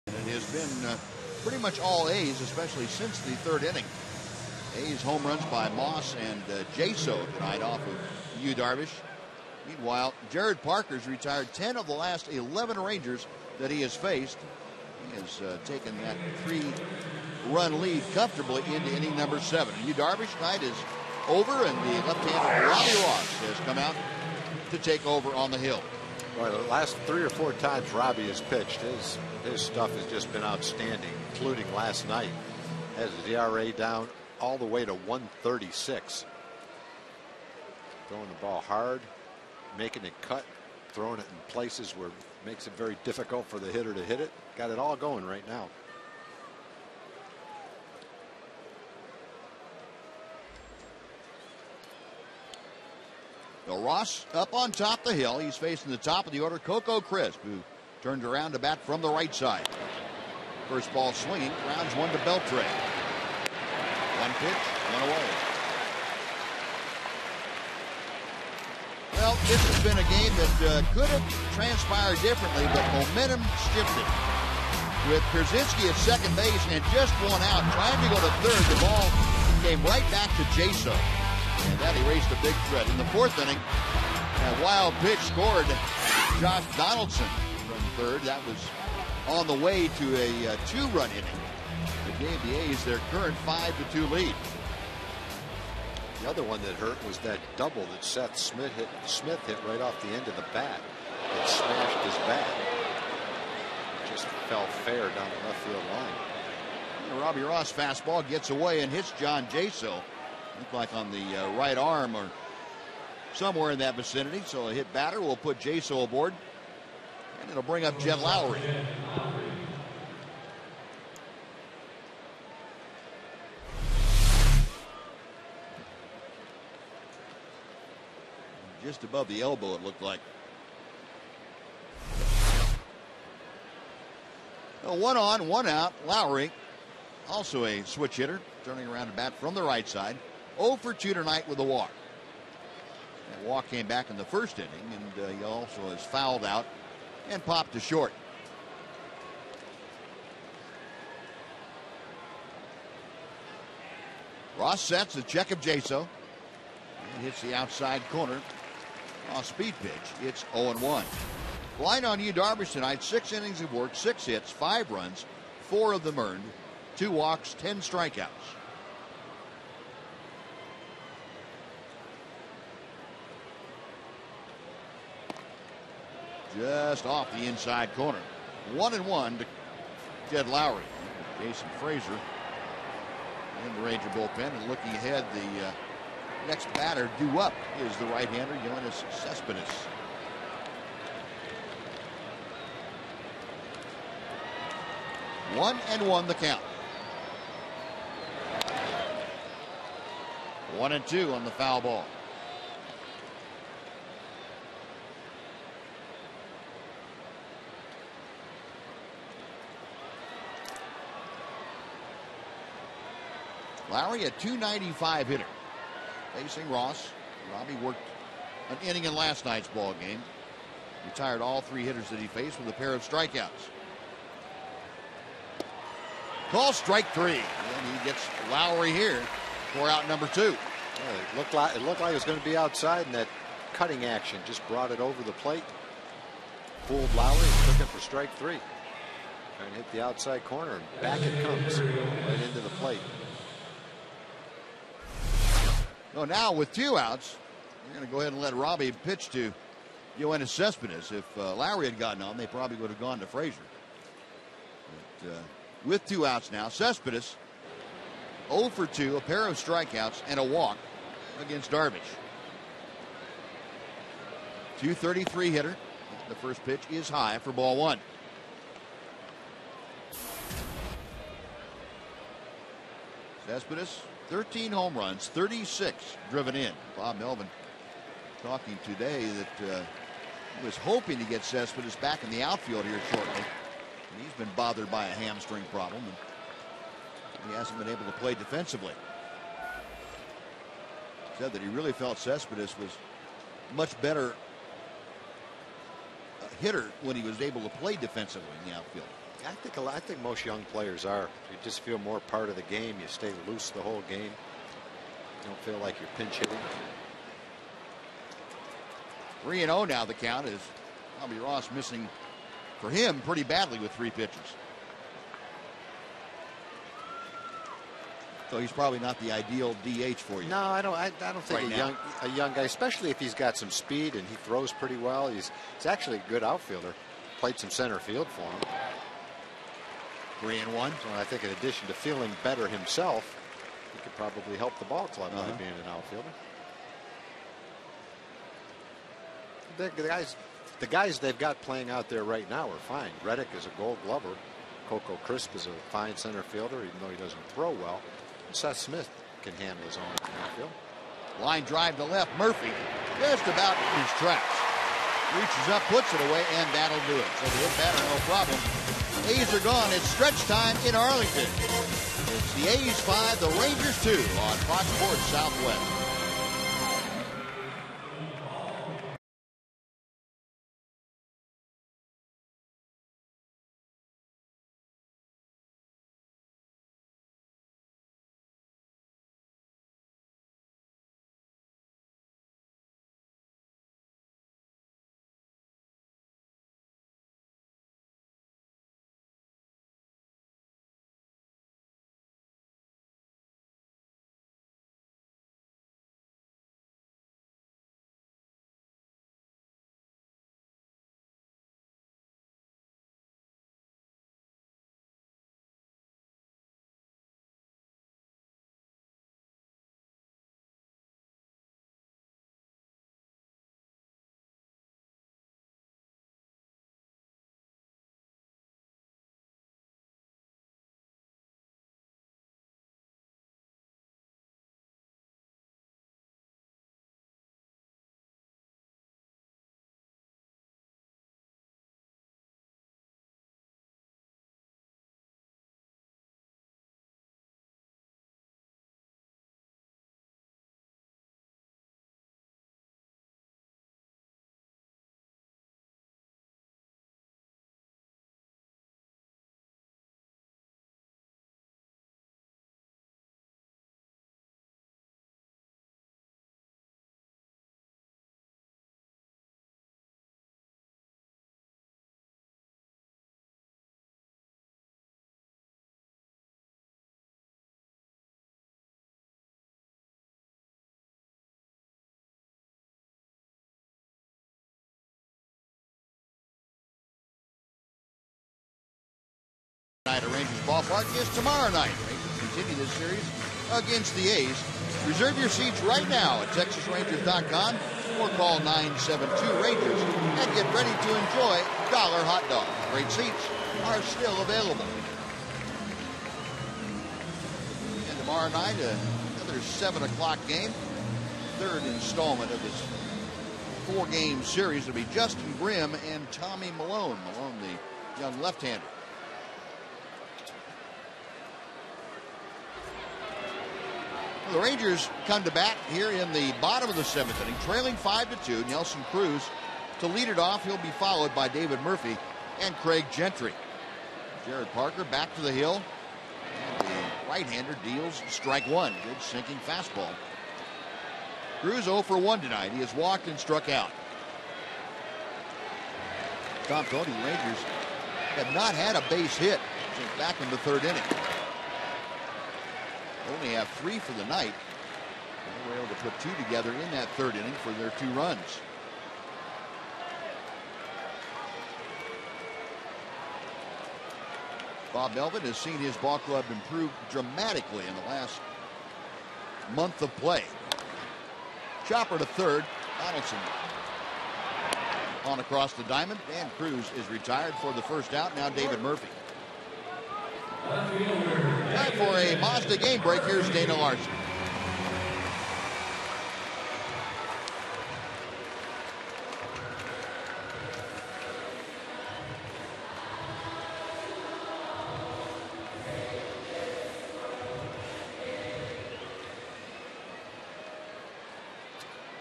[SPEAKER 1] It has been pretty much all A's, especially since the 3rd inning. A's home runs by Moss and Jaso tonight off of Yu Darvish. Meanwhile, Jared Parker's retired 10 of the last 11 Rangers that he has faced. He has taken that 3-run lead comfortably into inning number 7. Yu Darvish tonight is over, and the left-hander Robbie Ross has come out to take over on the hill.
[SPEAKER 12] Well, the last 3 or 4 times Robbie has pitched, his stuff has just been outstanding, including last night. Has his ERA down all the way to 136. Throwing the ball hard, making it cut, throwing it in places where it makes it very difficult for the hitter to hit it. Got it all going right now.
[SPEAKER 1] Well, Ross up on top of the hill. He's facing the top of the order, Coco Crisp, who turns around to bat from the right side. First ball swinging, rounds one to Beltre. One pitch, one away. Well, this has been a game that could have transpired differently, but momentum shifted. With Pierzynski at second base and just one out, trying to go to third, the ball came right back to Jaso. And that erased a big threat. In the 4th inning, a wild pitch scored Josh Donaldson from third. That was on the way to a 2-run inning. It gave the A's their current 5-2 lead.
[SPEAKER 12] The other one that hurt was that double that Seth Smith hit right off the end of the bat. It smashed his bat. It just fell fair down the left field line.
[SPEAKER 1] And Robbie Ross fastball gets away and hits John Jaso. Looked like on the right arm or somewhere in that vicinity. So a hit batter will put Jaso aboard. And it'll bring up Jet Lowry. Just above the elbow, it looked like. Well, 1 on, 1 out. Lowry, also a switch hitter, turning around to bat from the right side. 0 for 2 tonight with a walk. That walk came back in the 1st inning, and he also has fouled out and popped to short. Ross sets the check of Jaso and hits the outside corner. Off speed pitch. It's 0-1. Line on Yu Darvish tonight. 6 innings of work, 6 hits, 5 runs, 4 of them earned, 2 walks, 10 strikeouts. Just off the inside corner. 1-1 to Jed Lowry. Jason Frazier in the Ranger bullpen, and looking ahead, the next batter due up is the right-hander Yoenis Cespedes. 1-1 the count. 1-2 on the foul ball. Lowry, a .295 hitter. Facing Ross. Robbie worked an inning in last night's ball game. Retired all 3 hitters that he faced with a pair of strikeouts. Call strike 3. And he gets Lowry here for out number 2.
[SPEAKER 12] Yeah, it looked like it was going to be outside, and that cutting action just brought it over the plate. Fooled Lowry and took him for strike 3. Trying to hit the outside corner, and back it comes right into the plate.
[SPEAKER 1] So now with 2 outs, you're going to go ahead and let Robbie pitch to Yoenis Cespedes. If Lowry had gotten on, they probably would have gone to Frazier. But, with 2 outs now, Cespedes 0 for 2, a pair of strikeouts and a walk against Darvish. .233 hitter. The first pitch is high for ball 1. Cespedes, 13 home runs, 36 driven in. Bob Melvin talking today that he was hoping to get Cespedes back in the outfield here shortly. And he's been bothered by a hamstring problem, and he hasn't been able to play defensively. Said that he really felt Cespedes was much better hitter when he was able to play defensively in the outfield.
[SPEAKER 12] I think most young players are. You just feel more part of the game. You stay loose the whole game. You don't feel like you're pinch hitting.
[SPEAKER 1] 3-0 now the count is Bobby Ross missing for him pretty badly with 3 pitches. So he's probably not the ideal DH for you.
[SPEAKER 12] No, I don't think
[SPEAKER 1] right
[SPEAKER 12] a young guy, especially if he's got some speed and he throws pretty well. He's actually a good outfielder. Played some center field for him.
[SPEAKER 1] 3-1.
[SPEAKER 12] So I think in addition to feeling better himself, he could probably help the ball club by being an outfielder. The guys they've got playing out there right now are fine. Reddick is a Gold Glover. Coco Crisp is a fine center fielder, even though he doesn't throw well. And Seth Smith can handle his own outfield.
[SPEAKER 1] Line drive to left. Murphy just about in his tracks. Reaches up, puts it away, and that'll do it. So the hit batter, no problem. A's are gone. It's stretch time in Arlington. It's the A's 5, the Rangers 2 on Fox Sports Southwest. Night at Rangers Ballpark is tomorrow night. Rangers continue this series against the A's. Reserve your seats right now at TexasRangers.com or call 972-RANGERS and get ready to enjoy dollar hot dogs. Great seats are still available. And tomorrow night, another 7 o'clock game. Third installment of this 4-game series. It'll be Justin Grimm and Tommy Malone. Malone, the young left-hander. The Rangers come to bat here in the bottom of the 7th inning, trailing 5-2. Nelson Cruz to lead it off. He'll be followed by David Murphy and Craig Gentry. Jared Parker back to the hill. And the right-hander deals strike one. Good sinking fastball. Cruz 0 for 1 tonight. He has walked and struck out. Tom Tony, the Rangers have not had a base hit since back in the 3rd inning. Only have 3 for the night. They were able to put 2 together in that 3rd inning for their 2 runs. Bob Melvin has seen his ball club improve dramatically in the last month of play. Chopper to third. Donaldson on across the diamond, and Cruz is retired for the first out. Now David Murphy. Time for a Mazda game break. Here's Dana Larson.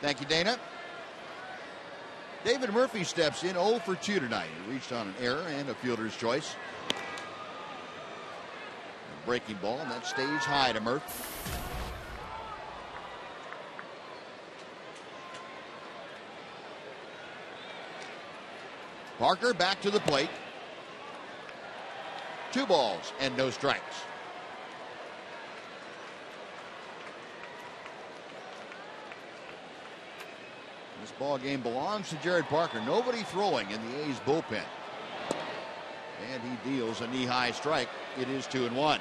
[SPEAKER 1] Thank you, Dana. David Murphy steps in 0 for 2 tonight. He reached on an error and a fielder's choice. A breaking ball, and that stays high to Murphy. Parker back to the plate. 2 balls and no strikes. This ball game belongs to Jared Parker. Nobody throwing in the A's bullpen. And he deals a knee-high strike. It is 2-1.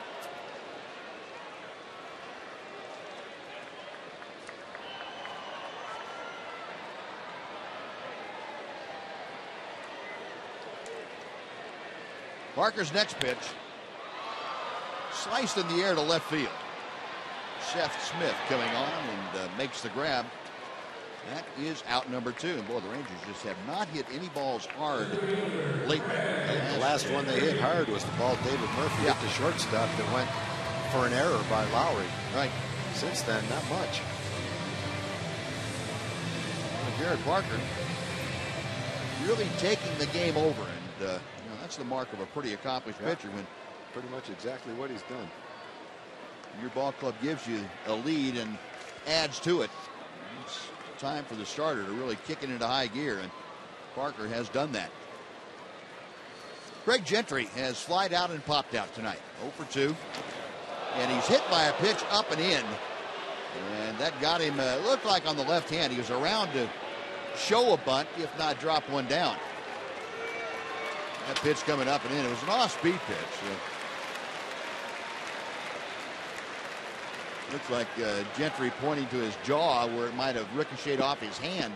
[SPEAKER 1] Parker's next pitch. Sliced in the air to left field. Seth Smith coming on and makes the grab. That is out number 2. And boy, the Rangers just have not hit any balls hard lately.
[SPEAKER 12] The last one they hit hard was the ball David Murphy hit the shortstop that went for an error by Lowry.
[SPEAKER 1] Right.
[SPEAKER 12] Since then, not much.
[SPEAKER 1] Well, Jared Parker really taking the game over. And that's the mark of a pretty accomplished pitcher, when
[SPEAKER 12] pretty much exactly what he's done.
[SPEAKER 1] Your ball club gives you a lead and adds to it. It's time for the starter to really kick it into high gear, and Parker has done that. Craig Gentry has flied out and popped out tonight. 0 for 2. And he's hit by a pitch up and in. And that got him, looked like on the left hand. He was around to show a bunt, if not drop one down. That pitch coming up and in. It was an off-speed pitch. Looks like Gentry pointing to his jaw where it might have ricocheted off his hand.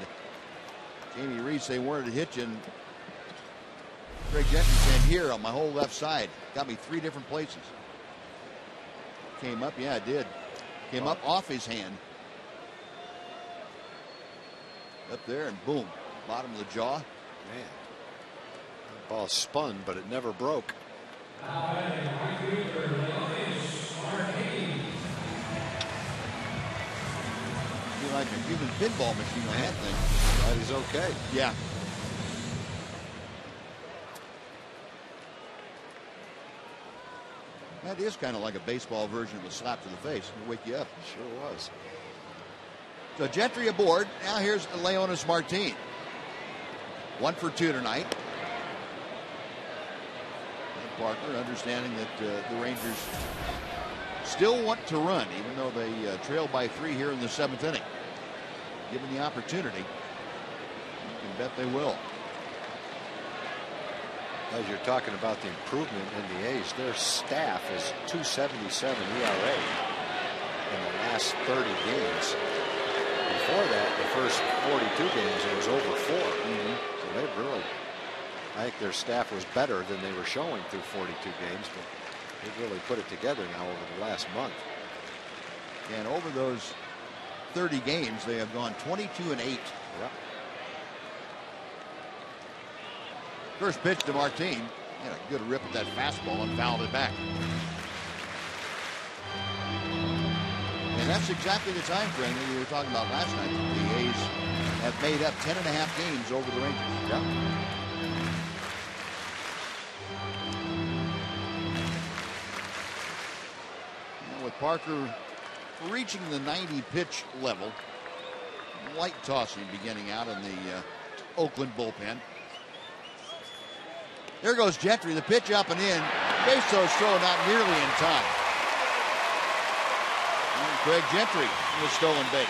[SPEAKER 1] Jamie Reed say wanted to hit you, and Craig Gentry said here on my whole left side. Got me 3 different places. Came up, yeah, it did. Came up off his hand. Up there and boom, bottom of the jaw.
[SPEAKER 12] Man, that ball spun, but it never broke.
[SPEAKER 1] Like a human pinball machine on that thing.
[SPEAKER 12] Glad he's okay.
[SPEAKER 1] Yeah. That is kind of like a baseball version of a slap to the face. It'll wake you up.
[SPEAKER 12] Sure was.
[SPEAKER 1] So Gentry aboard. Now here's Leonis Martin. 1 for 2 tonight. And Parker understanding that the Rangers still want to run, even though they trail by 3 here in the 7th inning. Given the opportunity, you can bet they will.
[SPEAKER 12] As you're talking about the improvement in the A's, their staff is 2.77 ERA in the last 30 games. Before that, the first 42 games, it was over 4. So they've really, I think their staff was better than they were showing through 42 games, but they've really put it together now over the last month.
[SPEAKER 1] And over those 30 games, they have gone 22-8.
[SPEAKER 12] Yep.
[SPEAKER 1] First pitch to Martin. Had a good rip at that fastball and fouled it back. And that's exactly the time frame that we were talking about last night. The A's have made up 10.5 games over the Rangers.
[SPEAKER 12] Yep.
[SPEAKER 1] And with Parker reaching the 90 pitch level, light tossing beginning out in the Oakland bullpen. There goes Gentry, the pitch up and in. Jaso's throw not nearly in time. And Craig Gentry with stolen base.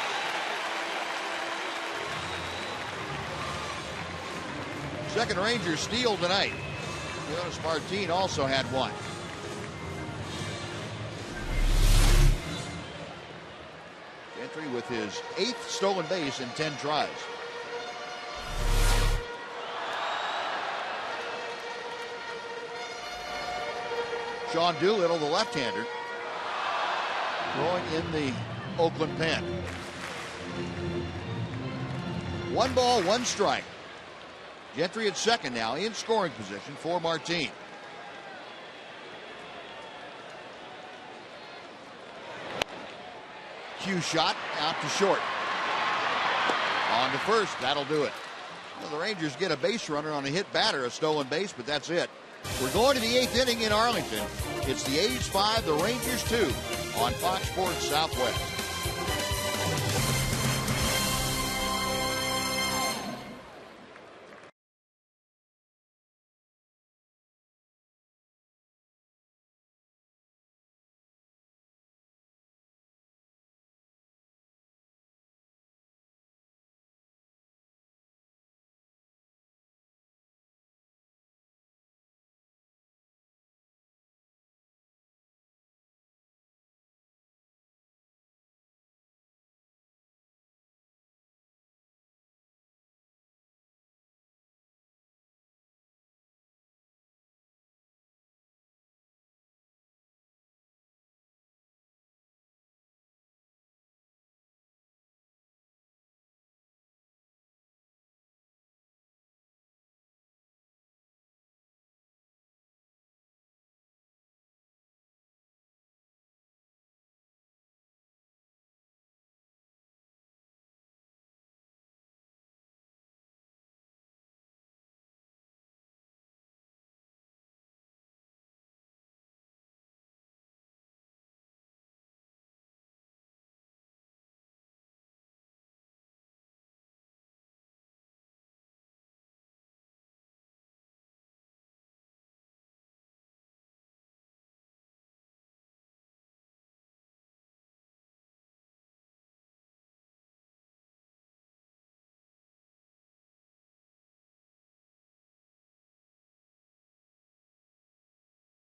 [SPEAKER 1] Second Rangers steal tonight. Jonas Martin also had one. Gentry with his 8th stolen base in 10 tries. Sean Doolittle, the left-hander, throwing in the Oakland pen. 1 ball, 1 strike. Gentry at second now in scoring position for Martin. Cue shot out to short. On to first, that'll do it. Well, the Rangers get a base runner on a hit batter, a stolen base, but that's it. We're going to the 8th inning in Arlington. It's the A's 5, the Rangers 2 on Fox Sports Southwest.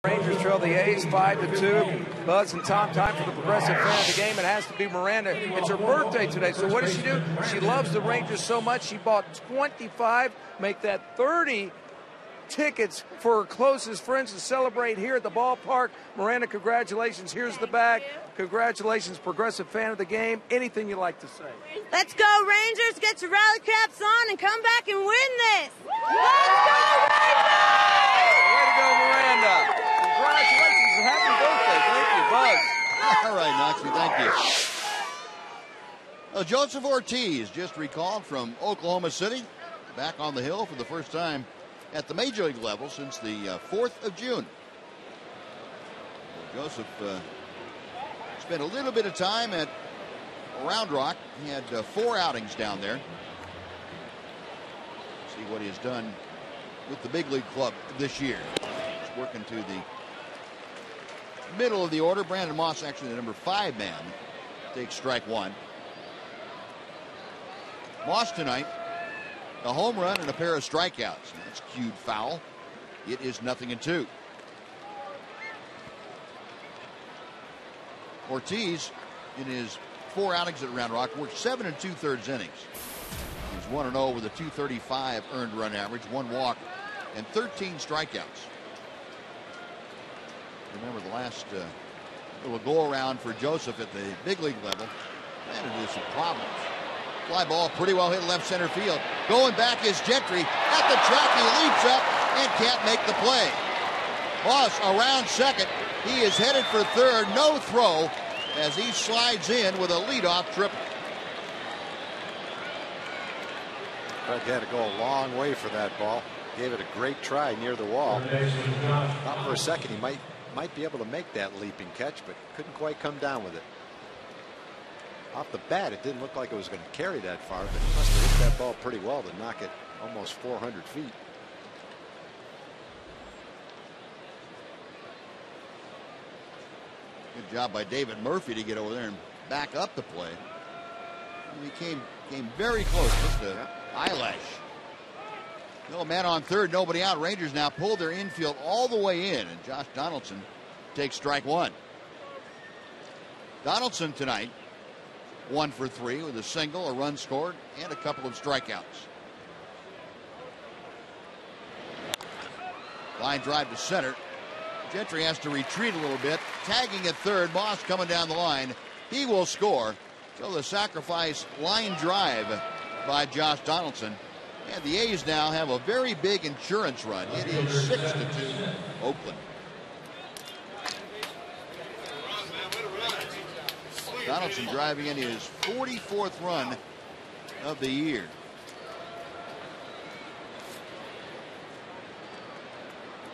[SPEAKER 5] Rangers trail the A's 5-2. Buzz and Tom, time for the progressive fan of the game. It has to be Miranda. It's her birthday today, so what does she do? She loves the Rangers so much, she bought 25, make that 30 tickets for her closest friends to celebrate here at the ballpark. Miranda, congratulations. Here's the bag. Congratulations, progressive fan of the game. Anything you'd like to say?
[SPEAKER 16] Let's go, Rangers. Get your rally caps on and come back and win this. Let's go, Rangers!
[SPEAKER 5] Way to go, Miranda. Congratulations and happy birthday. Thank you, Buzz.
[SPEAKER 1] All right, Noxie, thank you. Joseph Ortiz just recalled from Oklahoma City, back on the hill for the first time at the major league level since the 4th of June. Joseph spent a little bit of time at Round Rock. He had 4 outings down there. See what he has done with the big league club this year. He's working to the middle of the order. Brandon Moss, actually the number 5 man, takes strike 1. Moss tonight, a home run and a pair of strikeouts. That's cued foul. It is 0-2. Ortiz, in his 4 outings at Round Rock, worked 7 2/3 innings. He's 1-0 with a 235 earned run average, 1 walk, and 13 strikeouts. Remember the last little go-around for Joseph at the big league level ran into some problems. Fly ball pretty well hit left center field. Going back is Gentry. At the track, he leaps up and can't make the play. Moss around second. He is headed for third. No throw as he slides in with a leadoff triple.
[SPEAKER 12] Craig had to go a long way for that ball. Gave it a great try near the wall. Thought for a second he might be able to make that leaping catch, but couldn't quite come down with it. Off the bat, it didn't look like it was going to carry that far, but he must have hit that ball pretty well to knock it almost 400 feet.
[SPEAKER 1] Good job by David Murphy to get over there and back up the play. And he came very close, just an eyelash. No man on third, nobody out. Rangers now pull their infield all the way in, and Josh Donaldson takes strike 1. Donaldson tonight 1 for 3 with a single, a run scored, and a couple of strikeouts. Line drive to center. Gentry has to retreat a little bit. Tagging at third, Moss coming down the line. He will score. So the sacrifice line drive by Josh Donaldson. And the A's now have a very big insurance run. It is 6-2 Oakland. Donaldson driving in his 44th run of the year.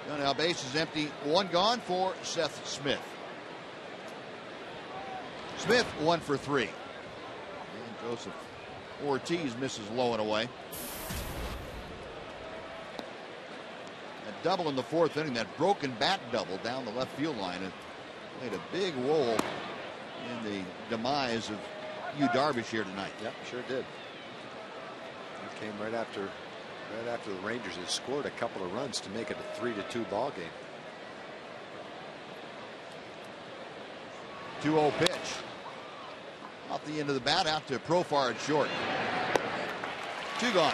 [SPEAKER 1] Now base is empty. 1 gone for Seth Smith. Smith 1 for 3. And Joseph Ortiz misses low and away. A double in the 4th inning. That broken bat double down the left field line. It played a big role in the demise of Yu Darvish here tonight.
[SPEAKER 12] Yep, sure did. It came right after the Rangers had scored a couple of runs to make it a 3-2 ball game.
[SPEAKER 1] 2-0 pitch. Off the end of the bat, out to Profar at short. 2 gone.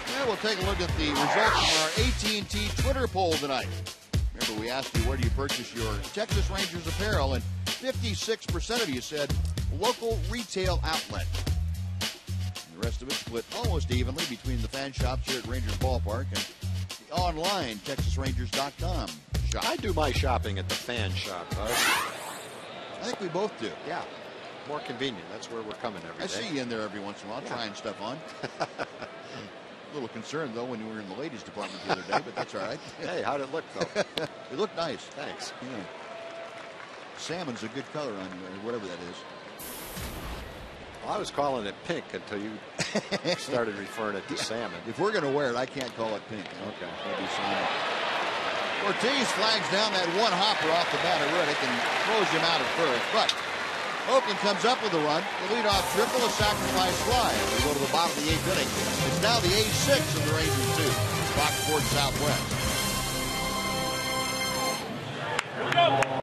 [SPEAKER 1] Yeah, we'll take a look at the results from our AT Twitter poll tonight. Remember, we asked you where do you purchase your Texas Rangers apparel, and 56% of you said local retail outlet. And the rest of it split almost evenly between the fan shops here at Rangers Ballpark and the online TexasRangers.com shop.
[SPEAKER 12] I do my shopping at the fan shop, Buzz.
[SPEAKER 1] I think we both do.
[SPEAKER 12] Yeah, more convenient. That's where we're coming every day.
[SPEAKER 1] I see you in there every once in a while trying stuff on. A little concerned, though, when you were in the ladies' department the other day, but that's all right.
[SPEAKER 12] Hey, how'd it look, though?
[SPEAKER 1] It looked nice.
[SPEAKER 12] Thanks.
[SPEAKER 1] Yeah. Salmon's a good color on you, or whatever that is.
[SPEAKER 12] Well, I was calling it pink until you started referring it to salmon.
[SPEAKER 1] If we're going to wear it, I can't call it pink.
[SPEAKER 12] Okay.
[SPEAKER 1] It'll be salmon. Ortiz flags down that one hopper off the bat of Riddick and throws him out at first, but Oakland comes up with a run. The leadoff triple, a sacrifice fly. We go to the bottom of the 8th inning. It's now the A's 6 and the Rangers 2. Fox Sports Southwest.
[SPEAKER 15] Here we go.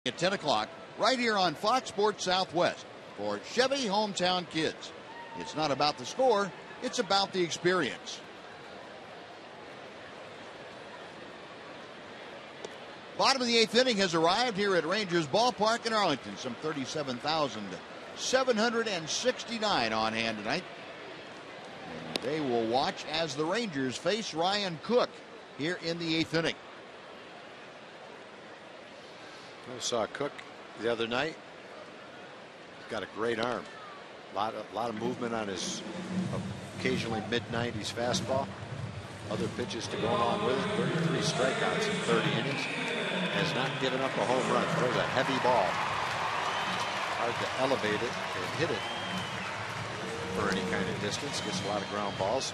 [SPEAKER 1] At 10 o'clock, right here on Fox Sports Southwest for Chevy Hometown Kids. It's not about the score, it's about the experience. Bottom of the 8th inning has arrived here at Rangers Ballpark in Arlington. Some 37,769 on hand tonight. And they will watch as the Rangers face Ryan Cook here in the 8th inning.
[SPEAKER 12] I saw Cook the other night. He's got a great arm. A lot of movement on his occasionally mid-90s fastball. Other pitches to go along with it. 33 strikeouts in 30 innings. Has not given up a home run. Throws a heavy ball. Hard to elevate it and hit it for any kind of distance. Gets a lot of ground balls.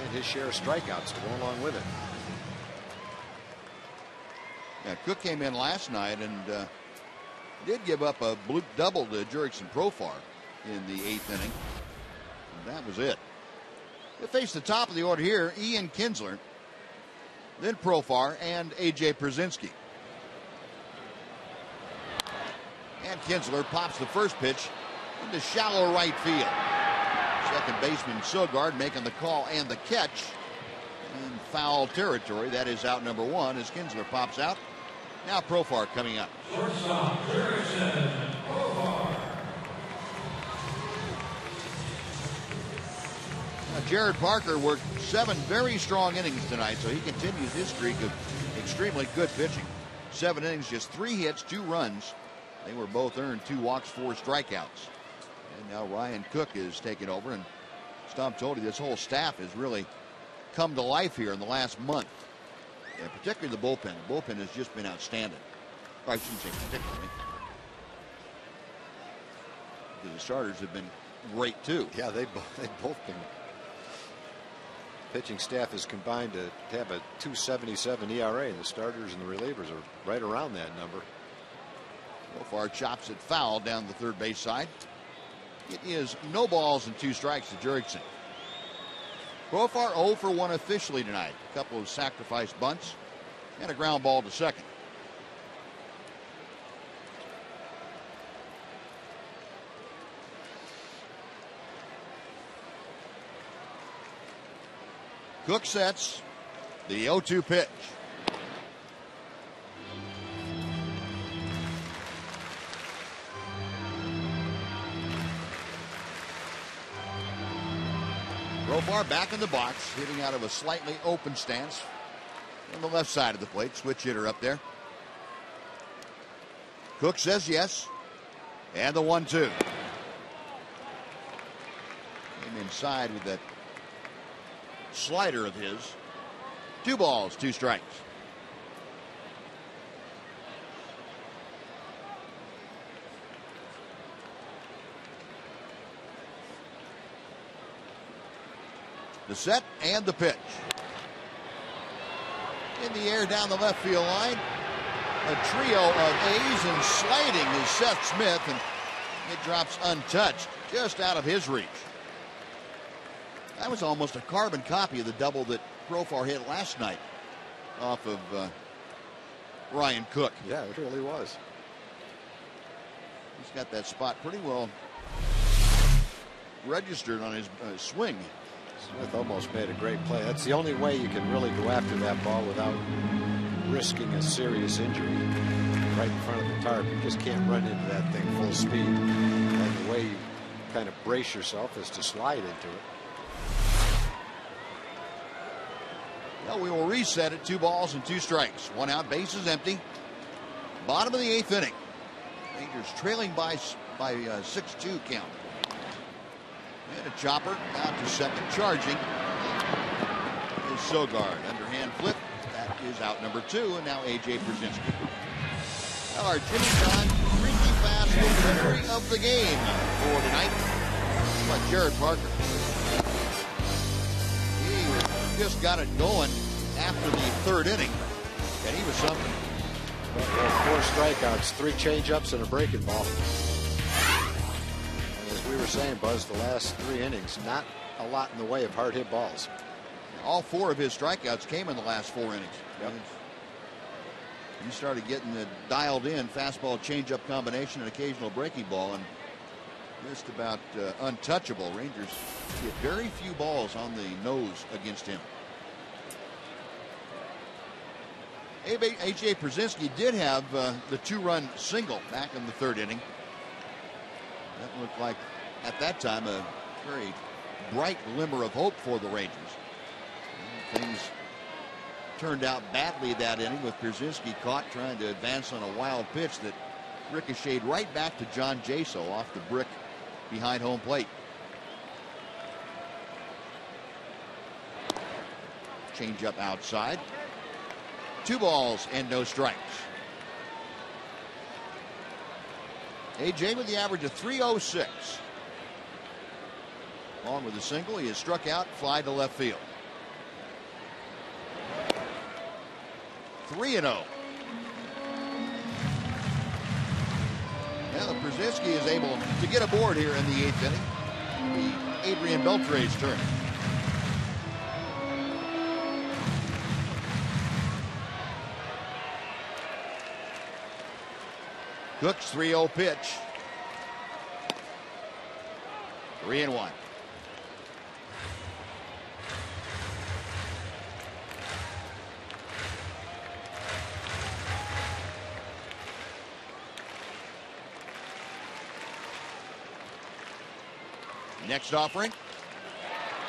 [SPEAKER 12] And his share of strikeouts to go along with it.
[SPEAKER 1] Yeah, Cook came in last night and did give up a bloop double to Jurickson Profar in the 8th inning. And that was it. They face the top of the order here, Ian Kinsler, then Profar, and A.J. Przinsky. And Kinsler pops the first pitch into shallow right field. Second baseman Sogard making the call and the catch in foul territory. That is out number 1 as Kinsler pops out. Now Profar coming up. Jared Parker worked 7 very strong innings tonight, so he continues his streak of extremely good pitching. 7 innings, just 3 hits, 2 runs. They were both earned, 2 walks, 4 strikeouts. And now Ryan Cook is taking over, and Stomp told you this whole staff has really come to life here in the last month. Yeah, particularly the bullpen. The bullpen has just been outstanding. I shouldn't say particularly, because the starters have been great too.
[SPEAKER 12] Yeah, they've both been. Pitching staff has combined to have a 2.77 ERA, and the starters and the relievers are right around that number.
[SPEAKER 1] Profar chops it foul down the third base side. It is no balls and 2 strikes to Jurickson. Profar 0 for 1 officially tonight. A couple of sacrifice bunts and a ground ball to second. Cook sets the 0-2 pitch. Profar back in the box, hitting out of a slightly open stance on the left side of the plate. Switch hitter up there. Cook says yes. And the 1-2. Came inside with that slider of his. 2 balls, 2 strikes. The set and the pitch. In the air down the left field line. A trio of A's, and sliding is Seth Smith, and it drops untouched, just out of his reach. That was almost a carbon copy of the double that Profar hit last night off of Ryan Cook.
[SPEAKER 12] Yeah, it really was.
[SPEAKER 1] He's got that spot pretty well registered on his swing.
[SPEAKER 12] Smith almost made a great play. That's the only way you can really go after that ball without risking a serious injury right in front of the target. You just can't run into that thing full speed. And the way you kind of brace yourself is to slide into it.
[SPEAKER 1] Well, we will reset it. 2 balls and 2 strikes. 1 out, bases empty. Bottom of the 8th inning. Rangers trailing by 6-2 count. And a chopper out to second, charging is Sogard. Underhand flip. That is out number 2, and now A.J. Przinsky. Well, our Jimmy John freaky fast delivery of the game for tonight. But Jared Parker, he just got it going after the 3rd inning, and he was something.
[SPEAKER 12] 4 strikeouts, 3 changeups, and a breaking ball. We were saying, Buzz, the last 3 innings, not a lot in the way of hard hit balls.
[SPEAKER 1] All 4 of his strikeouts came in the last 4 innings.
[SPEAKER 12] Yep.
[SPEAKER 1] He started getting the dialed in fastball changeup combination and occasional breaking ball, and just about untouchable. Rangers get very few balls on the nose against him. A.J. Pierzynski did have the 2-run single back in the 3rd inning. That looked like, at that time, a very bright glimmer of hope for the Rangers. And things turned out badly that inning, with Pierzynski caught trying to advance on a wild pitch that ricocheted right back to John Jaso off the brick behind home plate. Change up outside. 2 balls and no strikes. AJ with the average of .306. Along with a single, he is struck out, fly to left field. 3-0. Now Pierzynski is able to get aboard here in the 8th inning. The Adrian Beltre's turn. Cook's 3-0 pitch. 3-1. Next offering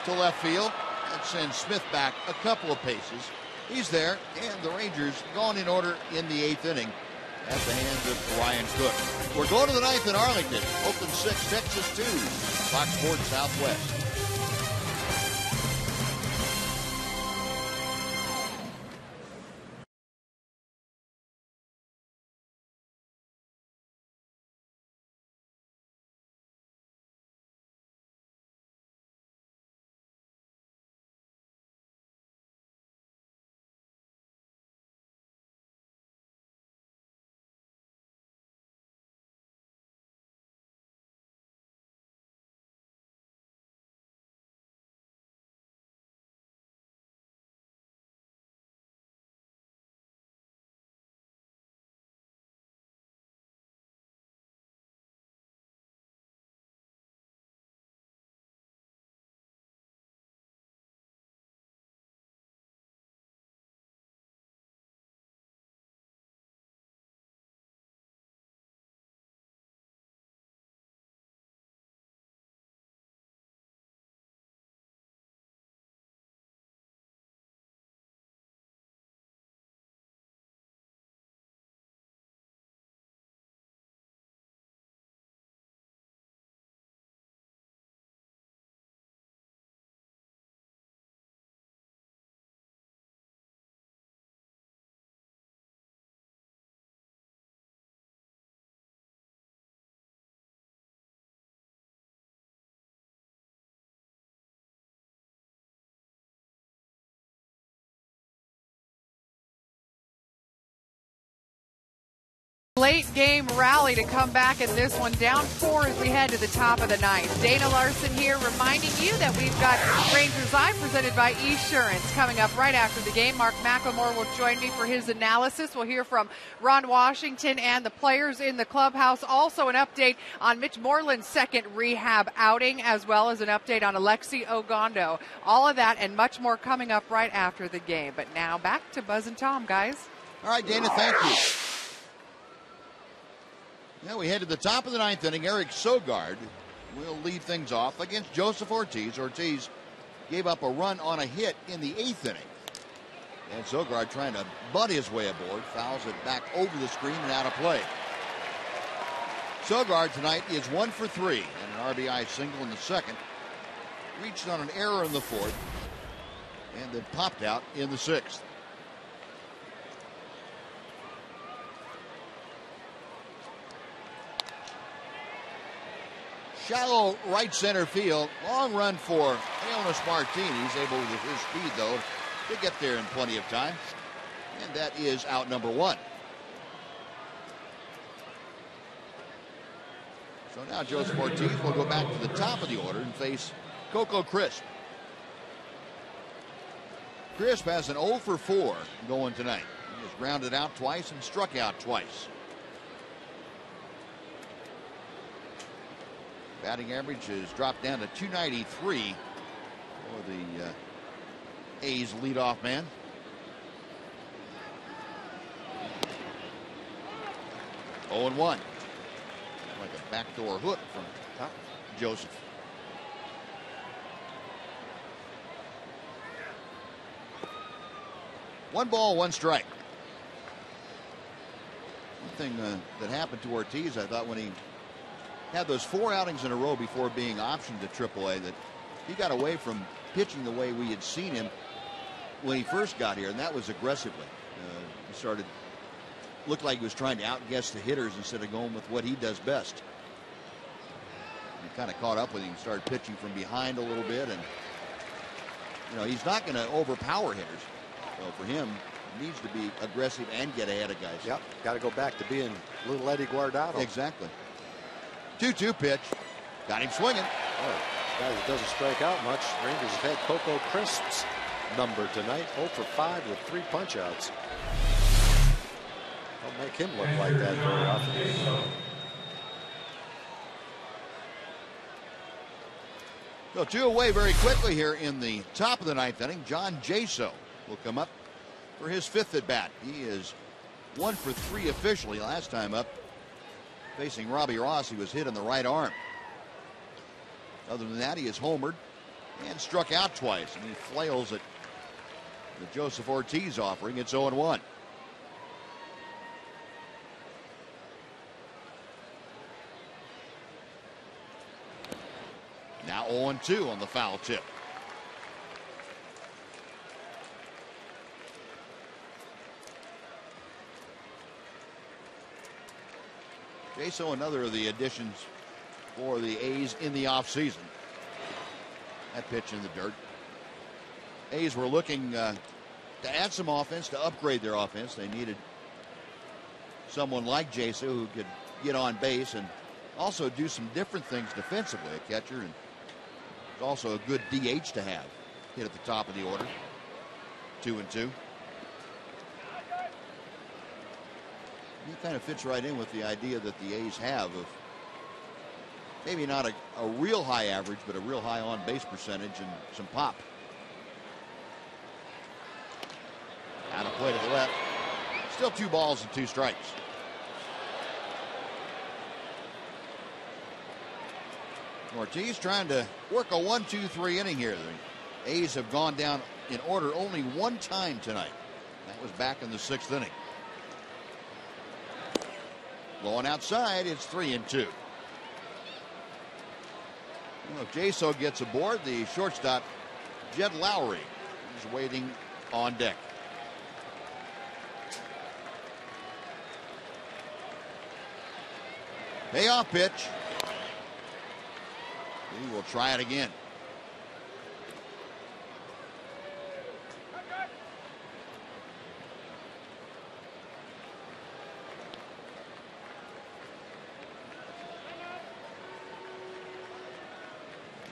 [SPEAKER 1] to left field. That sends Smith back a couple of paces. He's there, and the Rangers gone in order in the 8th inning at the hands of Ryan Cook. We're going to the 9th in Arlington. Oakland 6, Texas 2. Fox Sports Southwest.
[SPEAKER 17] Late game rally to come back in this one. Down 4 as we head to the top of the 9th. Dana Larson here reminding you that we've got Rangers Eye presented by Esurance coming up right after the game. Mark McLemore will join me for his analysis. We'll hear from Ron Washington and the players in the clubhouse. Also an update on Mitch Moreland's second rehab outing, as well as an update on Alexi Ogando. All of that and much more coming up right after the game. But now back to Buzz and Tom, guys.
[SPEAKER 1] All right, Dana, thank you. Now we head to the top of the 9th inning. Eric Sogard will lead things off against Joseph Ortiz. Ortiz gave up a run on a hit in the 8th inning. And Sogard trying to butt his way aboard. Fouls it back over the screen and out of play. Sogard tonight is 1 for 3 and an RBI single in the 2nd. Reached on an error in the 4th. And then popped out in the 6th. Shallow right center field. Long run for Jonas Martin. He's able with his speed, though, to get there in plenty of time. And that is out number 1. So now Joseph Ortiz will go back to the top of the order and face Coco Crisp. Crisp has an 0 for 4 going tonight. He was grounded out twice and struck out twice. Batting average has dropped down to 293 for the A's leadoff man. Oh and 1. Like a backdoor hook from Joseph. One ball, one strike. One thing that happened to Ortiz, I thought, when he had those 4 outings in a row before being optioned to AAA, that he got away from pitching the way we had seen him when he first got here, and that was aggressively. He looked like he was trying to outguess the hitters instead of going with what he does best. He kind of caught up with him and started pitching from behind a little bit, and he's not going to overpower hitters. So for him, he needs to be aggressive and get ahead of guys.
[SPEAKER 12] Yep, got to go back to being little Eddie Guardado.
[SPEAKER 1] Exactly. 2-2 pitch. Got him swinging.
[SPEAKER 12] Oh, guy that doesn't strike out much. Rangers have had Coco Crisp's number tonight. 0 for 5 with 3 punch-outs. Don't make him look like that very often.
[SPEAKER 1] So 2 away very quickly here in the top of the 9th inning. John Jaso will come up for his 5th at bat. He is 1 for 3 officially last time up. Facing Robbie Ross, he was hit in the right arm. Other than that, he is homered and struck out twice, and he flails at the Joseph Ortiz offering. It's 0-1. Now 0-2 on the foul tip. Jaso, another of the additions for the A's in the offseason. That pitch in the dirt. A's were looking to add some offense, to upgrade their offense. They needed someone like Jaso who could get on base and also do some different things defensively. A catcher, and also a good DH to have. Hit at the top of the order. 2-2. He kind of fits right in with the idea that the A's have of maybe not a real high average, but a real high on base percentage and some pop. Out of play to the left. Still 2 balls and 2 strikes. Ortiz trying to work a 1-2-3 inning here. The A's have gone down in order only 1 time tonight. That was back in the 6th inning. Going outside, it's 3-2. Well, if Jaso gets aboard, the shortstop, Jed Lowry, is waiting on deck. Payoff pitch. He will try it again.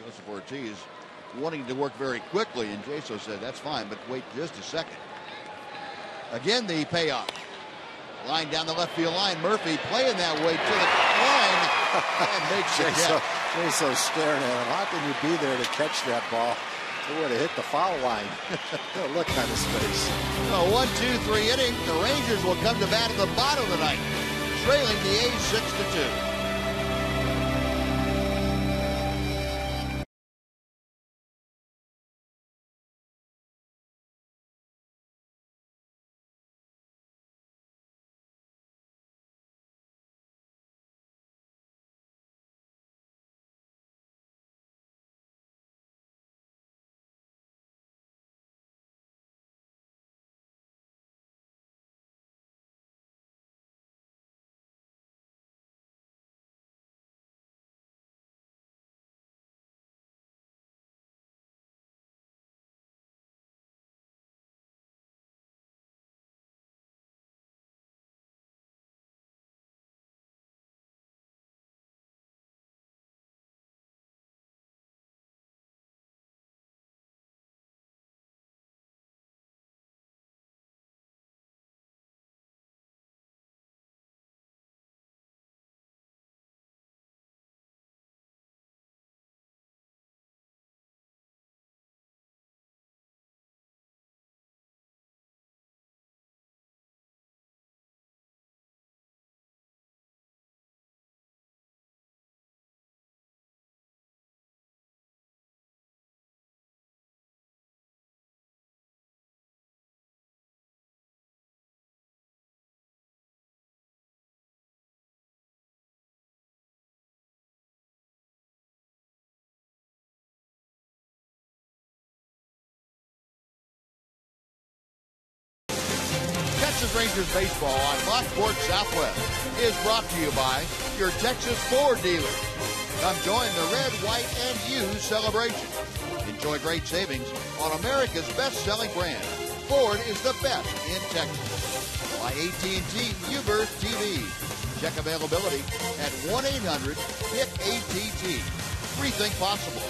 [SPEAKER 1] Joseph Ortiz wanting to work very quickly, and Jaso said that's fine, but wait just a second. Again, the payoff. Line down the left field line. Murphy playing that way to the line and makes the catch.
[SPEAKER 12] Jaso's staring at him. How can you be there to catch that ball? He would have hit the foul line. Look on his face.
[SPEAKER 1] A 1-2-3 inning. The Rangers will come to bat at the bottom of the ninth, trailing the A's 6-2. Oakland Rangers baseball on Fox Sports Southwest is brought to you by your Texas Ford dealer. Come join the red, white, and U celebration. Enjoy great savings on America's best-selling brand. Ford is the best in Texas. By AT UBirth TV. Check availability at 1-800-HIT-ATT. Rethink possible.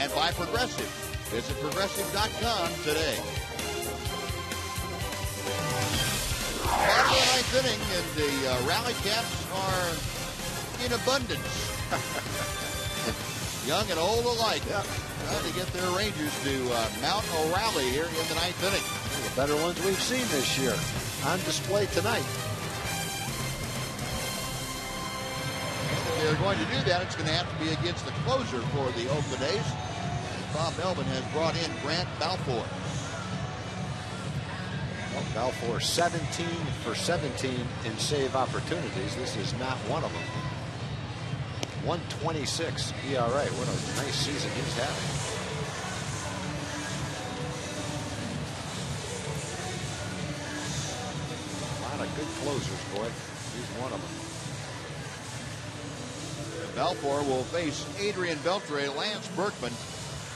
[SPEAKER 1] And by Progressive. Visit progressive.com today. Bottom of the ninth inning, and the Rally Caps are in abundance. Young and old alike. Yep. Trying to get their Rangers to mount a rally here in the ninth inning.
[SPEAKER 12] The better ones we've seen this year on display tonight.
[SPEAKER 1] And if they're going to do that, it's going to have to be against the closer for the Oakland A's. Bob Melvin has brought in Grant Balfour.
[SPEAKER 12] Well, Balfour 17 for 17 in save opportunities. This is not one of them. 1.26 ERA. What a nice season he's having. A lot of good closers, boy. He's one of them.
[SPEAKER 1] Balfour will face Adrian Beltre, Lance Berkman,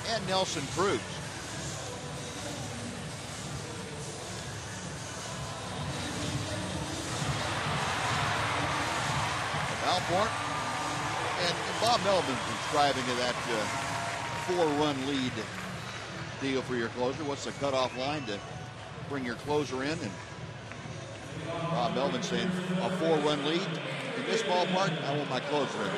[SPEAKER 1] and Nelson Cruz. Balfour and Bob Melvin's subscribing to that 4-run lead deal for your closer. What's the cutoff line to bring your closer in? And Bob Melvin saying a 4-run lead in this ballpark, I want my closer in.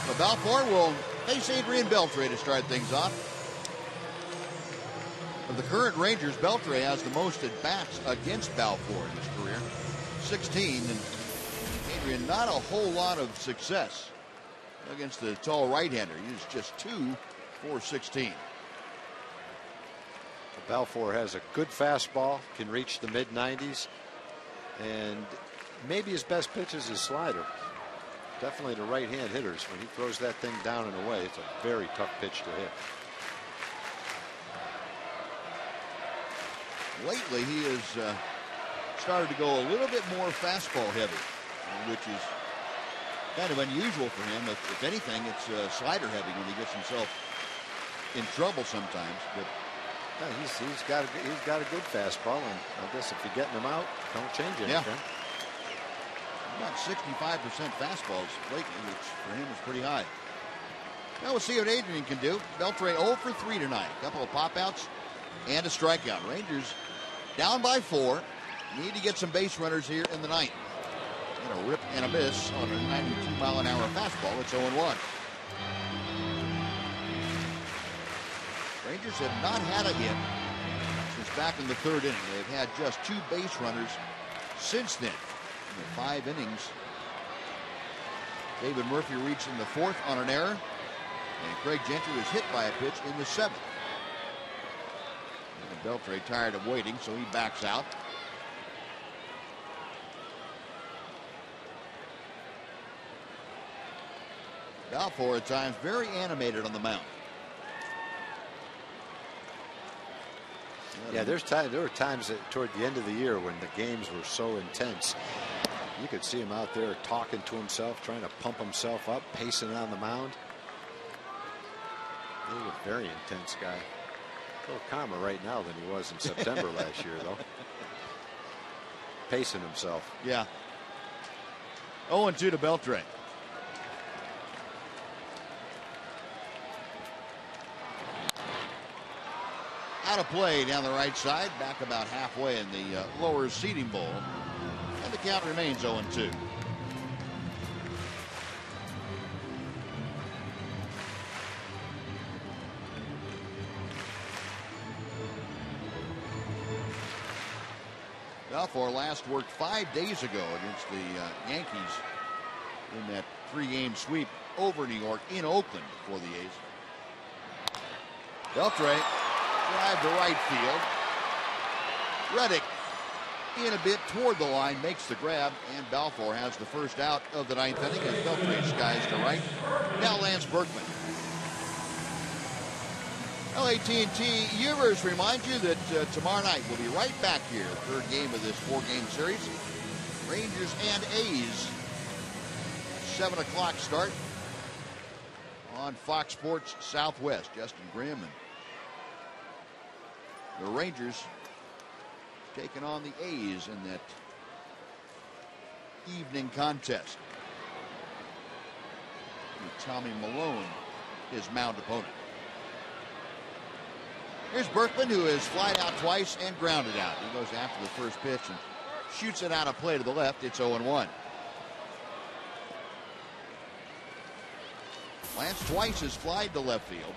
[SPEAKER 1] So Balfour will face Adrian Beltre to start things off. Of the current Rangers, Beltre has the most at-bats against Balfour in his career. 16, and Adrian not a whole lot of success against the tall right-hander. He's just 2 for 16.
[SPEAKER 12] Balfour has a good fastball, can reach the mid-90s, and maybe his best pitch is his slider. Definitely to right-hand hitters. When he throws that thing down and away, it's a very tough pitch to hit.
[SPEAKER 1] Lately, he has started to go a little bit more fastball heavy, which is kind of unusual for him. If anything, it's slider heavy when he gets himself in trouble sometimes. But
[SPEAKER 12] yeah, he's got a good fastball, and I guess if you're getting him out, don't change anything.
[SPEAKER 1] Yeah. About 65% fastballs lately, which for him is pretty high. Now we'll see what Adrian can do. Beltre 0 for 3 tonight. A couple of pop-outs and a strikeout. Rangers down by 4. Need to get some base runners here in the ninth. And a rip and a miss on a 92-mile-an-hour fastball. It's 0-1. Rangers have not had a hit since back in the third inning. They've had just 2 base runners since then. In the 5 innings, David Murphy reached in the 4th on an error, and Craig Gentry was hit by a pitch in the 7th. And Beltre tired of waiting, so he backs out. Balfour at times very animated on the mound.
[SPEAKER 12] Yeah, there were times toward the end of the year when the games were so intense. You could see him out there talking to himself, trying to pump himself up, pacing on the mound. He was a very intense guy. A little calmer right now than he was in September last year, though. Pacing himself.
[SPEAKER 1] Yeah. 0-2 to Beltre. Out of play down the right side, back about halfway in the lower seating bowl. And the count remains 0-2. Balfour last worked 5 days ago against the Yankees in that 3-game sweep over New York in Oakland for the A's. Beltre drive to right field. Reddick in a bit toward the line, makes the grab, and Balfour has the first out of the 9th inning as Beltre skies to right. Now Lance Berkman. Well, AT Uvers remind you that tomorrow night we'll be right back here. Third game of this 4-game series. Rangers and A's. 7 o'clock start on Fox Sports Southwest. Justin Grimm and the Rangers taking on the A's in that evening contest. And Tommy Malone, his mound opponent. Here's Berkman, who has flied out twice and grounded out. He goes after the first pitch and shoots it out of play to the left. It's 0-1. Lance twice has flied to left field.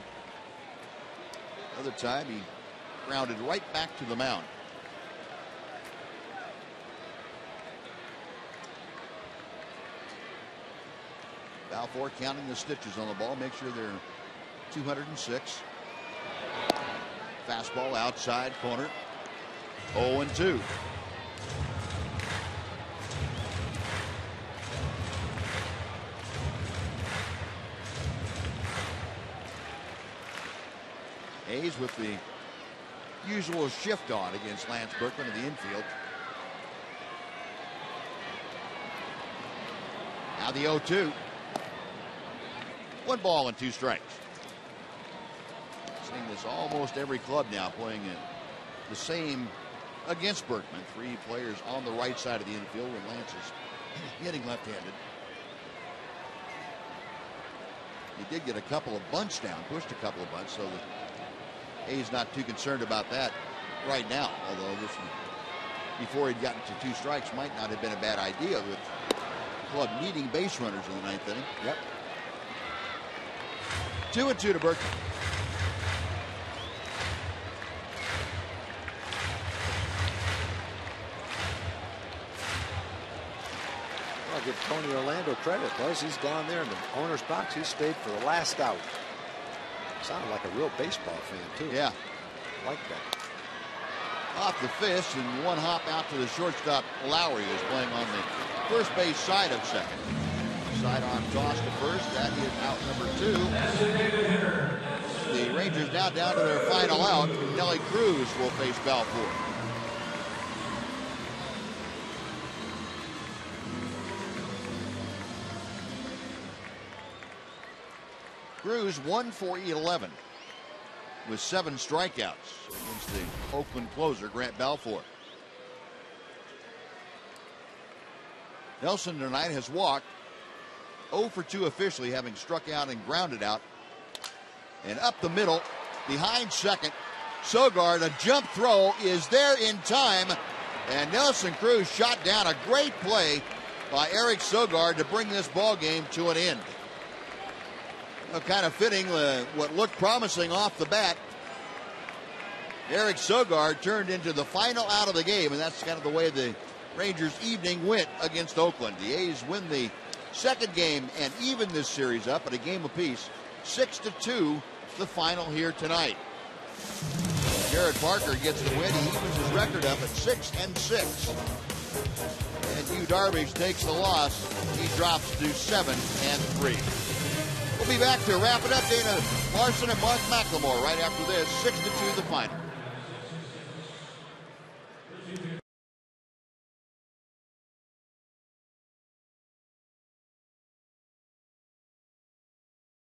[SPEAKER 1] Other time he grounded right back to the mound. Balfour counting the stitches on the ball. Make sure they're 206. Fastball outside corner. 0-2. A's with the usual shift on against Lance Berkman in the infield. Now the 0-2. 1 ball and 2 strikes. Seeing this almost every club now playing the same against Berkman. 3 players on the right side of the infield when Lance is hitting left-handed. He did get a couple of bunts down, pushed a couple of bunts, so the A's not too concerned about that right now. Although this one, before he'd gotten to 2 strikes, might not have been a bad idea with the club needing base runners in the 9th inning. Yep. 2-2 to Berkman.
[SPEAKER 12] I'll give Tony Orlando credit, Buzz. He's gone there in the owner's box. He stayed for the last out. Sounded like a real baseball fan, too.
[SPEAKER 1] Yeah.
[SPEAKER 12] Like that.
[SPEAKER 1] Off the fist and 1 hop out to the shortstop. Lowry is playing on the first base side of second. Sidearm toss to first. That is out number 2. The Rangers now down to their final out. Nelly Cruz will face Balfour. Cruz 1 for 11 with 7 strikeouts against the Oakland closer, Grant Balfour. Nelson tonight has walked 0 for 2 officially, having struck out and grounded out. And up the middle, behind second, Sogard, a jump throw is there in time. And Nelson Cruz shot down. A great play by Eric Sogard to bring this ball game to an end. Kind of fitting what looked promising off the bat. Eric Sogard turned into the final out of the game, and that's kind of the way the Rangers' evening went against Oakland. The A's win the second game and even this series up at a game apiece. 6-2, the final here tonight. Jared Parker gets the win. He evens his record up at 6-6. And Yu Darvish takes the loss. He drops to 7-3. We'll be back to wrap it up. Dana Larson and Mark McLemore right after this. 6-2 the final.